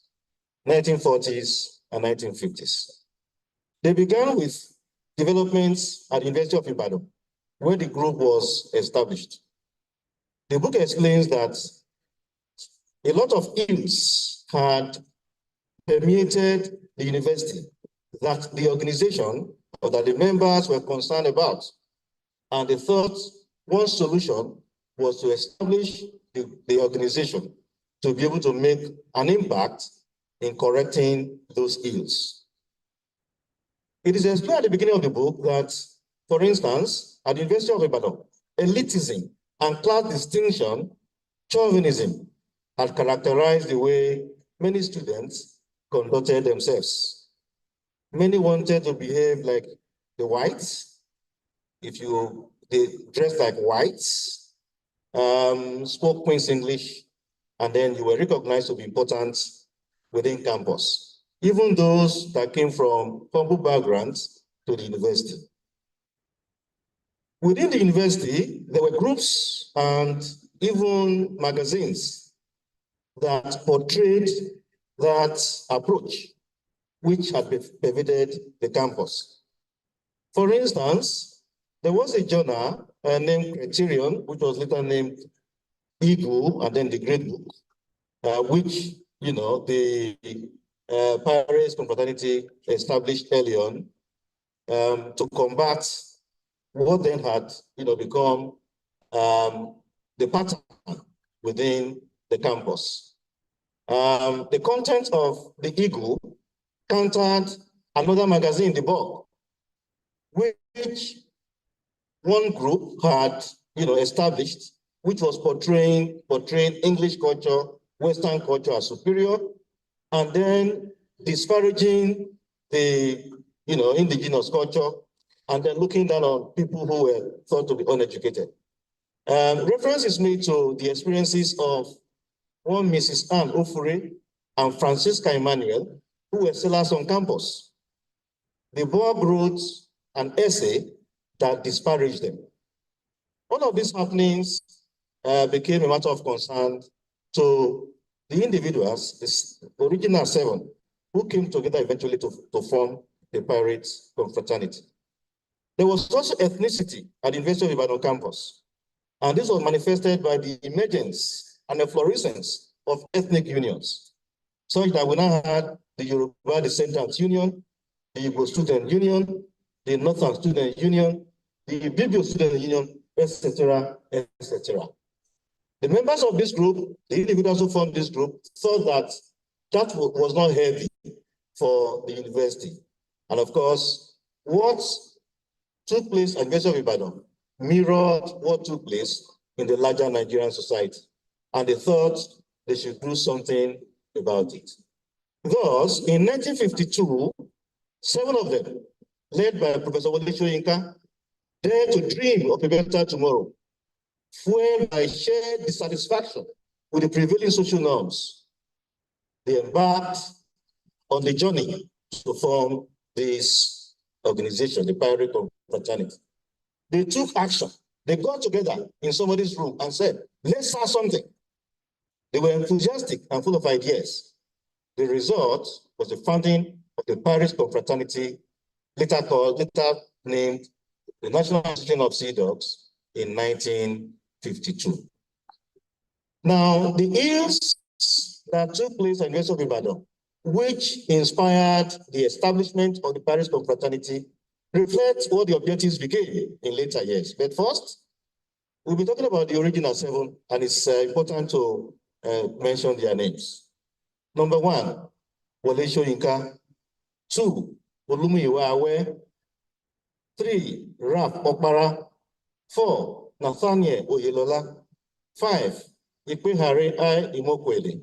1940s, and 1950s. They began with developments at the University of Ibadan, where the group was established. The book explains that a lot of ills had permeated the university that the organization or that the members were concerned about. And they thought one solution was to establish the organization to be able to make an impact in correcting those ills. It is explained at the beginning of the book that, for instance, at the University of Ibadan, elitism and class distinction, chauvinism, had characterized the way many students conducted themselves. Many wanted to behave like the whites. They dressed like whites, spoke Queen's English, and then you were recognized to be important within campus. Even those that came from humble backgrounds to the university. Within the university, there were groups and even magazines that portrayed that approach, which had pervaded the campus. For instance, there was a journal named Criterion, which was later named Eagle, and then the Great Book, which, the pirates confraternity established early on to combat what then had, become the pattern within the campus. The content of the Eagle countered another magazine, The Bug, which one group had, established, which was portraying English culture, Western culture as superior, and then disparaging the, indigenous culture, and then looking down on people who were thought to be uneducated. Reference is made to the experiences of one Mrs. Anne Ofure and Francisca Emmanuel, who were sellers on campus. The Bob wrote an essay that disparaged them. All of these happenings became a matter of concern to the individuals, the original 7, who came together eventually to form the Pirates Confraternity. There was also ethnicity at the University of Ibadan campus, and this was manifested by the emergence and efflorescence of ethnic unions, such that we now had the Yoruba Descendants Union, the Igbo Student Union, the Northern Student Union, the Ibibio Student Union, etc., etc. The members of this group, the individuals who formed this group, thought that that was not healthy for the university. And of course, what took place at the University of Ibadan mirrored what took place in the larger Nigerian society, and they thought they should do something about it. Thus, in 1952, 7 of them, led by Professor Wole Soyinka, dared to dream of a better tomorrow, fueled by shared dissatisfaction with the prevailing social norms. They embarked on the journey to form this organization, the Pirate Confraternity. They took action. They got together in somebody's room and said, let's start something. They were enthusiastic and full of ideas. The result was the founding of the Pirate Confraternity, later named the National Association of Seadogs in 1952. Now, the ills that took place at the University of Ibadan, which inspired the establishment of the Pirate Confraternity, reflect what the objectives became in later years. But first, we'll be talking about the original 7, and it's important to mention their names. Number 1, Wole Soyinka. 2, Olumiyiwa Awe. 3, Raf Okpara. 4, Nathaniel Oyelola. 5, Ikpehare I. Imokwele.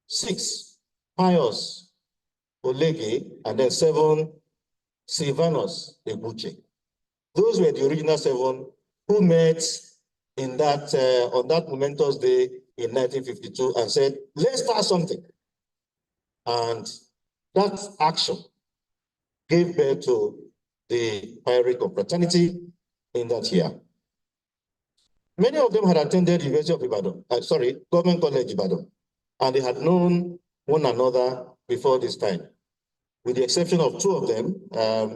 6, Pius Olege, and then 7, Silvanus Ebuche. Those were the original 7 who met in that on that momentous day in 1952 and said, let's start something. And that action gave birth to the Pirate Confraternity in that year. Many of them had attended the University of Ibadan, Government College Ibadan, and they had known one another before this time, with the exception of 2 of them,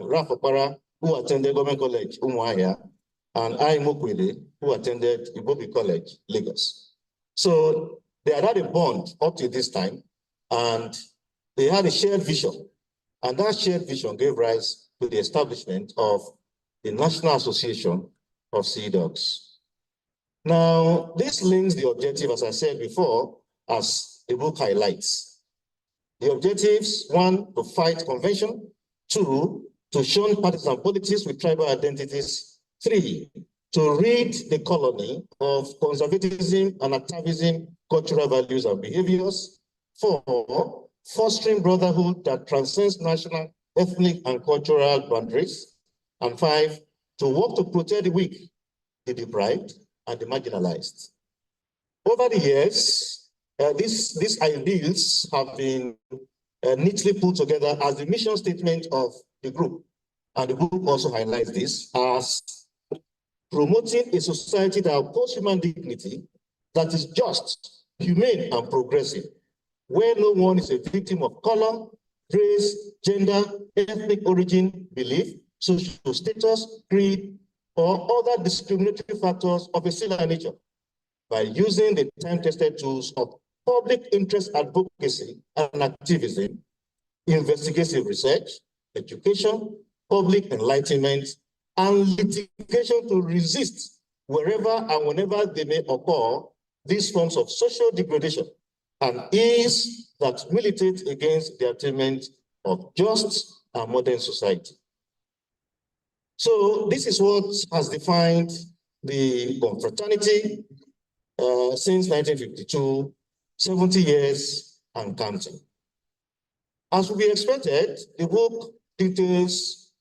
Raf Okpara, who attended Government College Umuahia, and I. Mokwele, who attended Ibobi College, Lagos. So they had a bond up to this time, and they had a shared vision. And that shared vision gave rise to the establishment of the National Association of Seadogs. Now, this links the objective, as I said before, as the book highlights. The objectives: 1, to fight convention; 2, to shun partisan politics with tribal identities; 3, to rid the colony of conservatism and atavism, cultural values and behaviors; 4, fostering brotherhood that transcends national, ethnic, and cultural boundaries; and 5, to work to protect the weak, the deprived, and the marginalized. Over the years, these ideals have been neatly put together as the mission statement of the group. And the book also highlights this as promoting a society that upholds human dignity, that is just, humane, and progressive, where no one is a victim of color, race, gender, ethnic origin, belief, social status, creed, or other discriminatory factors of a similar nature, by using the time-tested tools of public interest advocacy and activism, investigative research, education, public enlightenment, and litigation to resist, wherever and whenever they may occur, these forms of social degradation and ills that militate against the attainment of just and modern society. So this is what has defined the confraternity since 1952, 70 years and counting. As would be expected, the book details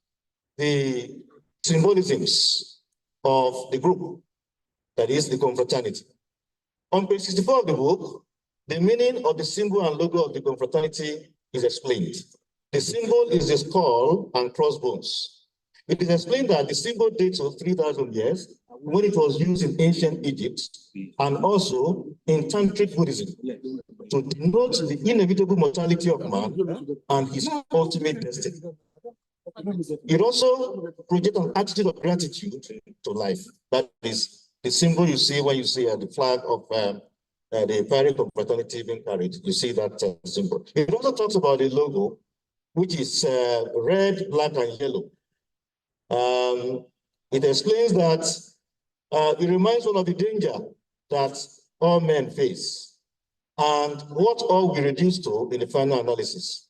the symbolisms of the group, that is the confraternity. On page 64 of the book, the meaning of the symbol and logo of the confraternity is explained. The symbol is the skull and crossbones. It is explained that the symbol dates to 3,000 years when it was used in ancient Egypt and also in Tantric Buddhism to denote the inevitable mortality of man and his ultimate destiny. It also projects an attitude of gratitude to life. That is the symbol you see when you see the flag of the Pirate Confraternity being carried. You see that symbol. It also talks about the logo, which is red, black, and yellow. It explains that it reminds one of the danger that all men face and what all we reduce to in the final analysis.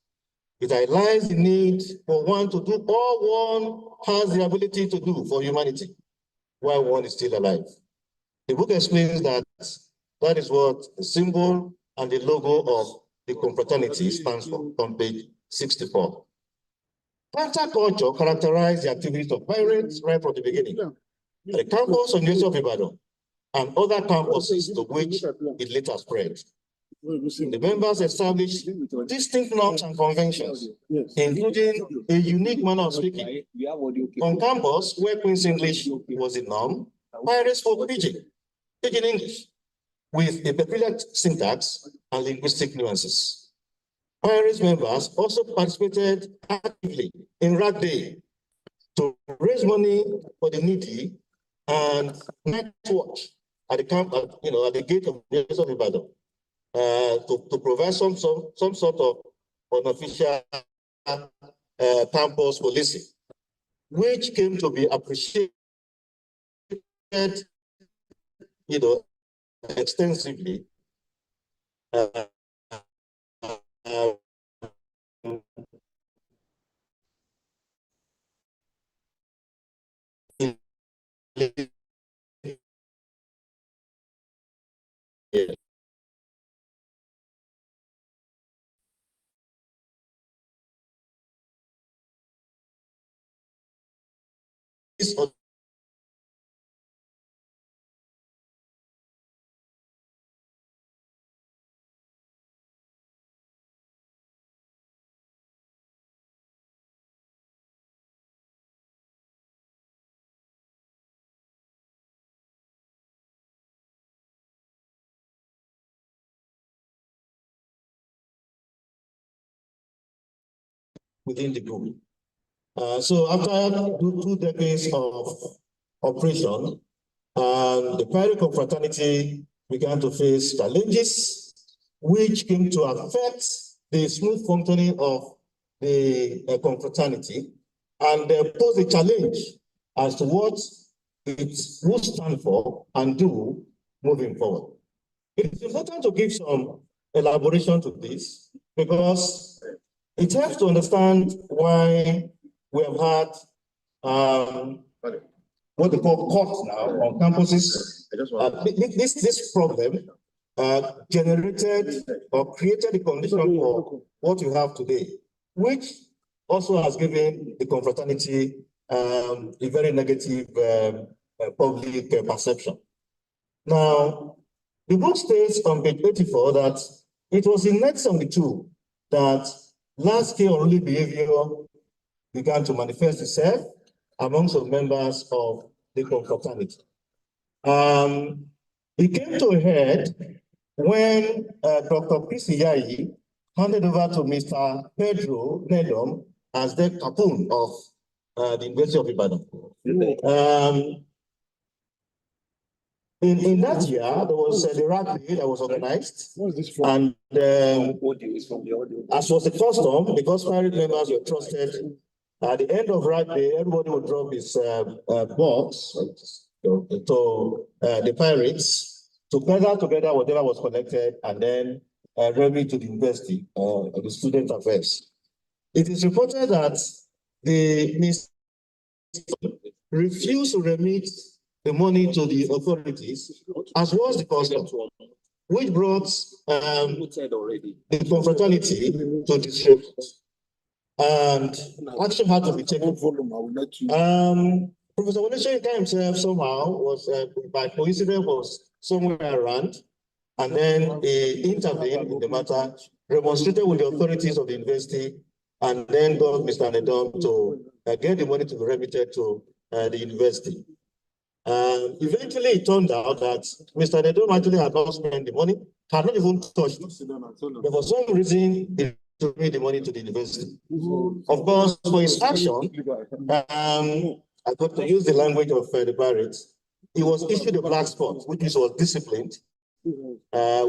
It highlights the need for one to do all one has the ability to do for humanity while one is still alive. The book explains that that is what the symbol and the logo of the confraternity stands for on page 64. Panther culture characterized the activities of pirates right from the beginning. The campus on the University of Ibadan and other campuses to which it later spread. The members established distinct norms and conventions, including a unique manner of speaking. On campus, where Queen's English was the norm, pirates spoke pidgin English, with a peculiar syntax and linguistic nuances. Pirates members also participated actively in Rat Day to raise money for the needy and night watch at the camp, at the gate of the University of Ibadan, to provide some sort of unofficial campus policing, which came to be appreciated, extensively. Within the group. So after 2 decades of operation, the pirate confraternity began to face challenges which came to affect the smooth functioning of the confraternity and pose a challenge as to what it would stand for and do moving forward. It is important to give some elaboration to this because it helps to understand why we have had what they call courts now on campuses. This problem generated or created the condition for what you have today, which also has given the confraternity a very negative public perception. Now, the book states on page 84 that it was in 1972 that large-scale unruly behavior began to manifest itself among some members of the confraternity. It came to a head when Dr. P.C. handed over to Mr. Pedro Nedom as the captain of the University of Ibadan. In that year, there was the rally that was organized, and as was the custom, because pirate members were trusted, at the end of rally, everybody would drop his box to the pirates to gather together whatever was collected and then remit to the university or the student affairs. It is reported that the minister refused to remit the money to the authorities, as was the custom, which brought the confraternity to disrupt. And action had to be taken. Professor Wole Soyinka himself somehow was, by coincidence, was somewhere around, and then he intervened in the matter, demonstrated with the authorities of the university, and then got Mr. Nedom to get the money to be remitted to the university. Eventually, it turned out that Mr. Nedom actually had not spent the money, had not even touched it. But for some reason, he paid the money to the university. Of course, for his action, I got to use the language of the pirates. He was issued a black spot, which was disciplined,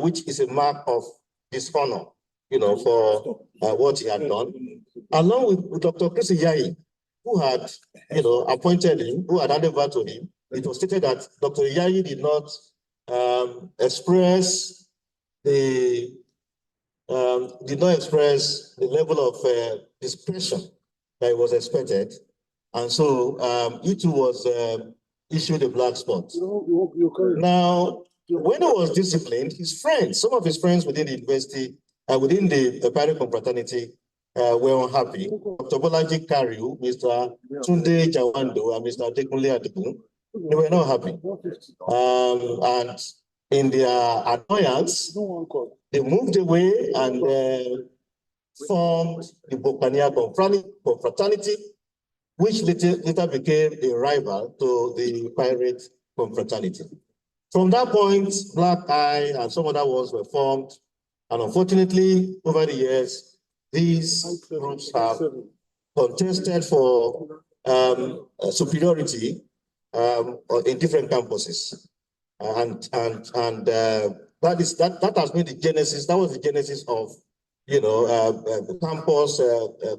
which is a mark of dishonor, for what he had done, along with Dr. Chris Iyayi, who had, appointed him, who had handed over to him. It was stated that Dr. Iyayi did not express the level of discretion that was expected, and so it was issued a black spot. Now, when he was disciplined, his friends, some of his friends within the university, within the Pirate confraternity, were unhappy. Dr. Bolaji Kariu, Mr. Tunde Jawando, and Mr. Adekunle Adigun, they were not happy. And in their annoyance, they moved away and formed the Bokania confraternity, which later became a rival to the Pirate confraternity. From that point, Black Eye and some other ones were formed. And unfortunately, over the years, these groups have contested for superiority in different campuses. That has been the genesis, that was the genesis of, campus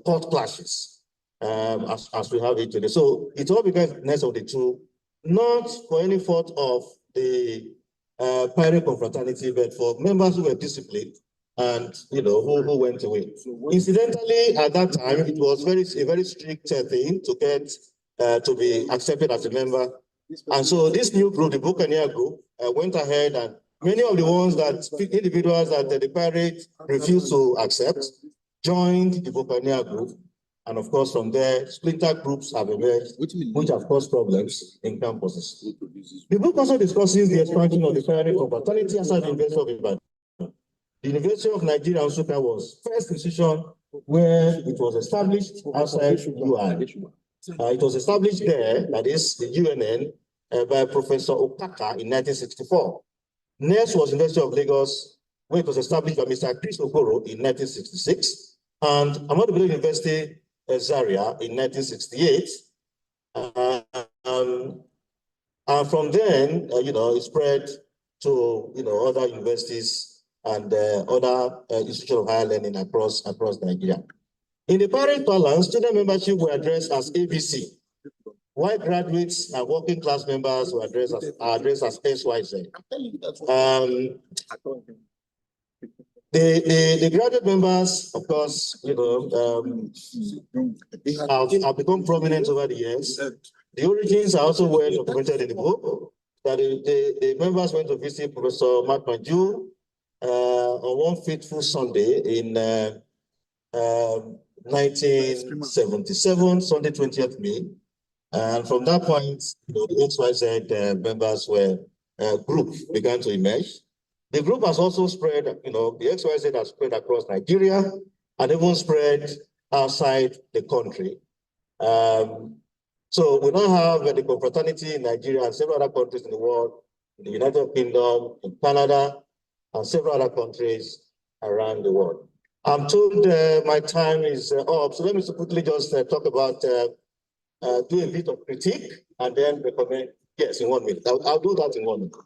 court clashes, as we have it today. So it all began next of the two, not for any fault of the Pirate confraternity, but for members who were disciplined and who went away. Incidentally, at that time, it was a very strict thing to get to be accepted as a member. And so this new group, the Buccaneer group, went ahead, and many of the ones individuals that the Pirate refused to accept joined the Buccaneer group. And of course, from there, splinter groups have emerged, which have caused problems in campuses. The book also discusses the expansion of the Pirate confraternity outside the University of Ibadan. The University of Nigeria, Nsukka, was first institution where it was established outside UI. It was established there, that is the UNN, by Professor Okaka in 1964. Next was University of Lagos, where it was established by Mr. Chris Okoro in 1966, and Ahmadu Bello University, Zaria in 1968. And from then, it spread to other universities and other institutions of higher learning across Nigeria. In the Pirate balance, student membership were addressed as ABC, while graduates and working class members were addressed as SYZ. The graduate members, of course, have become prominent over the years. The origins are also well documented in the book. That the members went to visit Professor Mark Manju on one fateful Sunday in 1977, Sunday 20th May. And from that point, the XYZ members group began to emerge. The group has also spread, the XYZ has spread across Nigeria and even spread outside the country. So we now have the confraternity in Nigeria and several other countries in the world, in the United Kingdom, in Canada, and several other countries around the world. I'm told my time is up, so let me quickly just talk about, do a bit of critique and then recommend, yes, in 1 minute. I'll do that in 1 minute.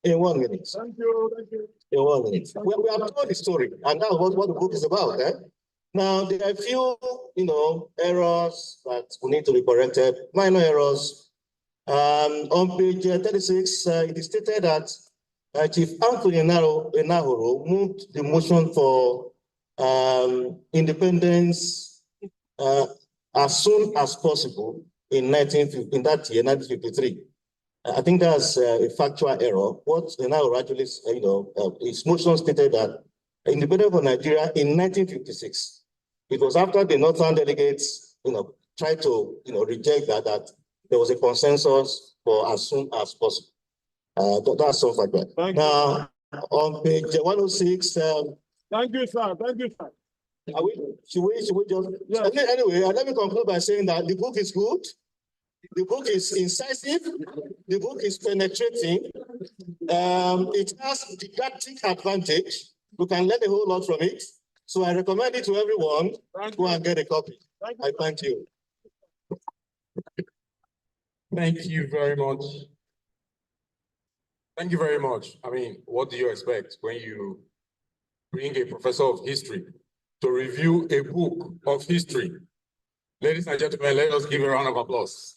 In 1 minute. Thank you. In 1 minute. We have told the story, and that's what the book is about. Now, there are a few, errors that we need to be corrected, minor errors. On page 36, it is stated that Chief Anthony Enahoro moved the motion for independence as soon as possible in that year, 1953. I think that's a factual error. What Enahoro actually, his motion stated that independence for Nigeria in 1956. It was after the Northern delegates, tried to, reject that there was a consensus for as soon as possible. That's so like that. Now, on page 106. Thank you, sir. Thank you, sir. Should we just? Yes. Anyway, let me conclude by saying that the book is good. The book is incisive. The book is penetrating. It has didactic advantage. You can learn a whole lot from it. So I recommend it to everyone. Go and get a copy. I thank you. Thank you very much. Thank you very much. I mean, what do you expect when you bring a professor of history to review a book of history? Ladies and gentlemen, let us give a round of applause.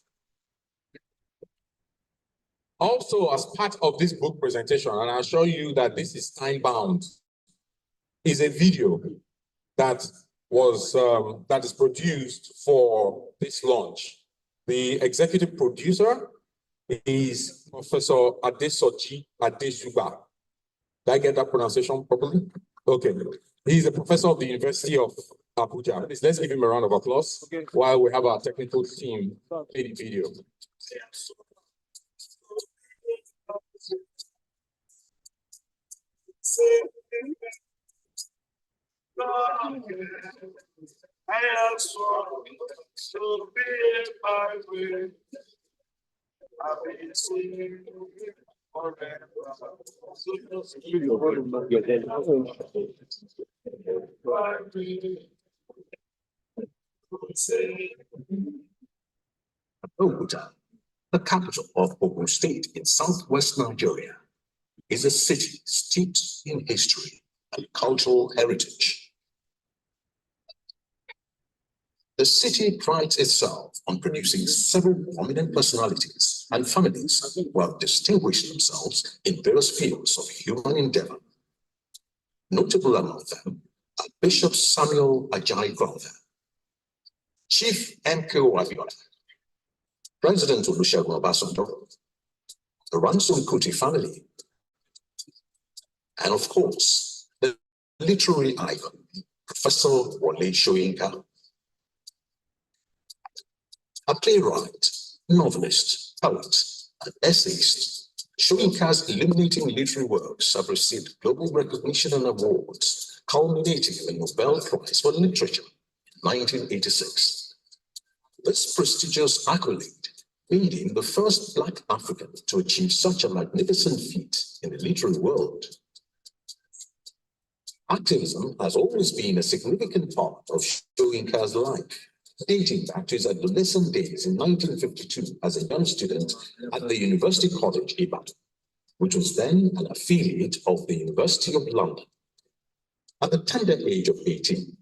Also, as part of this book presentation, and I'll show you that this is time-bound, is a video that is produced for this launch. The executive producer is Professor Adesoji Adesuba. Did I get that pronunciation properly? Okay. He's a professor of the University of Abuja. Please, let's give him a round of applause while we have our technical team play the video. I have sworn to be my way. I've been singing forever. Abuja, the capital of Ogun State in southwest Nigeria, is a city steeped in history and cultural heritage. The city prides itself on producing several prominent personalities and families who have distinguished themselves in various fields of human endeavor. Notable among them are Bishop Samuel Ajayi Crowther, Chief M.K.O. Abiola, President Olusegun Obasanjo, the Ransom Kuti family, and of course, the literary icon, Professor Wole Soyinka. A playwright, novelist, poet, and essayist, Soyinka's illuminating literary works have received global recognition and awards, culminating in the Nobel Prize for Literature in 1986. This prestigious accolade made him the first Black African to achieve such a magnificent feat in the literary world. Activism has always been a significant part of Soyinka's life, dating back to his adolescent days in 1952 as a young student at the University College, Ibadan, which was then an affiliate of the University of London. At the tender age of 18,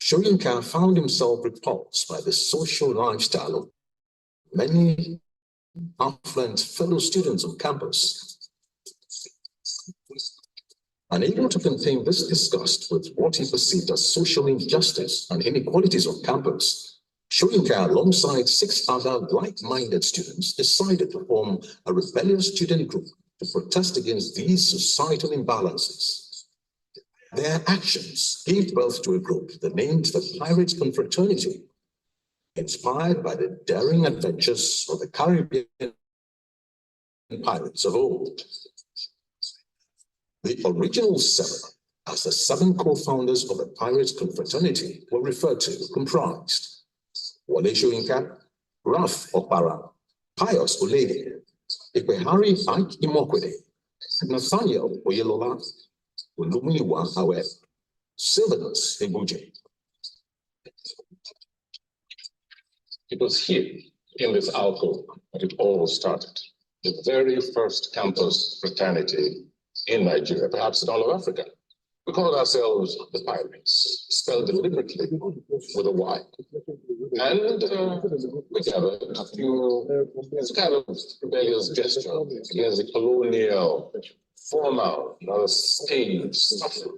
Soyinka found himself repulsed by the social lifestyle of many affluent fellow students on campus. Unable to contain this disgust with what he perceived as social injustice and inequalities on campus, Soyinka, alongside 6 other like-minded students, decided to form a rebellious student group to protest against these societal imbalances. Their actions gave birth to a group they named the Pirates Confraternity, inspired by the daring adventures of the Caribbean pirates of old. The original 7, as the 7 co-founders of the Pirates Confraternity were referred to, comprised Wole Soyinka, Ralph Okpara, Pius Olede, Ikwehari Ike Imokwede, Nathaniel Oyelola, Olumiwa Awe, Sylvanus Ebuje. It was here in this alcove that it all started. The very first campus fraternity in Nigeria, perhaps in all of Africa. We called ourselves the Pirates, spelled deliberately with a Y. And we gathered a few, it's kind of rebellious gesture against the colonial, formal, stage,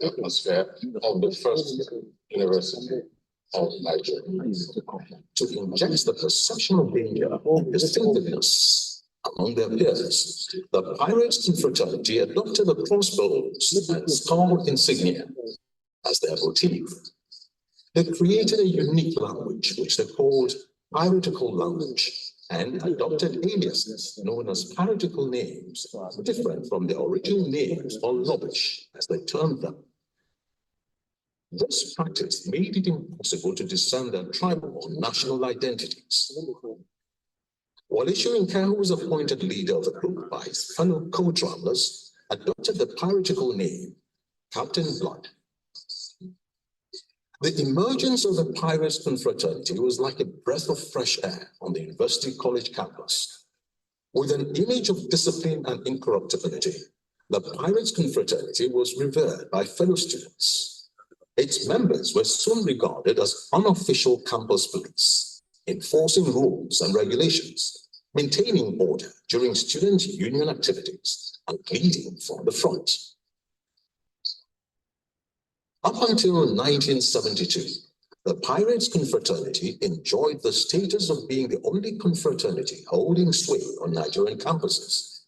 atmosphere of the first university of Nigeria. To inject the perception of danger and distinctiveness among their peers, the Pirates Confraternity adopted the crossbows and skull insignia as their motif. They created a unique language, which they called piratical language, and adopted aliases known as piratical names, different from their original names or lobbish, as they termed them. This practice made it impossible to discern their tribal or national identities. Wole Soyinka, who was appointed leader of the group by his fellow co-travelers, adopted the piratical name Captain Blood. The emergence of the Pirates Confraternity was like a breath of fresh air on the University College campus. With an image of discipline and incorruptibility, the Pirates Confraternity was revered by fellow students. Its members were soon regarded as unofficial campus police, enforcing rules and regulations, maintaining order during student union activities, and leading from the front. Up until 1972, The Pirates Confraternity enjoyed the status of being the only confraternity holding sway on Nigerian campuses.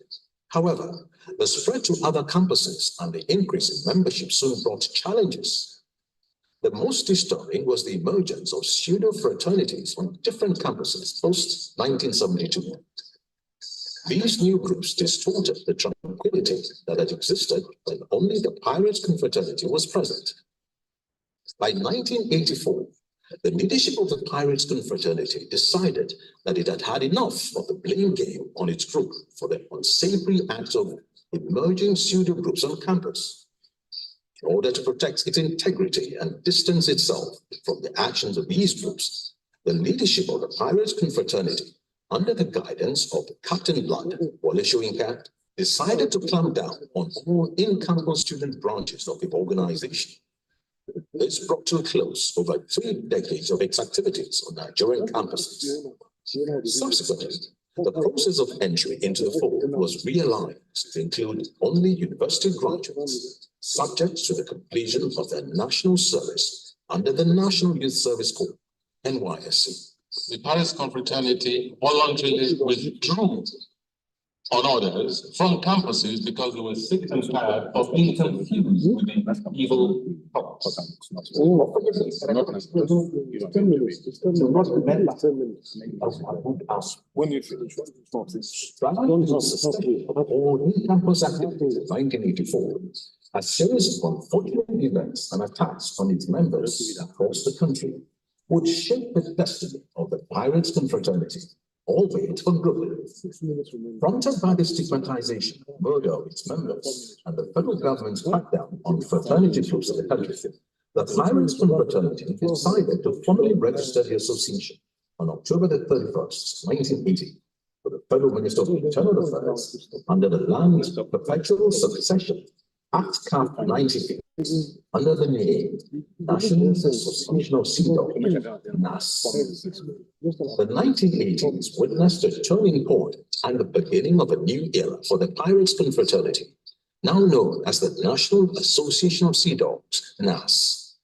However, the spread to other campuses and the increase in membership soon brought challenges. The most disturbing was the emergence of pseudo-fraternities on different campuses post-1972. These new groups distorted the tranquility that had existed when only the Pirates Confraternity was present. By 1984, the leadership of the Pirates Confraternity decided that it had had enough of the blame game on its group for the unsavory acts of emerging pseudo-groups on campus. In order to protect its integrity and distance itself from the actions of these groups, the leadership of the Pirates Confraternity, under the guidance of Captain Blood, Wole Soyinka, decided to clamp down on all in-campus student branches of the organization. This brought to a close over 3 decades of its activities on Nigerian campuses. Subsequently, the process of entry into the fold was realigned to include only university graduates, subject to the completion of their national service under the National Youth Service Corps, NYSC. The Paris Confraternity voluntarily withdrew on orders from campuses because they were sick and tired of being confused with the evil thoughts. When you finish, all campus activities in 1984, a series of unfortunate events and attacks on its members across the country would shape the destiny of the Pirates Confraternity, albeit for good. Prompted by the stigmatization, murder of its members, and the federal government's crackdown on fraternity groups in the country, the Pirates Confraternity decided to formally register the association on October the 31st, 1980, with the Federal Minister of Internal Affairs under the Land Perpetual Succession Act Cap 98, under the name National Association of Seadogs, NAS. The 1980s witnessed a turning point and the beginning of a new era for the Pirates Confraternity, now known as the National Association of Seadogs, NAS.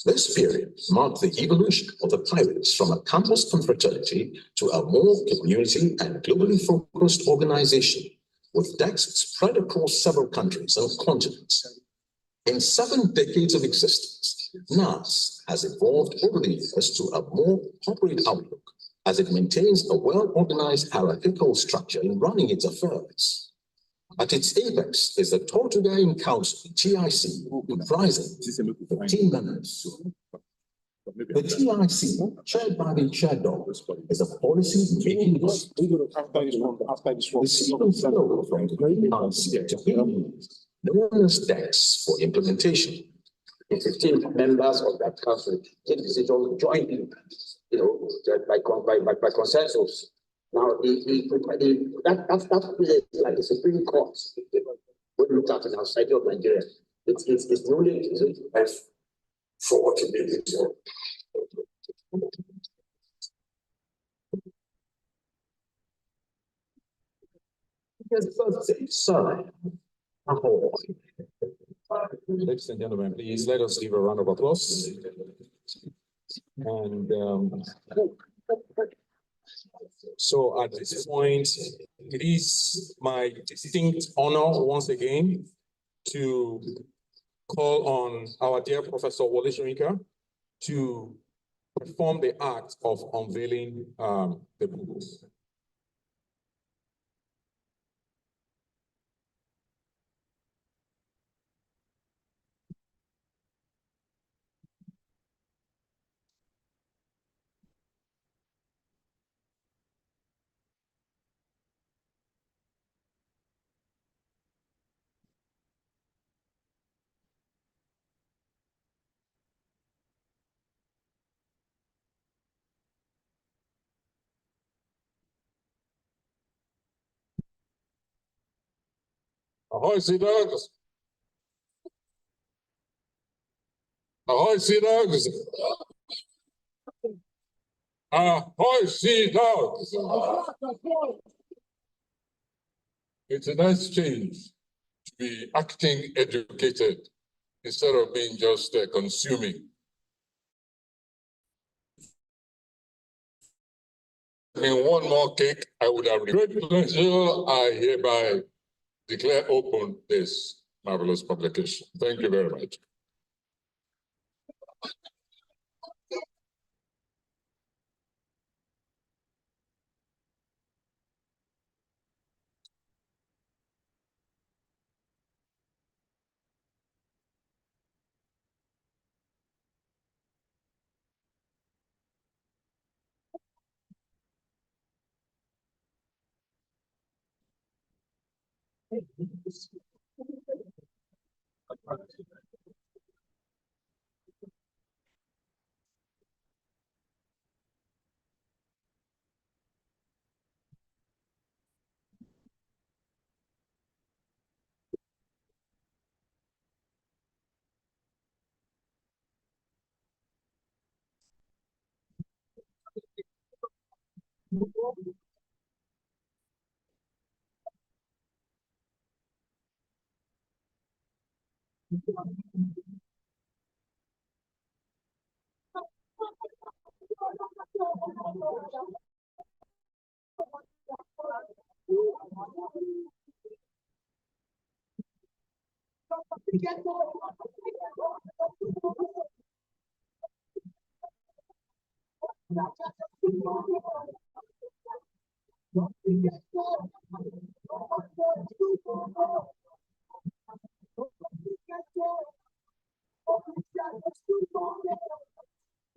This period marked the evolution of the Pirates from a campus confraternity to a more community and globally focused organization, with desks spread across several countries and continents. In 7 decades of existence, NAS has evolved over the years to a more corporate outlook, as it maintains a well-organized hierarchical structure in running its affairs. At its apex is the Tortugain Council, TIC, comprising 15 members. The TIC, chaired by the Seadogs, is a policy-making body. The single flow from the TIC to beings, known as DEX for implementation. The 15 members of that council take decisions jointly, by consensus. Now, that place like the Supreme Court, when we look at in our society of Nigeria, it's the only F4 to be this. Sorry. Ladies and gentlemen, please let us give a round of applause. And so at this point, it is my distinct honor once again to call on our dear Professor Wole Soyinka to perform the act of unveiling the book. Ahoy, Seadogs! Ahoy, Seadogs! Ahoy, Seadogs! It's a nice change to be acting educated instead of being just consuming. been one more cake, I would have great pleasure. I hereby declare open this marvelous publication. Thank you very much.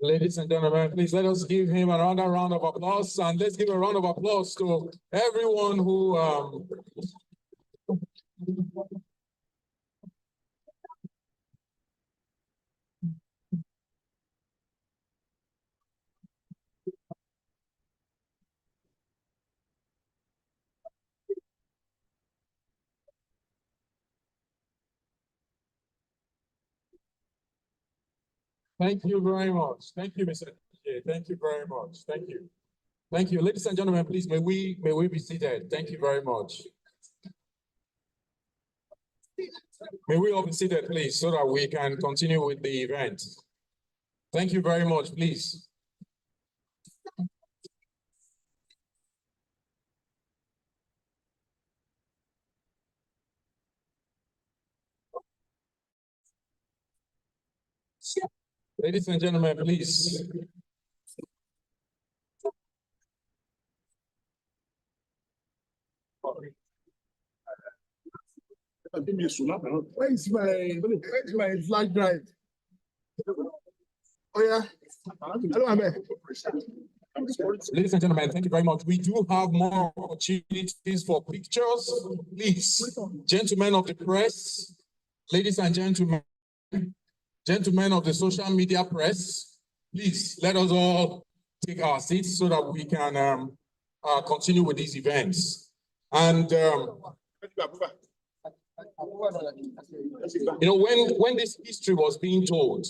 Ladies and gentlemen, please let us give him another round of applause, and let's give a round of applause to everyone who Thank you very much. Thank you, Mr. J. Thank you very much. Thank you. Thank you. Ladies and gentlemen, please, may we be seated. Thank you very much. May we all be seated, please, so that we can continue with the event. Thank you very much, please. Ladies and gentlemen, please. Where is my flash drive? Oh yeah. Hello, Amen. Ladies and gentlemen, thank you very much. We do have more opportunities for pictures. Please, gentlemen of the press, ladies and gentlemen of the social media press, please let us all take our seats so that we can continue with these events. And you know, when this history was being told,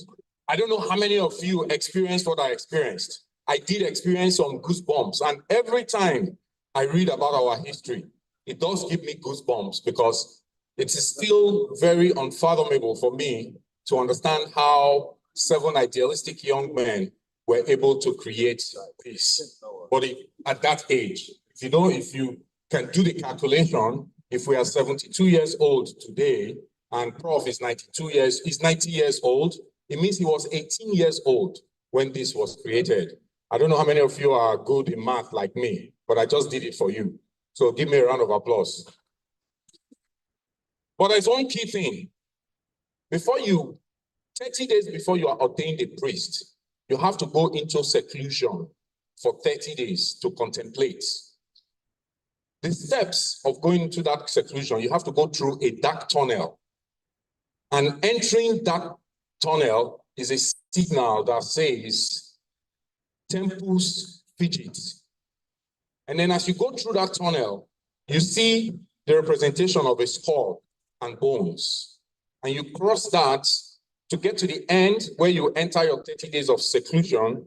I don't know how many of you experienced what I experienced. I did experience some goosebumps, and every time I read about our history, it does give me goosebumps because it is still very unfathomable for me to understand how 7 idealistic young men were able to create peace. But at that age, if you can do the calculation, if we are 72 years old today and Prof is 90 years old, it means he was 18 years old when this was created. I don't know how many of you are good in math like me, but I just did it for you. So give me a round of applause. But there's one key thing. 30 days before you are ordained a priest, you have to go into seclusion for 30 days to contemplate. The steps of going into that seclusion, you have to go through a dark tunnel. And entering that tunnel is a signal that says, tempus fugit. And then as you go through that tunnel, you see the representation of a skull and bones. And you cross that to get to the end where you enter your 30 days of seclusion,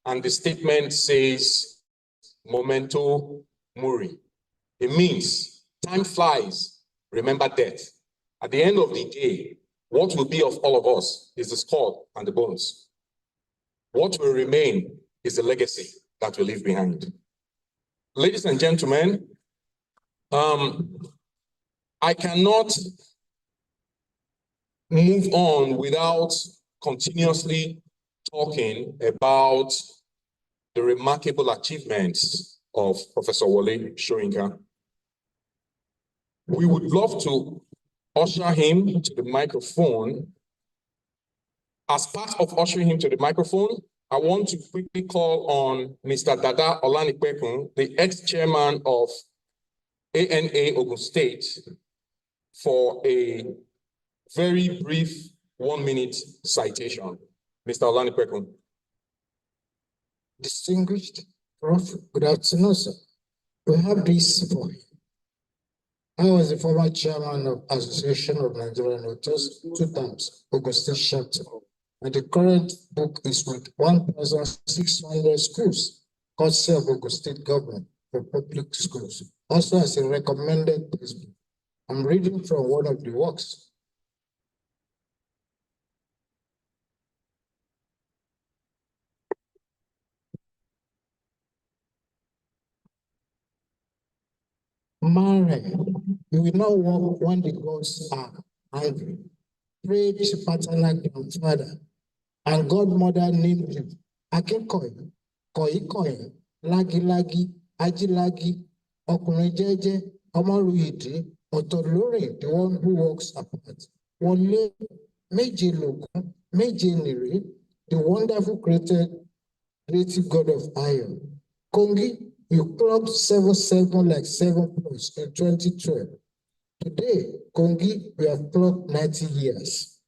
and the statement says, memento mori. It means time flies, remember death. At the end of the day, what will be of all of us is the skull and the bones. What will remain is the legacy that we leave behind. Ladies and gentlemen, I cannot move on without continuously talking about the remarkable achievements of Professor Wole Soyinka. We would love to usher him to the microphone. As part of ushering him to the microphone, I want to quickly call on Mr. Dada Olanipekun, the ex-chairman of ANA Ogun State, for a very brief 1-minute citation. Mr. Olanipekun. Distinguished Prof, good afternoon, sir. We have this for him. I was the former chairman of Association of Nigerian Authors 2 times, Ogun State chapter. And the current book is with 1,600 schools, courtesy of Ogun State government for public schools. Also as a recommended textbook. I'm reading from one of the works. Mary, you will not walk when the gods are angry. Pray to paternal grandfather, and godmother named you Akinkoyi, Koyi, Lagi, Ajilagi, Ọkùnrin jẹ́jẹ́, Ọmọruyide, Ọ̀tọ̀lórin, the one who walks apart. Wole, Méje lògún, Méje nìrè, the wonderful creative God of iron. Kongi, you clocked 7 like 7 plus in 2012. Today, Kongi, we have clocked 90 years.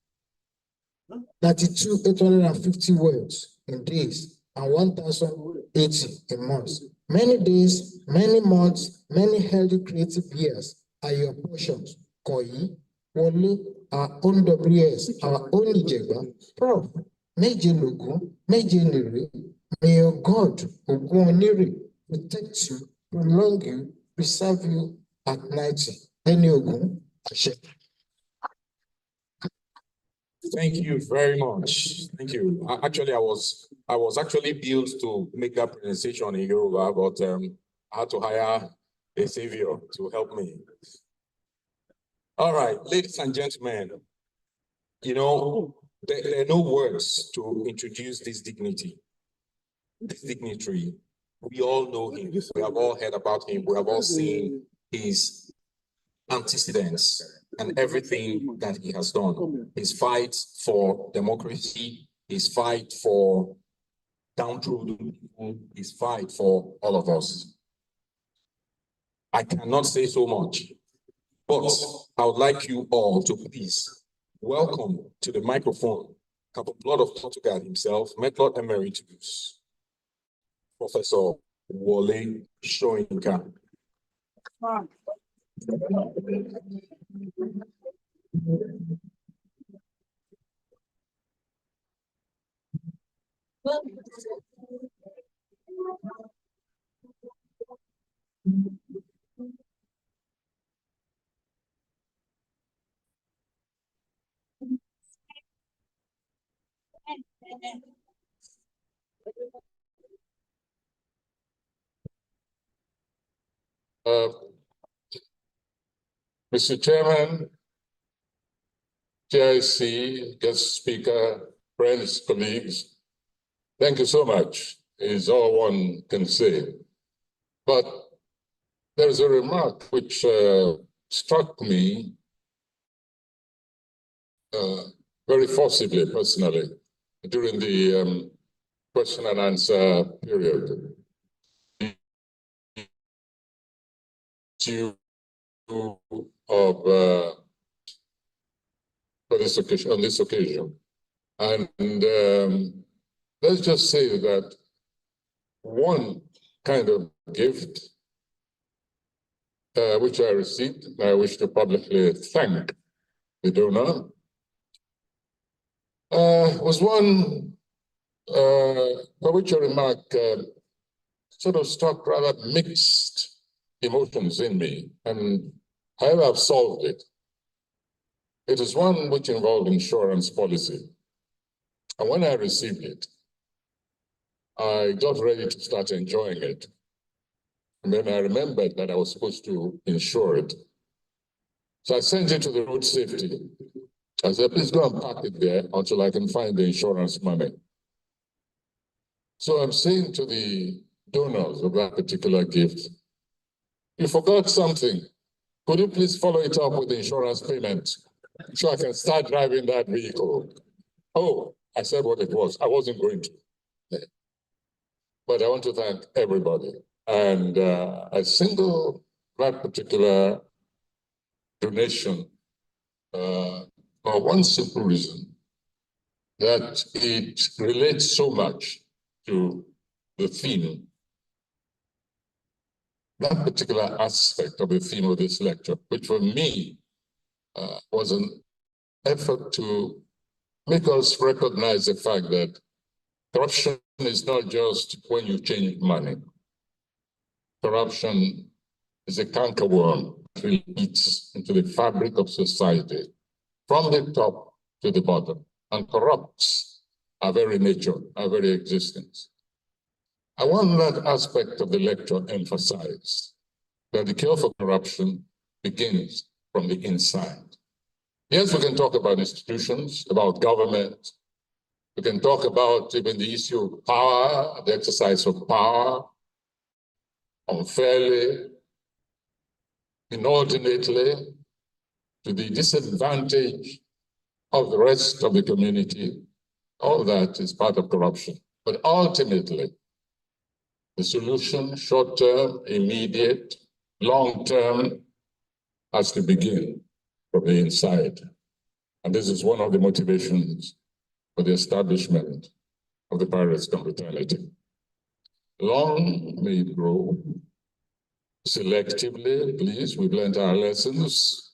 850 words in days and 1,080 in months. Many days, many months, many healthy creative years are your portions. Koyi, Wole, our own WS, our own Ijegba, Prof, Méje lògún, Méje nìrè. May your God, Ogunoniri, protect you, prolong you, preserve you at 90. Eni Ogun, Ashe. Thank you very much. Thank you. Actually, I was actually built to make that presentation in Yoruba, but I had to hire a savior to help me. All right, ladies and gentlemen, you know, there are no words to introduce this dignitary. We all know him. We have all heard about him. We have all seen his antecedents and everything that he has done. His fight for democracy, his fight for downtrodden people, his fight for all of us. I cannot say so much, but I would like you all to please welcome to the microphone, Blood of Portugal himself, Method Emeritus, Professor Wole Soyinka. Mr. Chairman, GIC, guest speaker, friends, colleagues, thank you so much, is all one can say. But there is a remark which struck me very forcibly, personally, during the question and answer period. Of for this occasion, on this occasion, and let's just say that one kind of gift which I received, and I wish to publicly thank the donor, was one for which a remark sort of struck rather mixed emotions in me, and however I've solved it. It is one which involved insurance policy. And when I received it, I got ready to start enjoying it. And then I remembered that I was supposed to insure it. So I sent it to the road safety. I said, please go and park it there until I can find the insurance money. So I'm saying to the donors of that particular gift, you forgot something. Could you please follow it up with the insurance payment so I can start driving that vehicle? Oh, I said what it was. I wasn't going to. But I want to thank everybody. And I single that particular donation for one simple reason, that it relates so much to the theme, that particular aspect of the theme of this lecture, which for me was an effort to make us recognize the fact that corruption is not just when you change money. Corruption is a cankerworm that really eats into the fabric of society from the top to the bottom and corrupts our very nature, our very existence. I want that aspect of the lecture emphasized, that the cure for corruption begins from the inside. Yes, we can talk about institutions, about government. We can talk about even the issue of power, the exercise of power, unfairly, inordinately, to the disadvantage of the rest of the community. All that is part of corruption. But ultimately, the solution, short-term, immediate, long-term, has to begin from the inside. And this is one of the motivations for the establishment of the Pirates Confraternity. Long may it grow, selectively, please, we've learned our lessons,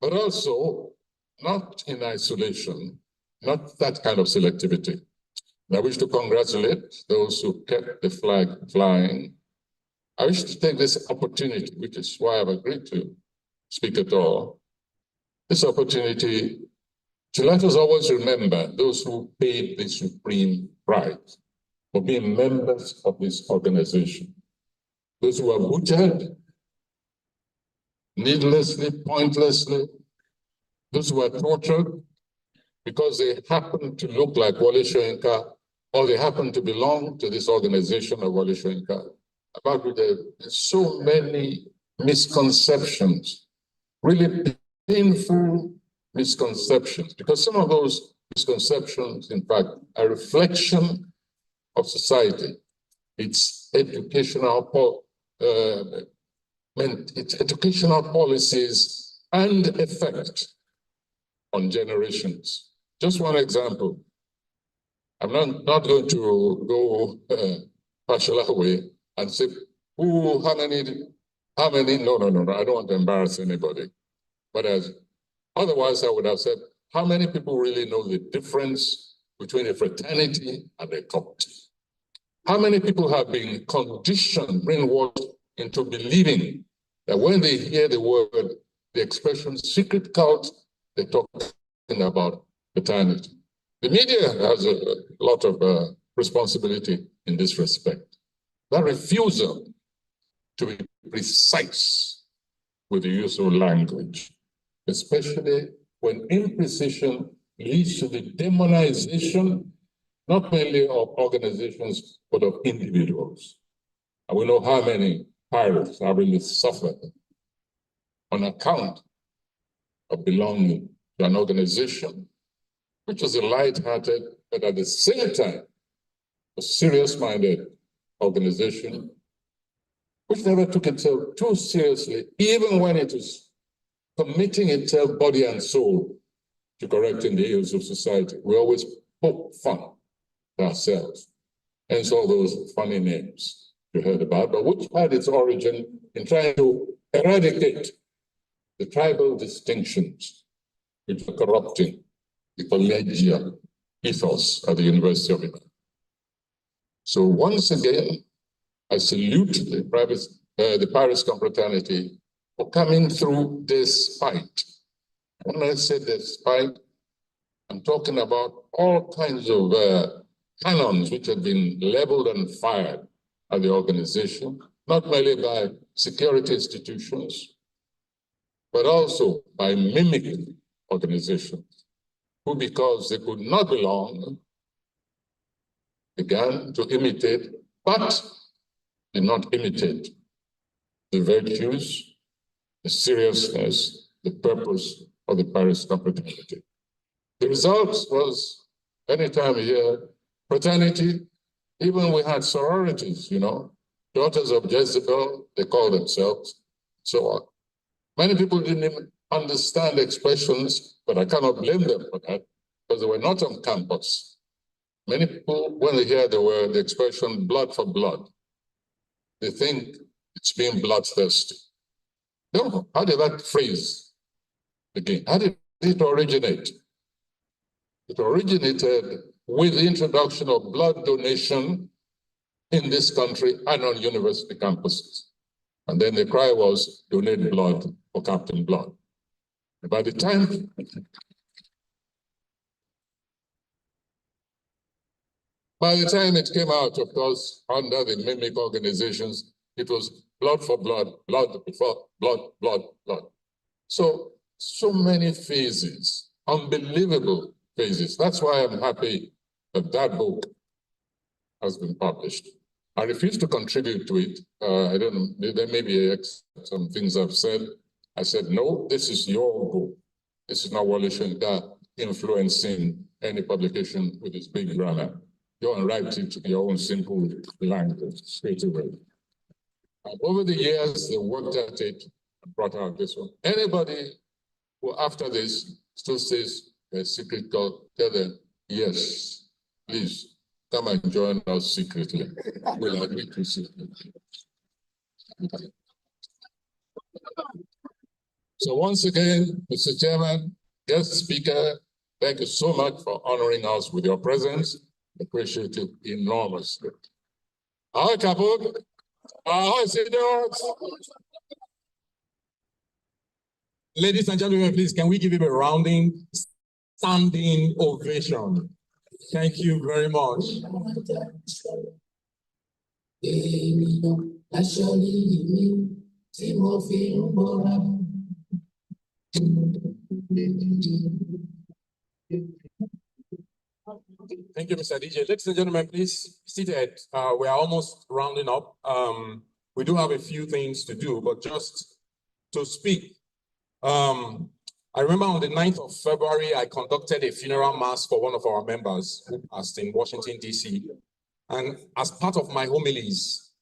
but also not in isolation, not that kind of selectivity. I wish to congratulate those who kept the flag flying. I wish to take this opportunity, which is why I've agreed to speak at all, this opportunity to let us always remember those who paid the supreme price for being members of this organization. Those who were butchered needlessly, pointlessly, those who were tortured because they happened to look like Wole Soyinka, or they happen to belong to this organization of Wole Soyinka, about which there's so many misconceptions, really painful misconceptions, because some of those misconceptions, in fact, are a reflection of society. It's educational policies and effect on generations. Just one example. I'm not going to go partial away and say, oh, how many, no, I don't want to embarrass anybody. But otherwise I would have said, how many people really know the difference between a fraternity and a cult? How many people have been conditioned, brainwashed into believing that when they hear the word, the expression secret cult, they're talking about fraternity? The media has a lot of responsibility in this respect. That refusal to be precise with the use of language, especially when imprecision leads to the demonization, not merely of organizations, but of individuals. And we know how many pirates have really suffered on account of belonging to an organization which was a light-hearted, but at the same time, a serious-minded organization, which never took itself too seriously, even when it was committing itself body and soul to correcting the ills of society. We always poke fun at ourselves. Hence all those funny names you heard about, but which had its origin in trying to eradicate the tribal distinctions which were corrupting the collegial ethos at the University of Ibadan. So once again, I salute the Pirates Confraternity for coming through this fight. When I say this fight, I'm talking about all kinds of cannons which have been leveled and fired at the organization, not merely by security institutions, but also by mimic organizations who, because they could not belong, began to imitate, but did not imitate the virtues, the seriousness, the purpose of the Paris fraternity. The result was, anytime you hear fraternity, even we had sororities, you know, daughters of Jezebel, they call themselves, so on. Many people didn't even understand expressions, but I cannot blame them for that, because they were not on campus. Many people, when they hear the expression blood for blood, they think it's being bloodthirsty. No, how did that phrase begin? How did it originate? It originated with the introduction of blood donation in this country and on university campuses. And then the cry was, donate blood for Captain Blood. And by the time it came out, of course, under the mimic organizations, it was blood for blood, blood for blood, blood, blood. So many phases, unbelievable phases. That's why I'm happy that that book has been published. I refuse to contribute to it. I don't know, there may be some things I've said. I said, no, this is your book. This is not Wole Soyinka influencing any publication with his big banner. Go and write it in your own simple language, straight away. Over the years, they worked at it and brought out this one. Anybody who after this still says a secret code, tell them, yes, please come and join us secretly. We'll agree to secretly. So once again, Mr. Chairman, guest speaker, thank you so much for honoring us with your presence. Appreciate it enormously. Hi, couple. Hi, Seadogs. Ladies and gentlemen, please, can we give him a rounding, standing ovation? Thank you very much. Thank you, Mr. DJ. Ladies and gentlemen, please seated. We are almost rounding up. We do have a few things to do, but just to speak. I remember on the 9th of February, I conducted a funeral mass for one of our members who passed in Washington, D.C. And as part of my homilies,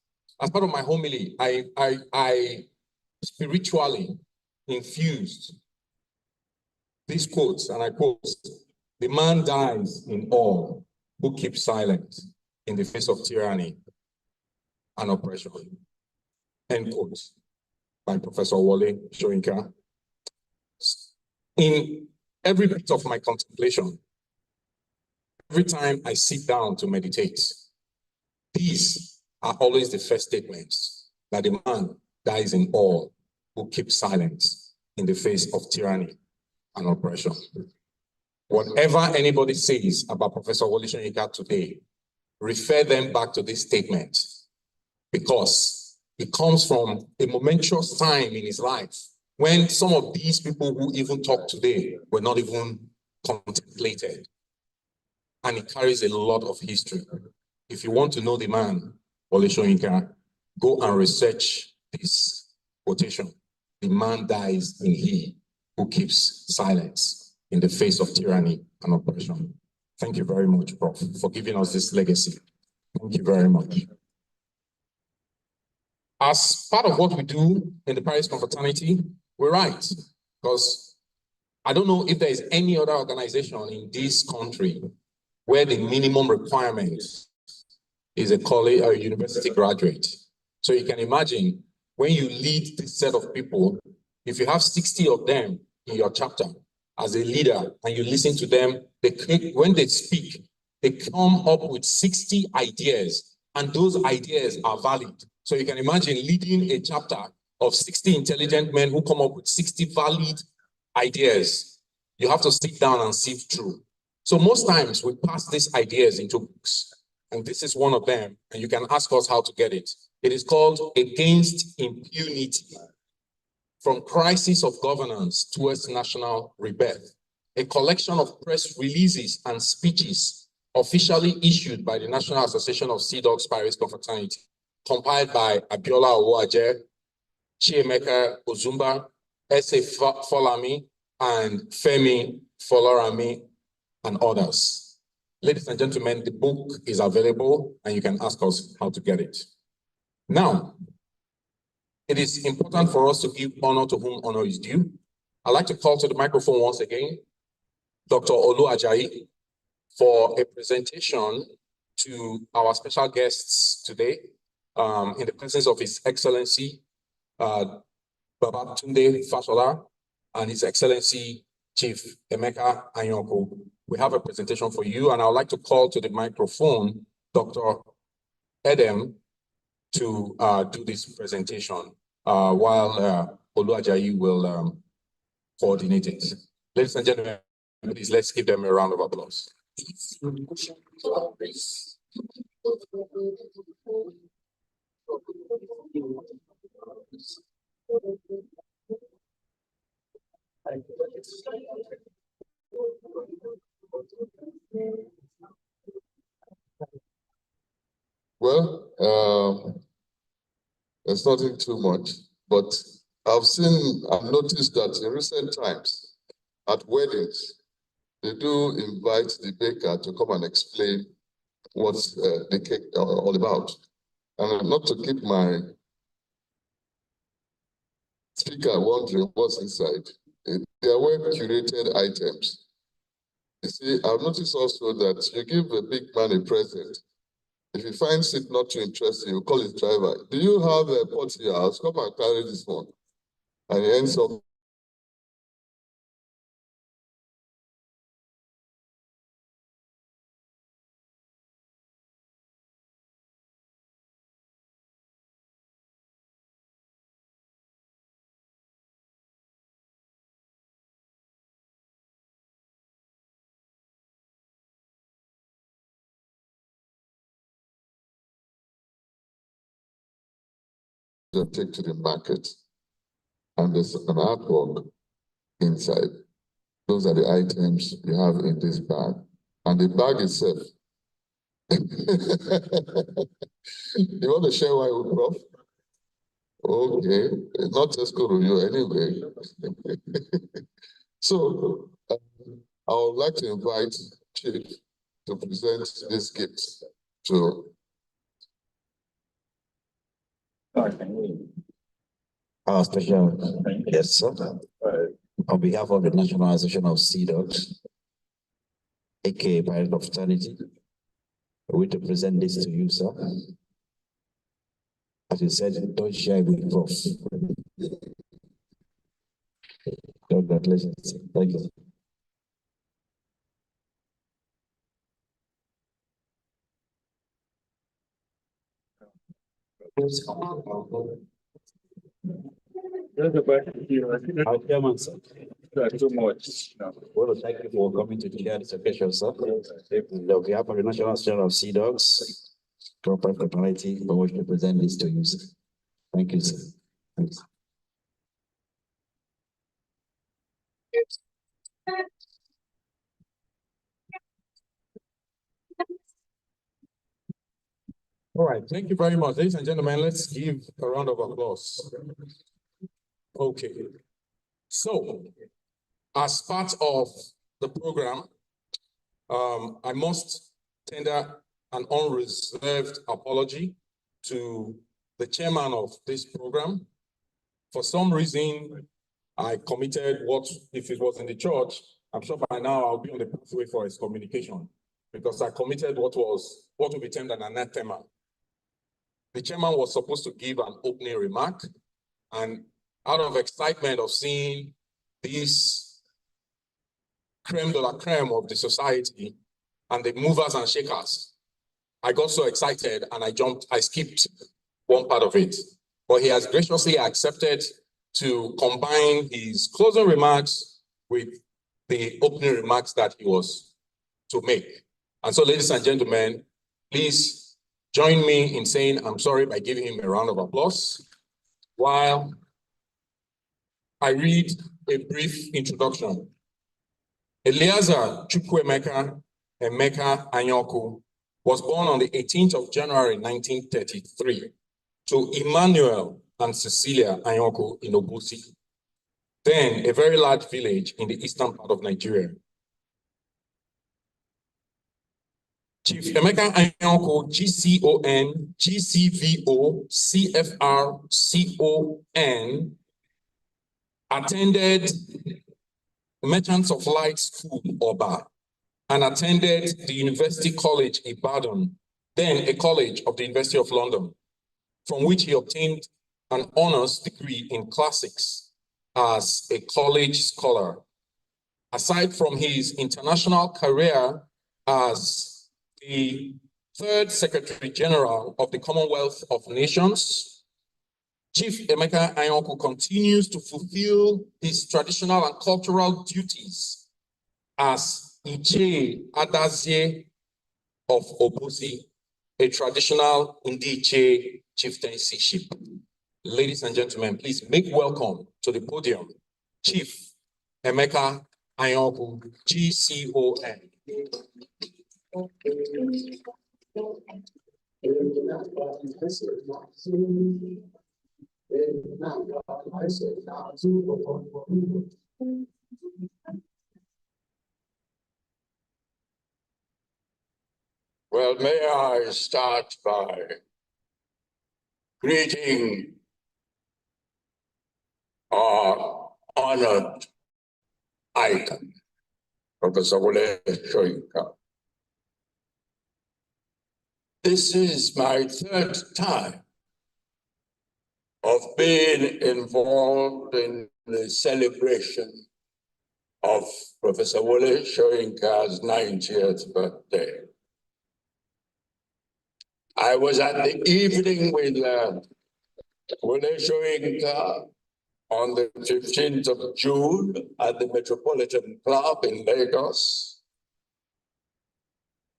I spiritually infused these quotes, and I quote, "The man dies in awe who keeps silent in the face of tyranny and oppression." End quote, by Professor Wole Soyinka. In every bit of my contemplation, every time I sit down to meditate, these are always the first statements, that the man dies in awe who keeps silent in the face of tyranny and oppression. Whatever anybody says about Professor Wole Soyinka today, refer them back to this statement, because it comes from a momentous time in his life when some of these people who even talk today were not even contemplated. And it carries a lot of history. If you want to know the man, Wole Soyinka, go and research this quotation. The man dies in he who keeps silence in the face of tyranny and oppression. Thank you very much, Prof, for giving us this legacy. Thank you very much. As part of what we do in the Paris Confraternity, we write, because I don't know if there is any other organization in this country where the minimum requirement is a college or a university graduate. So you can imagine when you lead this set of people, if you have 60 of them in your chapter as a leader and you listen to them, when they speak, they come up with 60 ideas, and those ideas are valid. So you can imagine leading a chapter of 60 intelligent men who come up with 60 valid ideas. You have to sit down and sift through. So most times we pass these ideas into books, and this is one of them, and you can ask us how to get it. It is called Against Impunity, From Crisis of Governance Towards National Rebirth, a collection of press releases and speeches officially issued by the National Association of Seadogs Paris Confraternity, compiled by Abiola Owoaje, Chiemeka Ozumba, S.A. Folami, and Femi Folorami, and others. Ladies and gentlemen, the book is available and you can ask us how to get it. Now, it is important for us to give honor to whom honor is due. I'd like to call to the microphone once again, Dr. Olu Ajayi, for a presentation to our special guests today, in the presence of His Excellency, Babatunde Fashola, and His Excellency, Chief Emeka Anyoko. We have a presentation for you, and I would like to call to the microphone Dr. Edem to do this presentation, while Olu Ajayi will coordinate it. Ladies and gentlemen, please let's give them a round of applause. Well, there's nothing too much, but I've noticed that in recent times, at weddings, they do invite the baker to come and explain what's the cake all about. And not to keep my speaker wondering what's inside. They are well-curated items. You see, I've noticed also that you give a big man a present. If he finds it not too interesting, you call his driver. Do you have a pot in your house? Come and carry this one. And he ends up to take to the market. And there's an artwork inside. Those are the items you have in this bag. And the bag itself. You want to share one with Prof? Okay, not just go to you anyway. So, I would like to invite Chief to present this gift to our special guest, sir. On behalf of the National Association of Seadogs, aka Pirate of Fraternity, we to present this to you, sir. As you said, don't share with Prof. Congratulations. Thank you. Our chairman, sir. Too much. Well, thank you for coming to share this occasion, sir. On behalf of the National Association of Seadogs, Prof Fraternity, I wish to present this to you, sir. Thank you, sir. Thanks. All right, thank you very much. Ladies and gentlemen, let's give a round of applause. Okay, so as part of the program, I must tender an unreserved apology to the chairman of this program. For some reason, I committed what, if it was in the church, I'm sure by now I'll be on the pathway for excommunication, because I committed what would be termed an anathema. The chairman was supposed to give an opening remark, and out of excitement of seeing this creme de la creme of the society and the movers and shakers, I got so excited and I skipped one part of it. But he has graciously accepted to combine his closing remarks with the opening remarks that he was to make. And so, ladies and gentlemen, please join me in saying I'm sorry by giving him a round of applause while I read a brief introduction. Eleazar Chukwuemeka Emeka Anyoku was born on the 18th of January 1933 to Emmanuel and Cecilia Anyoku in Obusi, then a very large village in the eastern part of Nigeria. Chief Emeka Anyoku, GCON, GCVO, CFR, CON, attended Merchants of Light School, Oba, and attended the University College Ibadan, then a college of the University of London, from which he obtained an honors degree in classics as a college scholar. Aside from his international career as the third Secretary General of the Commonwealth of Nations, Chief Emeka Anyoku continues to fulfill his traditional and cultural duties as Ije Adazie of Obusi, a traditional Ndiche chieftainship. Ladies and gentlemen, please make welcome to the podium Chief Emeka Anyoku, GCON. Well, may I start by greeting our honored icon, Professor Wole Soyinka. This is my third time of being involved in the celebration of Professor Wole Soyinka's 90th birthday. I was at the evening with Wole Soyinka on the 15th of June at the Metropolitan Club in Lagos.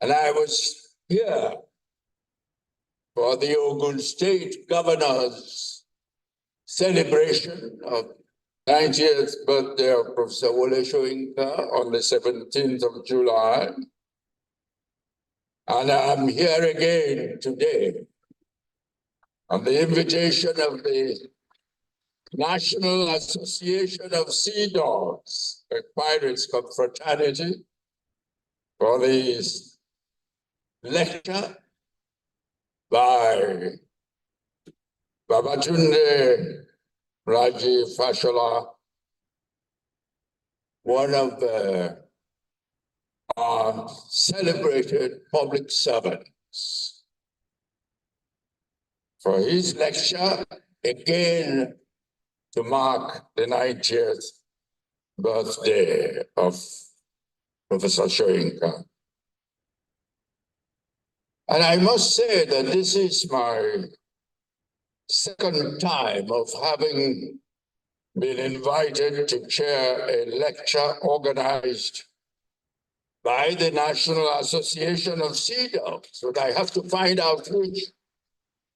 And I was here for the Ogun State Governor's celebration of 90th birthday of Professor Wole Soyinka on the 17th of July. And I'm here again today on the invitation of the National Association of Seadogs, a pirates confraternity, for this lecture by Babatunde Raji Fashola, one of our celebrated public servants, for his lecture, again, to mark the 90th birthday of Professor Soyinka. And I must say that this is my second time of having been invited to chair a lecture organized by the National Association of Seadogs, but I have to find out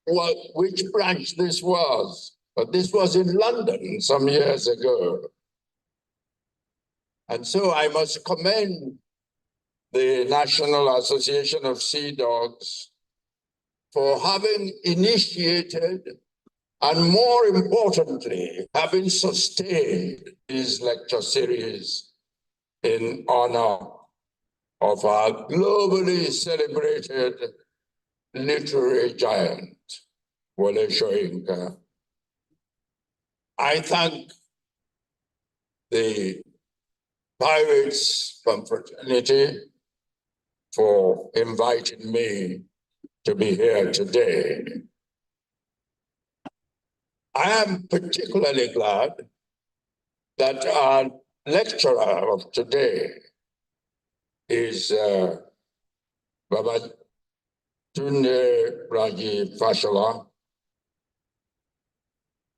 which branch this was. But this was in London some years ago. And so I must commend the National Association of Seadogs for having initiated and, more importantly, having sustained this lecture series in honor of our globally celebrated literary giant, Wole Soyinka. I thank the Pirates Confraternity for inviting me to be here today. I am particularly glad that our lecturer of today is Babatunde Raji Fashola,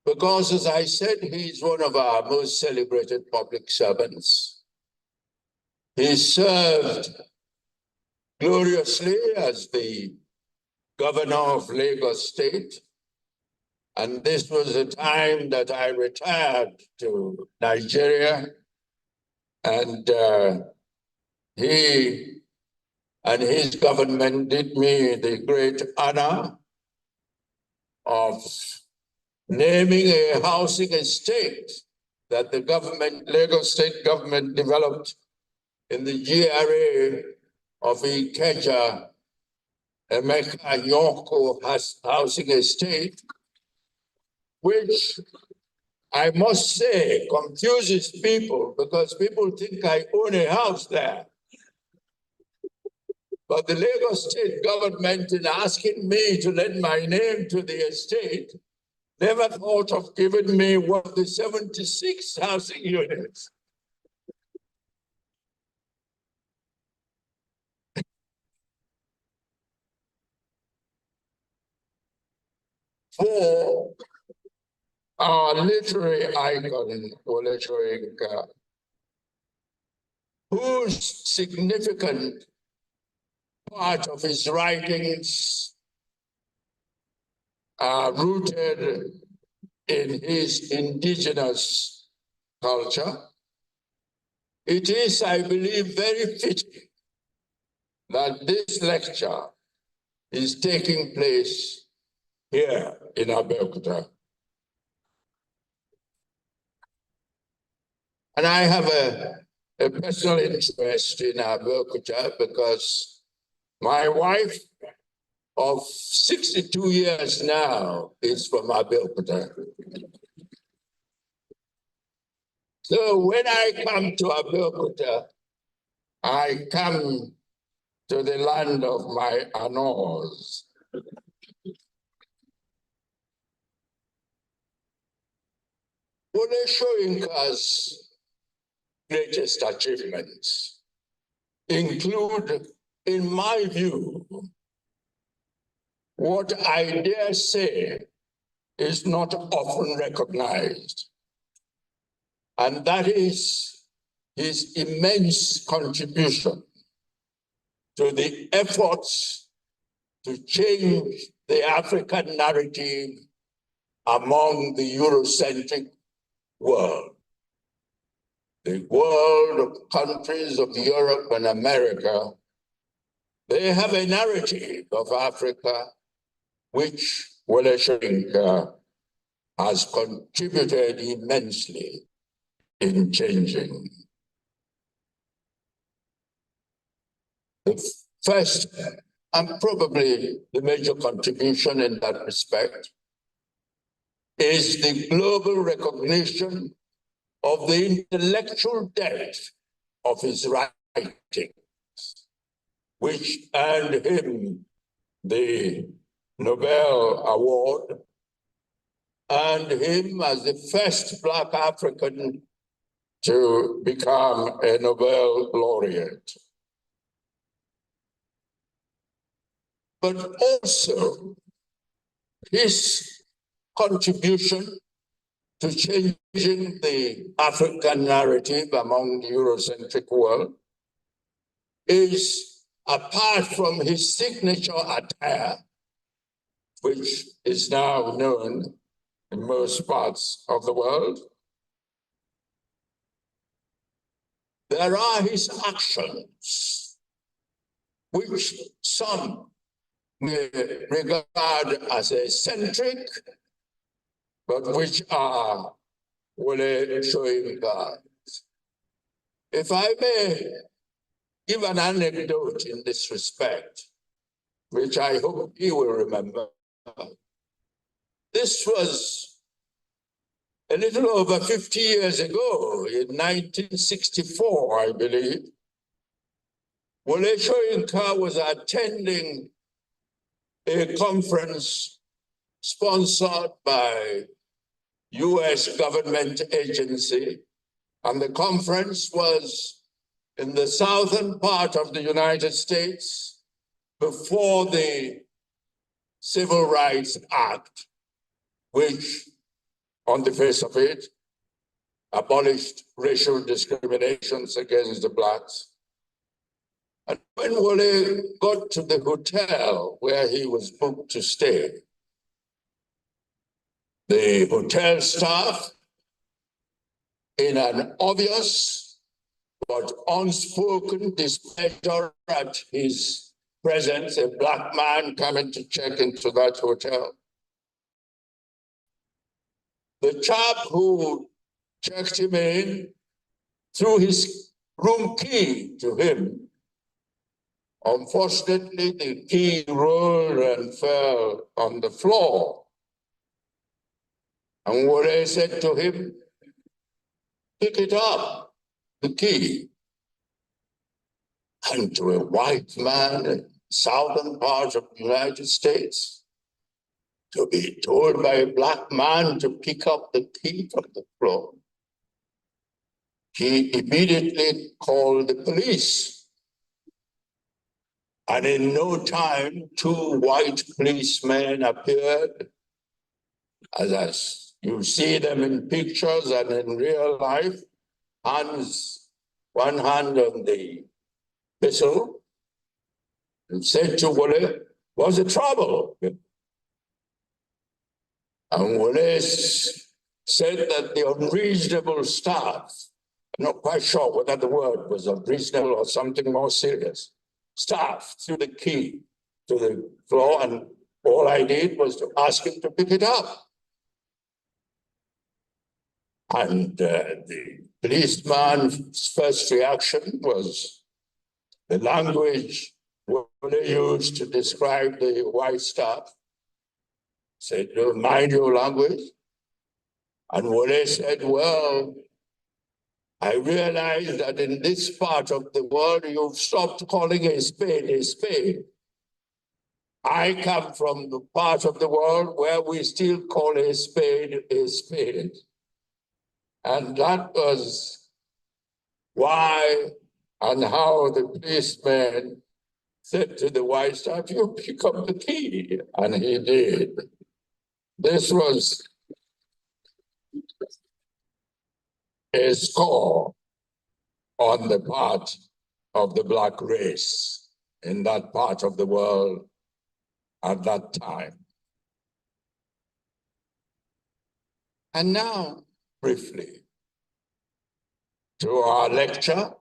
because, as I said, he's one of our most celebrated public servants. He served gloriously as the governor of Lagos State. And this was the time that I retired to Nigeria. And he and his government did me the great honor of naming a housing estate that the government, Lagos State government, developed in the GRA of Ikeja, Emeka Nyoko housing estate, which I must say confuses people because people think I own a house there. But the Lagos State government, in asking me to lend my name to the estate, never thought of giving me one of the 76 housing units. For our literary icon, Wole Soyinka, whose significant part of his writings are rooted in his indigenous culture, it is, I believe, very fitting that this lecture is taking place here in Abeokuta. And I have a personal interest in Abeokuta because my wife of 62 years now is from Abeokuta. So when I come to Abeokuta, I come to the land of my anors. Wole Soyinka's greatest achievements include, in my view, what I dare say is not often recognized, and that is his immense contribution to the efforts to change the African narrative among the Eurocentric world. The world of countries of Europe and America, they have a narrative of Africa which Wole Soyinka has contributed immensely in changing. The first, and probably the major contribution in that respect, is the global recognition of the intellectual depth of his writings, which earned him the Nobel Award, and him as the first Black African to become a Nobel laureate. But also his contribution to changing the African narrative among the Eurocentric world is, apart from his signature attire, which is now known in most parts of the world, there are his actions, which some may regard as eccentric, but which are Wole Soyinka. If I may give an anecdote in this respect, which I hope you will remember. This was a little over 50 years ago, in 1964, I believe. Wole Soyinka was attending a conference sponsored by US government agency, and the conference was in the southern part of the United States before the Civil Rights Act, which on the face of it abolished racial discriminations against the Blacks. And when Wole got to the hotel where he was booked to stay, the hotel staff, in an obvious but unspoken displeasure at his presence, a black man coming to check into that hotel, the chap who checked him in threw his room key to him. Unfortunately, the key rolled and fell on the floor. And Wole said to him, "Pick it up, the key." And to a white man in southern part of the United States, to be told by a black man to pick up the key from the floor, he immediately called the police. And in no time, 2 white policemen appeared, as you see them in pictures and in real life, one hand on the pistol, and said to Wole, "What's the trouble?" And Wole said that the unreasonable staff, I'm not quite sure whether the word was unreasonable or something more serious, staff threw the key to the floor, and all I did was to ask him to pick it up. And the policeman's first reaction was the language Wole used to describe the white staff. Said, "Mind your language." And Wole said, "Well, I realize that in this part of the world, you've stopped calling a spade a spade. I come from the part of the world where we still call a spade a spade." And that was why and how the policeman said to the white staff, "You pick up the key." And he did. This was a score on the part of the black race in that part of the world at that time. And now, briefly, to our lecture.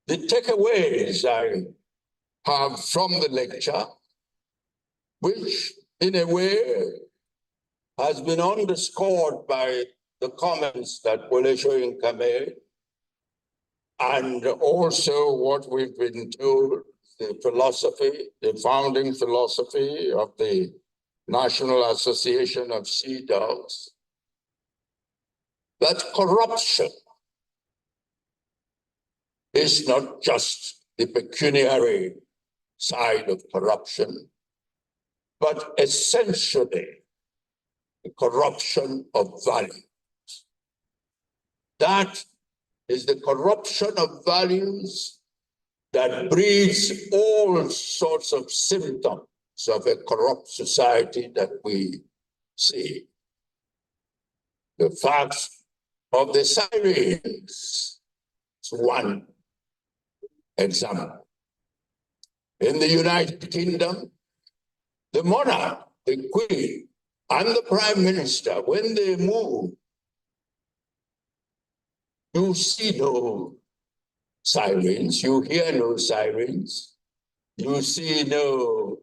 The takeaways I have from the lecture, which in a way has been underscored by the comments that Wole Soyinka made, and also what we've been told, the philosophy, the founding philosophy of the National Association of Seadogs, that corruption is not just the pecuniary side of corruption, but essentially the corruption of values. That is the corruption of values that breeds all sorts of symptoms of a corrupt society that we see. The fact of the sirens is one example. In the United Kingdom, the monarch, the queen, and the prime minister, when they move, you see no sirens, you hear no sirens, you see no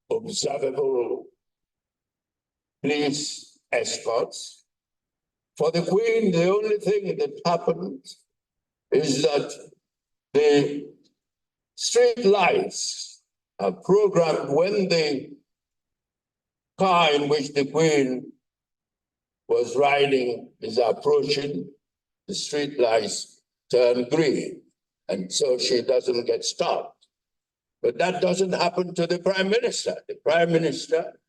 observable police escorts. For the queen, the only thing that happens is that the street lights are programmed when the car in which the queen was riding is approaching, the street lights turn green, and so she doesn't get stopped. But that doesn't happen to the prime minister. The prime minister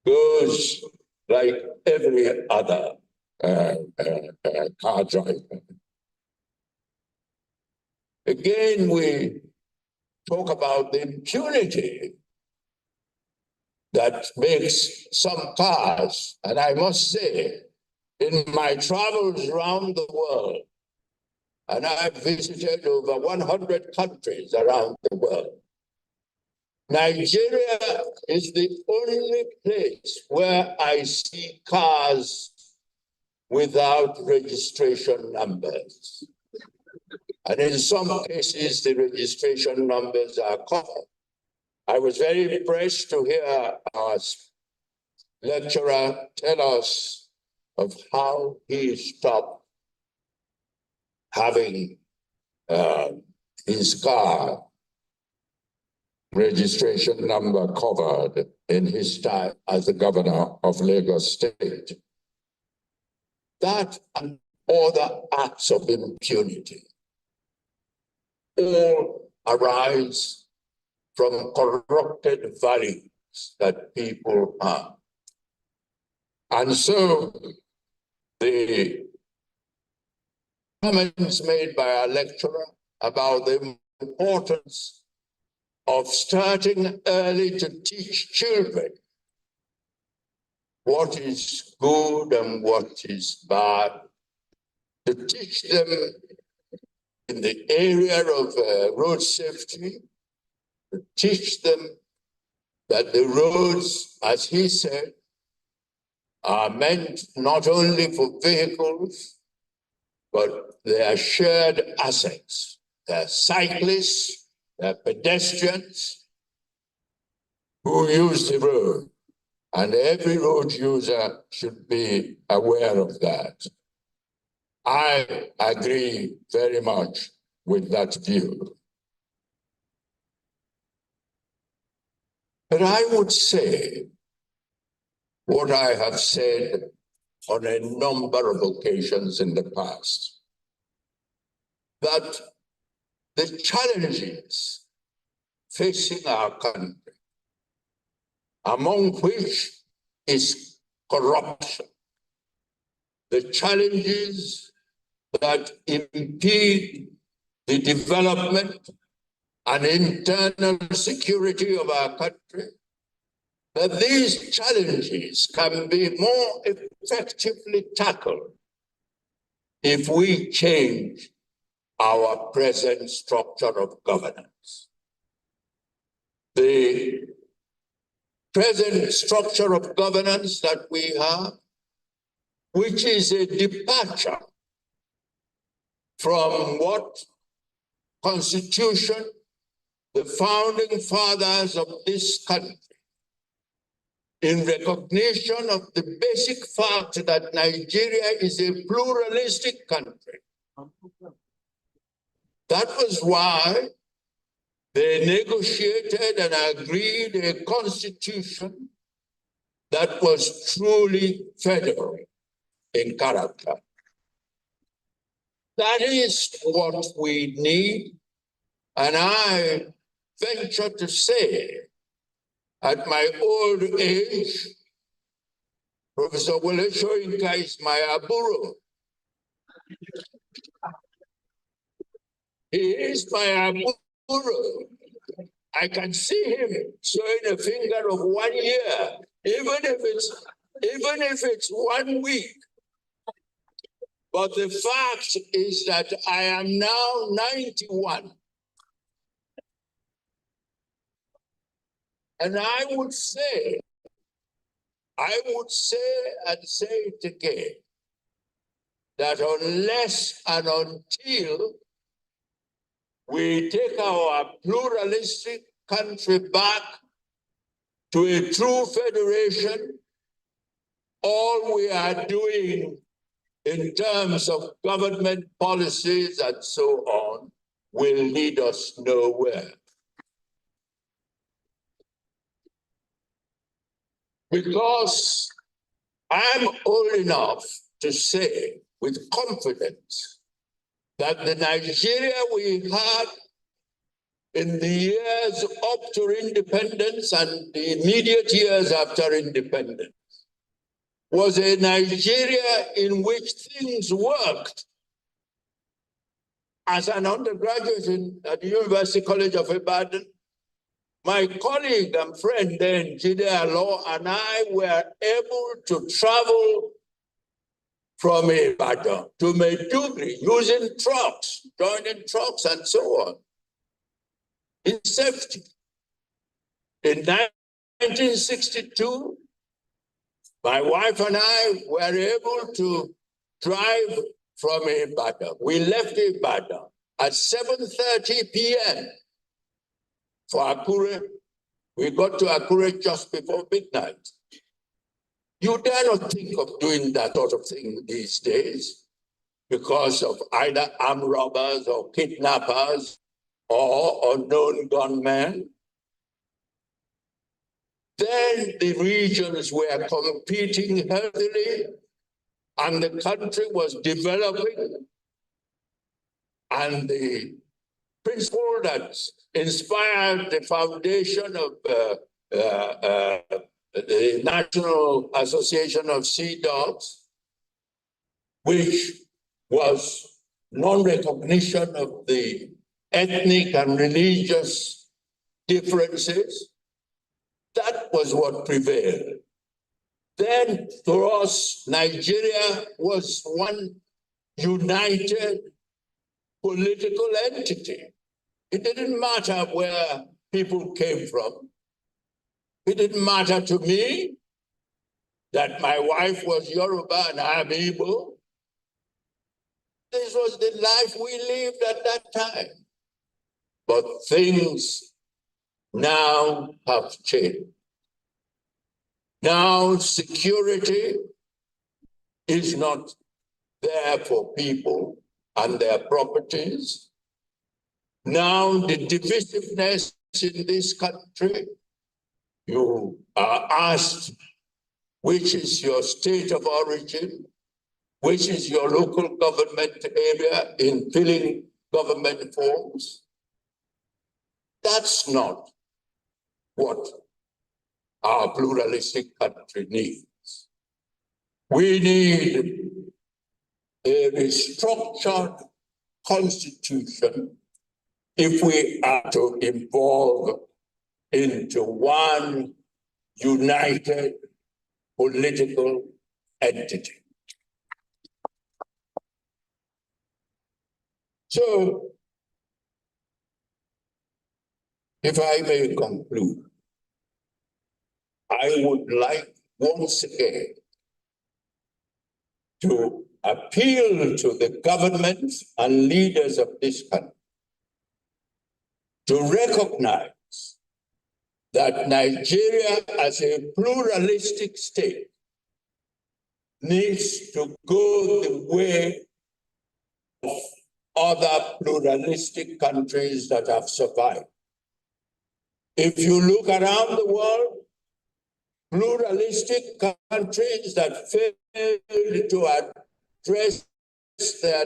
goes like every other car driver. Again, we talk about the impunity that makes some cars, and I must say in my travels around the world, and I've visited over 100 countries around the world, Nigeria is the only place where I see cars without registration numbers. And in some cases, the registration numbers are covered. I was very impressed to hear our lecturer tell us of how he stopped having his car registration number covered in his time as the governor of Lagos State. That and other acts of impunity all arise from corrupted values that people have. And so the comments made by our lecturer about the importance of starting early to teach children what is good and what is bad, to teach them in the area of road safety, to teach them that the roads, as he said, are meant not only for vehicles, but they are shared assets. They're cyclists, they're pedestrians who use the road, and every road user should be aware of that. I agree very much with that view. But I would say what I have said on a number of occasions in the past, that the challenges facing our country, among which is corruption, the challenges that impede the development and internal security of our country, that these challenges can be more effectively tackled if we change our present structure of governance. The present structure of governance that we have, which is a departure from what Constitution the founding fathers of this country, in recognition of the basic fact that Nigeria is a pluralistic country. That was why they negotiated and agreed a constitution that was truly federal in character. That is what we need, and I venture to say, at my old age, Professor Wole Soyinka is my aburo. He is my aburo. I can see him showing a finger of 1 year, even if it's 1 week. But the fact is that I am now 91. And I would say and say it again, that unless and until we take our pluralistic country back to a true federation, all we are doing in terms of government policies and so on will lead us nowhere. Because I'm old enough to say with confidence that the Nigeria we had in the years up to independence and the immediate years after independence was a Nigeria in which things worked. As an undergraduate at the University College of Ibadan, my colleague and friend then, Jide Alo, and I were able to travel from Ibadan to Maiduguri using trucks, joining trucks and so on, in safety. In 1962, my wife and I were able to drive from Ibadan. We left Ibadan at 7:30 p.m. for Akure. We got to Akure just before midnight. You dare not think of doing that sort of thing these days because of either armed robbers or kidnappers or unknown gunmen. Then the regions were competing heavily and the country was developing, and the principle that inspired the foundation of the National Association of Seadogs, which was non-recognition of the ethnic and religious differences, that was what prevailed. Then, for us, Nigeria was one united political entity. It didn't matter where people came from. It didn't matter to me that my wife was Yoruba and I'm Igbo. This was the life we lived at that time. But things now have changed. Now security is not there for people and their properties. Now the divisiveness in this country, you are asked, which is your state of origin, which is your local government area in filling government forms. That's not what our pluralistic country needs. We need a restructured constitution if we are to evolve into one united political entity. So, if I may conclude, I would like once again to appeal to the government and leaders of this country to recognize that Nigeria as a pluralistic state needs to go the way of other pluralistic countries that have survived. If you look around the world, pluralistic countries that failed to address their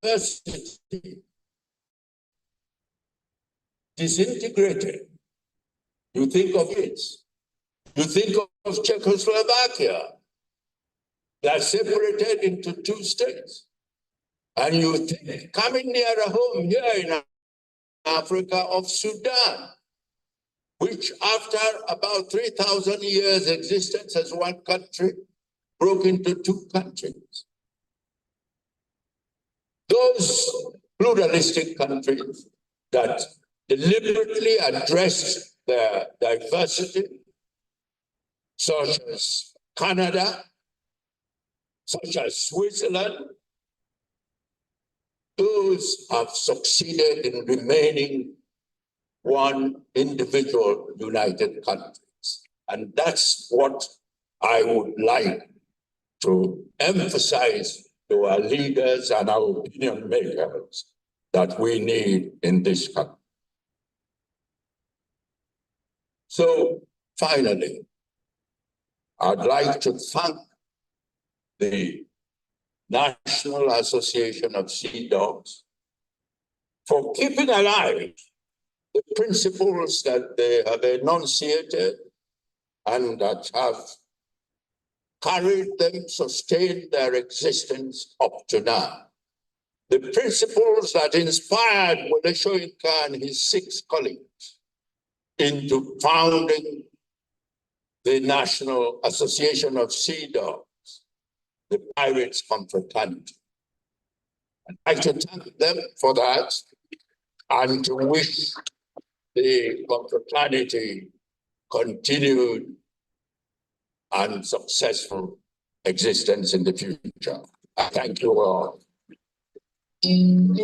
diversity disintegrated. You think of it. You think of Czechoslovakia that separated into two states. And you think, coming nearer home here in Africa, of Sudan, which after about 3,000 years existence as one country, broke into two countries. Those pluralistic countries that deliberately addressed their diversity, such as Canada, such as Switzerland, those have succeeded in remaining one individual united countries. And that's what I would like to emphasize to our leaders and our opinion makers that we need in this country. So finally, I'd like to thank the National Association of Seadogs for keeping alive the principles that they have enunciated and that have carried them, sustained their existence up to now. The principles that inspired Wole Soyinka and his 6 colleagues into founding the National Association of Seadogs the Pirates Confraternity. I'd like to thank them for that and to wish the confraternity continued and successful existence in the future. I thank you all. Thank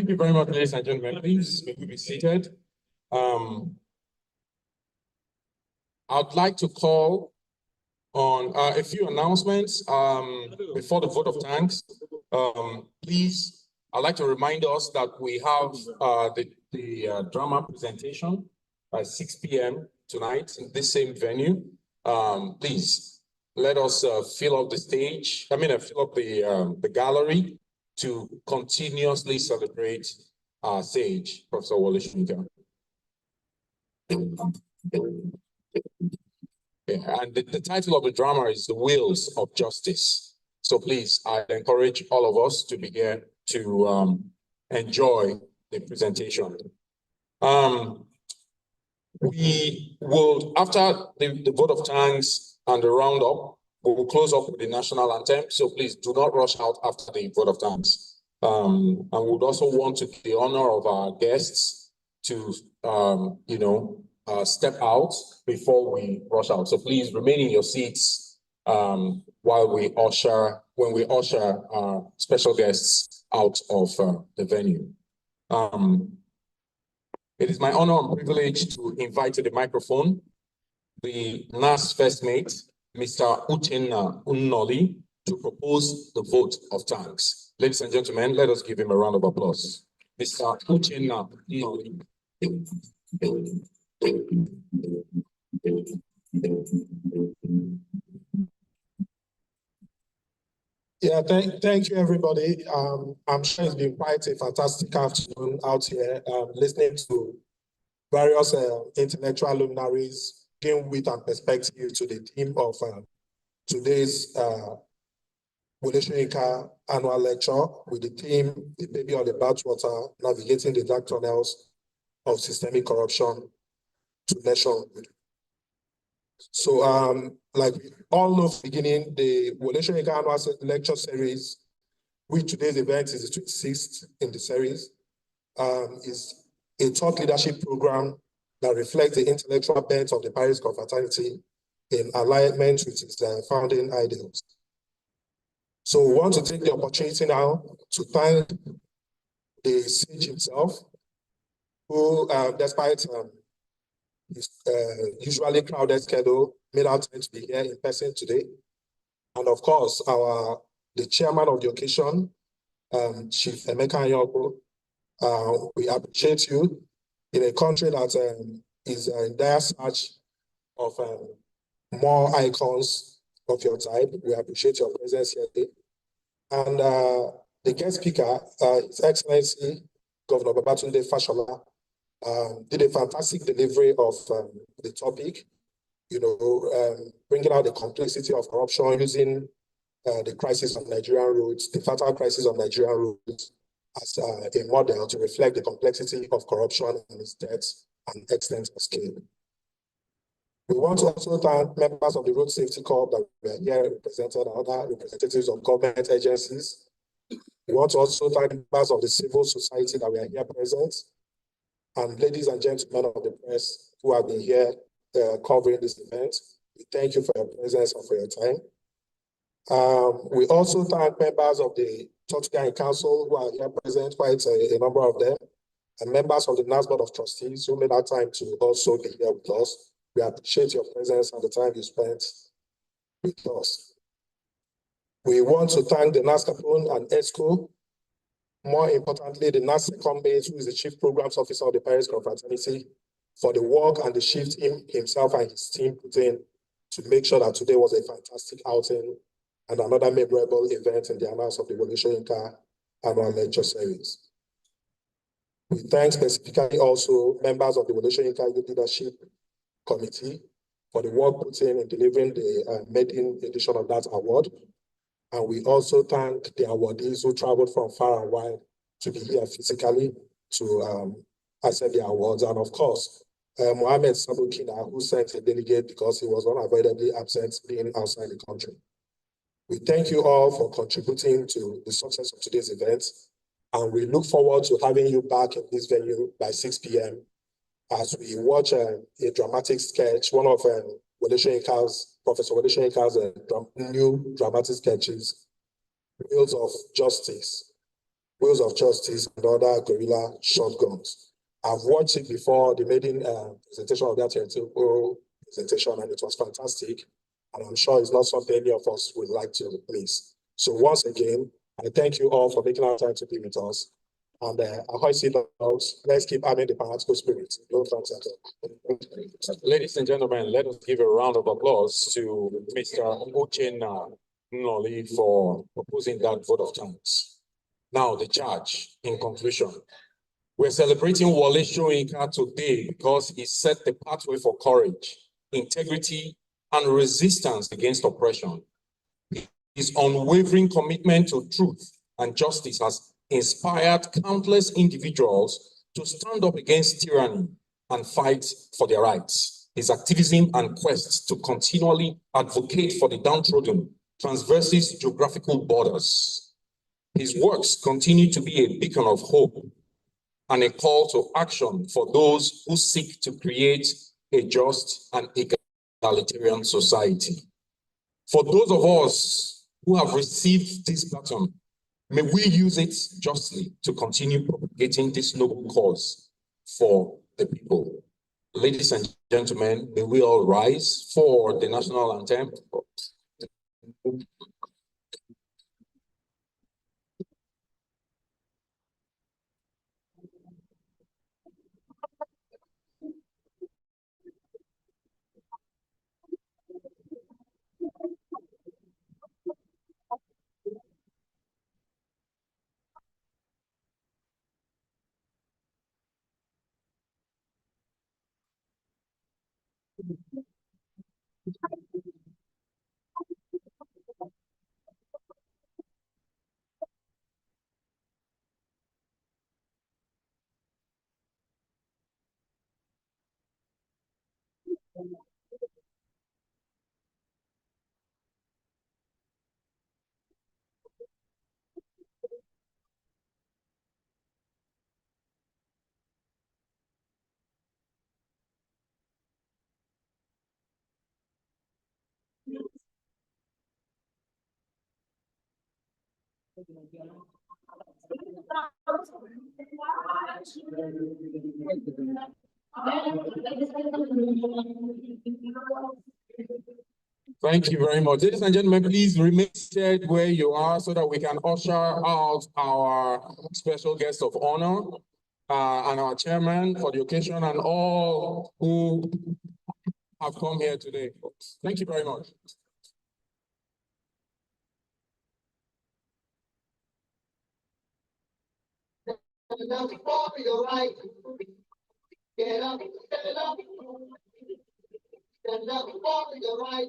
you very much, ladies and gentlemen. Please may we be seated. I'd like to call on a few announcements before the vote of thanks. Please, I'd like to remind us that we have the drama presentation at 6 p.m. tonight in this same venue. Please let us fill up the stage. Fill up the gallery to continuously celebrate our sage, Professor Wole Soyinka. Yeah, and the title of the drama is The Wheels of Justice. So please, I encourage all of us to be here to enjoy the presentation. We will, after the vote of thanks and the roundup, we will close up with the national anthem. So please do not rush out after the vote of thanks. And we would also want to give the honor of our guests to, step out before we rush out. So please remain in your seats when we usher our special guests out of the venue. It is my honor and privilege to invite to the microphone the NAS First Mate, Mr. Uchenna Unnoli, to propose the vote of thanks. Ladies and gentlemen, let us give him a round of applause. Mr. Uchenna Unnoli. Yeah, thank you, everybody. I'm sure it's been quite a fantastic afternoon out here, listening to various intellectual luminaries, giving wit and perspective to the theme of today's Wole Soyinka annual lecture with the theme, The Baby on the Bathwater, Navigating the Dark Tunnels of Systemic Corruption to Nationhood. So, like we all know from the beginning, the Wole Soyinka annual lecture series, which today's event is the 26th in the series, is a thought leadership program that reflects the intellectual bent of the Paris Confraternity in alignment with its founding ideals. So we want to take the opportunity now to thank the sage himself, who, despite his usually crowded schedule, made out time to be here in person today. And of course, the chairman of the occasion, Chief Emeka Anyoko. We appreciate you in a country that is in dire search of more icons of your type. We appreciate your presence here today. And the guest speaker, His Excellency Governor Babatunde Fashola, did a fantastic delivery of the topic, bringing out the complexity of corruption using the crisis of Nigerian roads, the fatal crisis of Nigerian roads, as a model to reflect the complexity of corruption and its depth and extent of scale. We want to also thank members of the Road Safety Corps that were here represented and other representatives of government agencies. We want to also thank members of the civil society that were here present, and ladies and gentlemen of the press who have been here covering this event. We thank you for your presence and for your time. We also thank members of the Tortuga Council who are here present, quite a number of them, and members of the NAS Board of Trustees who made our time to also be here with us. We appreciate your presence and the time you spent with us. We want to thank the NAS Capone and ESCO. More importantly, the NAS Second Mate, who is the Chief Programs Officer of the Paris Confraternity, for the work and the shift himself and his team put in to make sure that today was a fantastic outing and another memorable event in the annals of the Wole Soyinka annual lecture series. We thank specifically also members of the Wole Soyinka Youth Leadership Committee for the work put in delivering the maiden edition of that award. And we also thank the awardees who traveled from far and wide to be here physically to accept the awards. And of course, Mohammed Sabukina, who sent a delegate because he was unavoidably absent being outside the country. We thank you all for contributing to the success of today's event. And we look forward to having you back in this venue by 6 p.m. as we watch a dramatic sketch, one of Wole Soyinka's, Professor Wole Soyinka's new dramatic sketches, Wheels of Justice and other guerrilla shotguns. I've watched it before, the maiden presentation of that presentation, and it was fantastic. And I'm sure it's not something any of us would like to miss. So once again, I thank you all for making our time to be with us. And ahoy Seadogs, let's keep having the fanatical spirit. No thanks at all. Ladies and gentlemen, let us give a round of applause to Mr. Uchenna Nnoli for proposing that vote of thanks. Now, the charge, in conclusion. We're celebrating Wole Soyinka today because he set the pathway for courage, integrity, and resistance against oppression. His unwavering commitment to truth and justice has inspired countless individuals to stand up against tyranny and fight for their rights. His activism and quest to continually advocate for the downtrodden transverses geographical borders. His works continue to be a beacon of hope and a call to action for those who seek to create a just and egalitarian society. For those of us who have received this baton, may we use it justly to continue propagating this noble cause for the people. Ladies and gentlemen, may we all rise for the national anthem. Thank you very much. Ladies and gentlemen, please remain seated where you are so that we can usher out our special guest of honor and our chairman for the occasion and all who have come here today. Thank you very much. Get up, you're right. Get up, stand up. Stand up, you're right.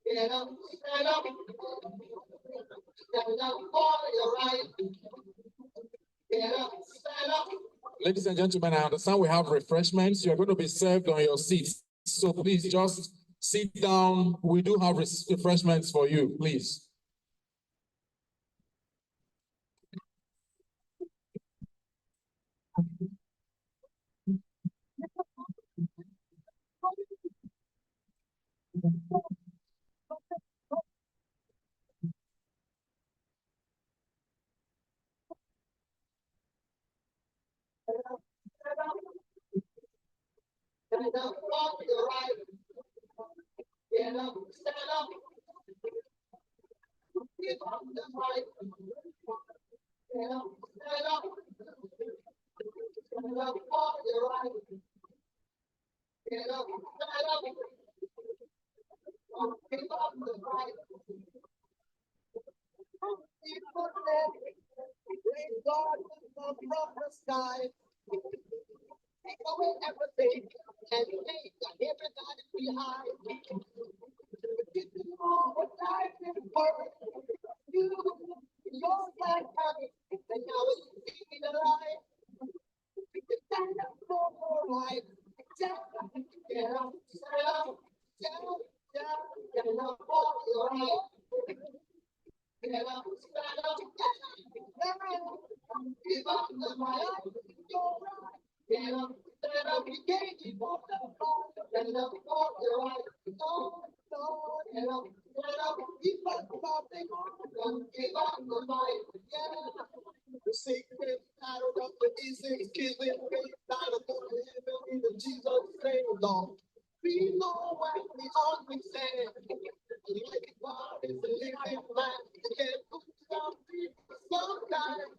Get up, stand up. Stand up, you're right. Get up, stand up. Ladies and gentlemen, I understand we have refreshments. You're going to be served on your seats. So please just sit down. We do have refreshments for you, please. Stand up, you're right. Get up, stand up. Get up, that's right. Get up, stand up. Stand up, you're right. Get up, stand up. Get up, that's right. People say, praise God from the sky. Take away everything and make everybody The secret title of the easy killing in the Jesus name, Lord. We know what we understand. Like God is a living man. You can put some people sometimes.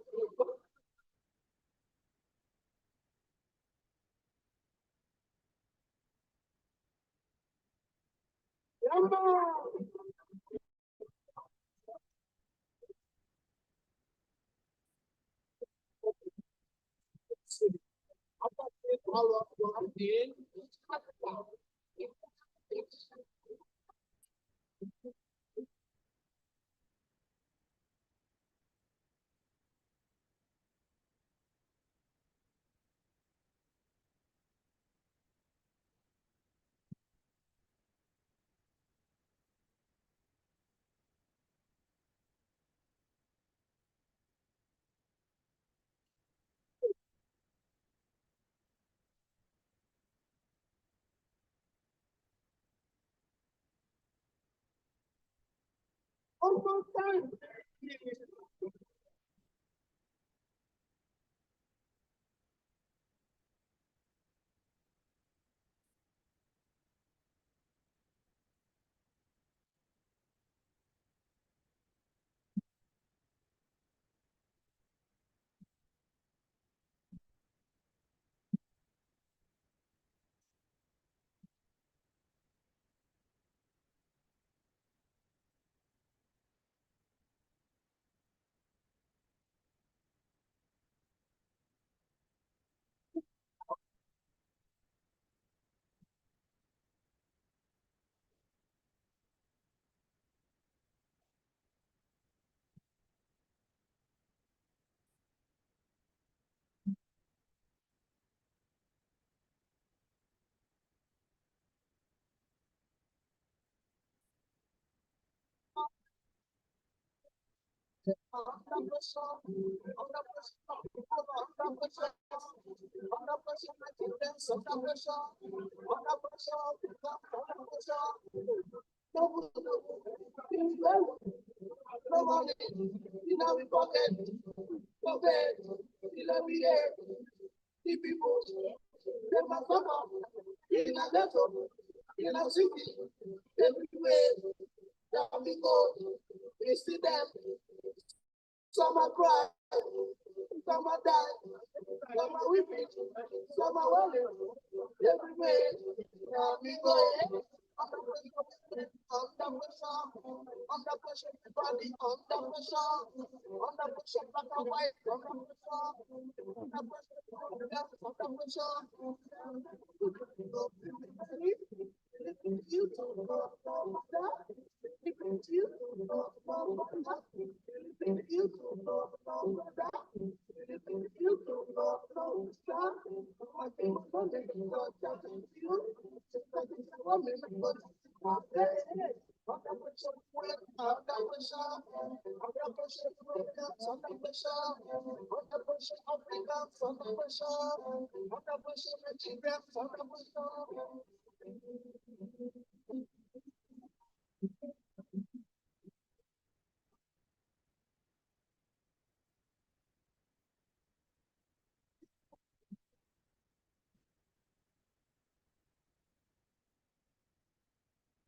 Come on. One more time. We see them. Some are crying, some are dying, some are weeping, some are wailing. Everywhere, we go. Under pressure, body, under pressure, black and white, under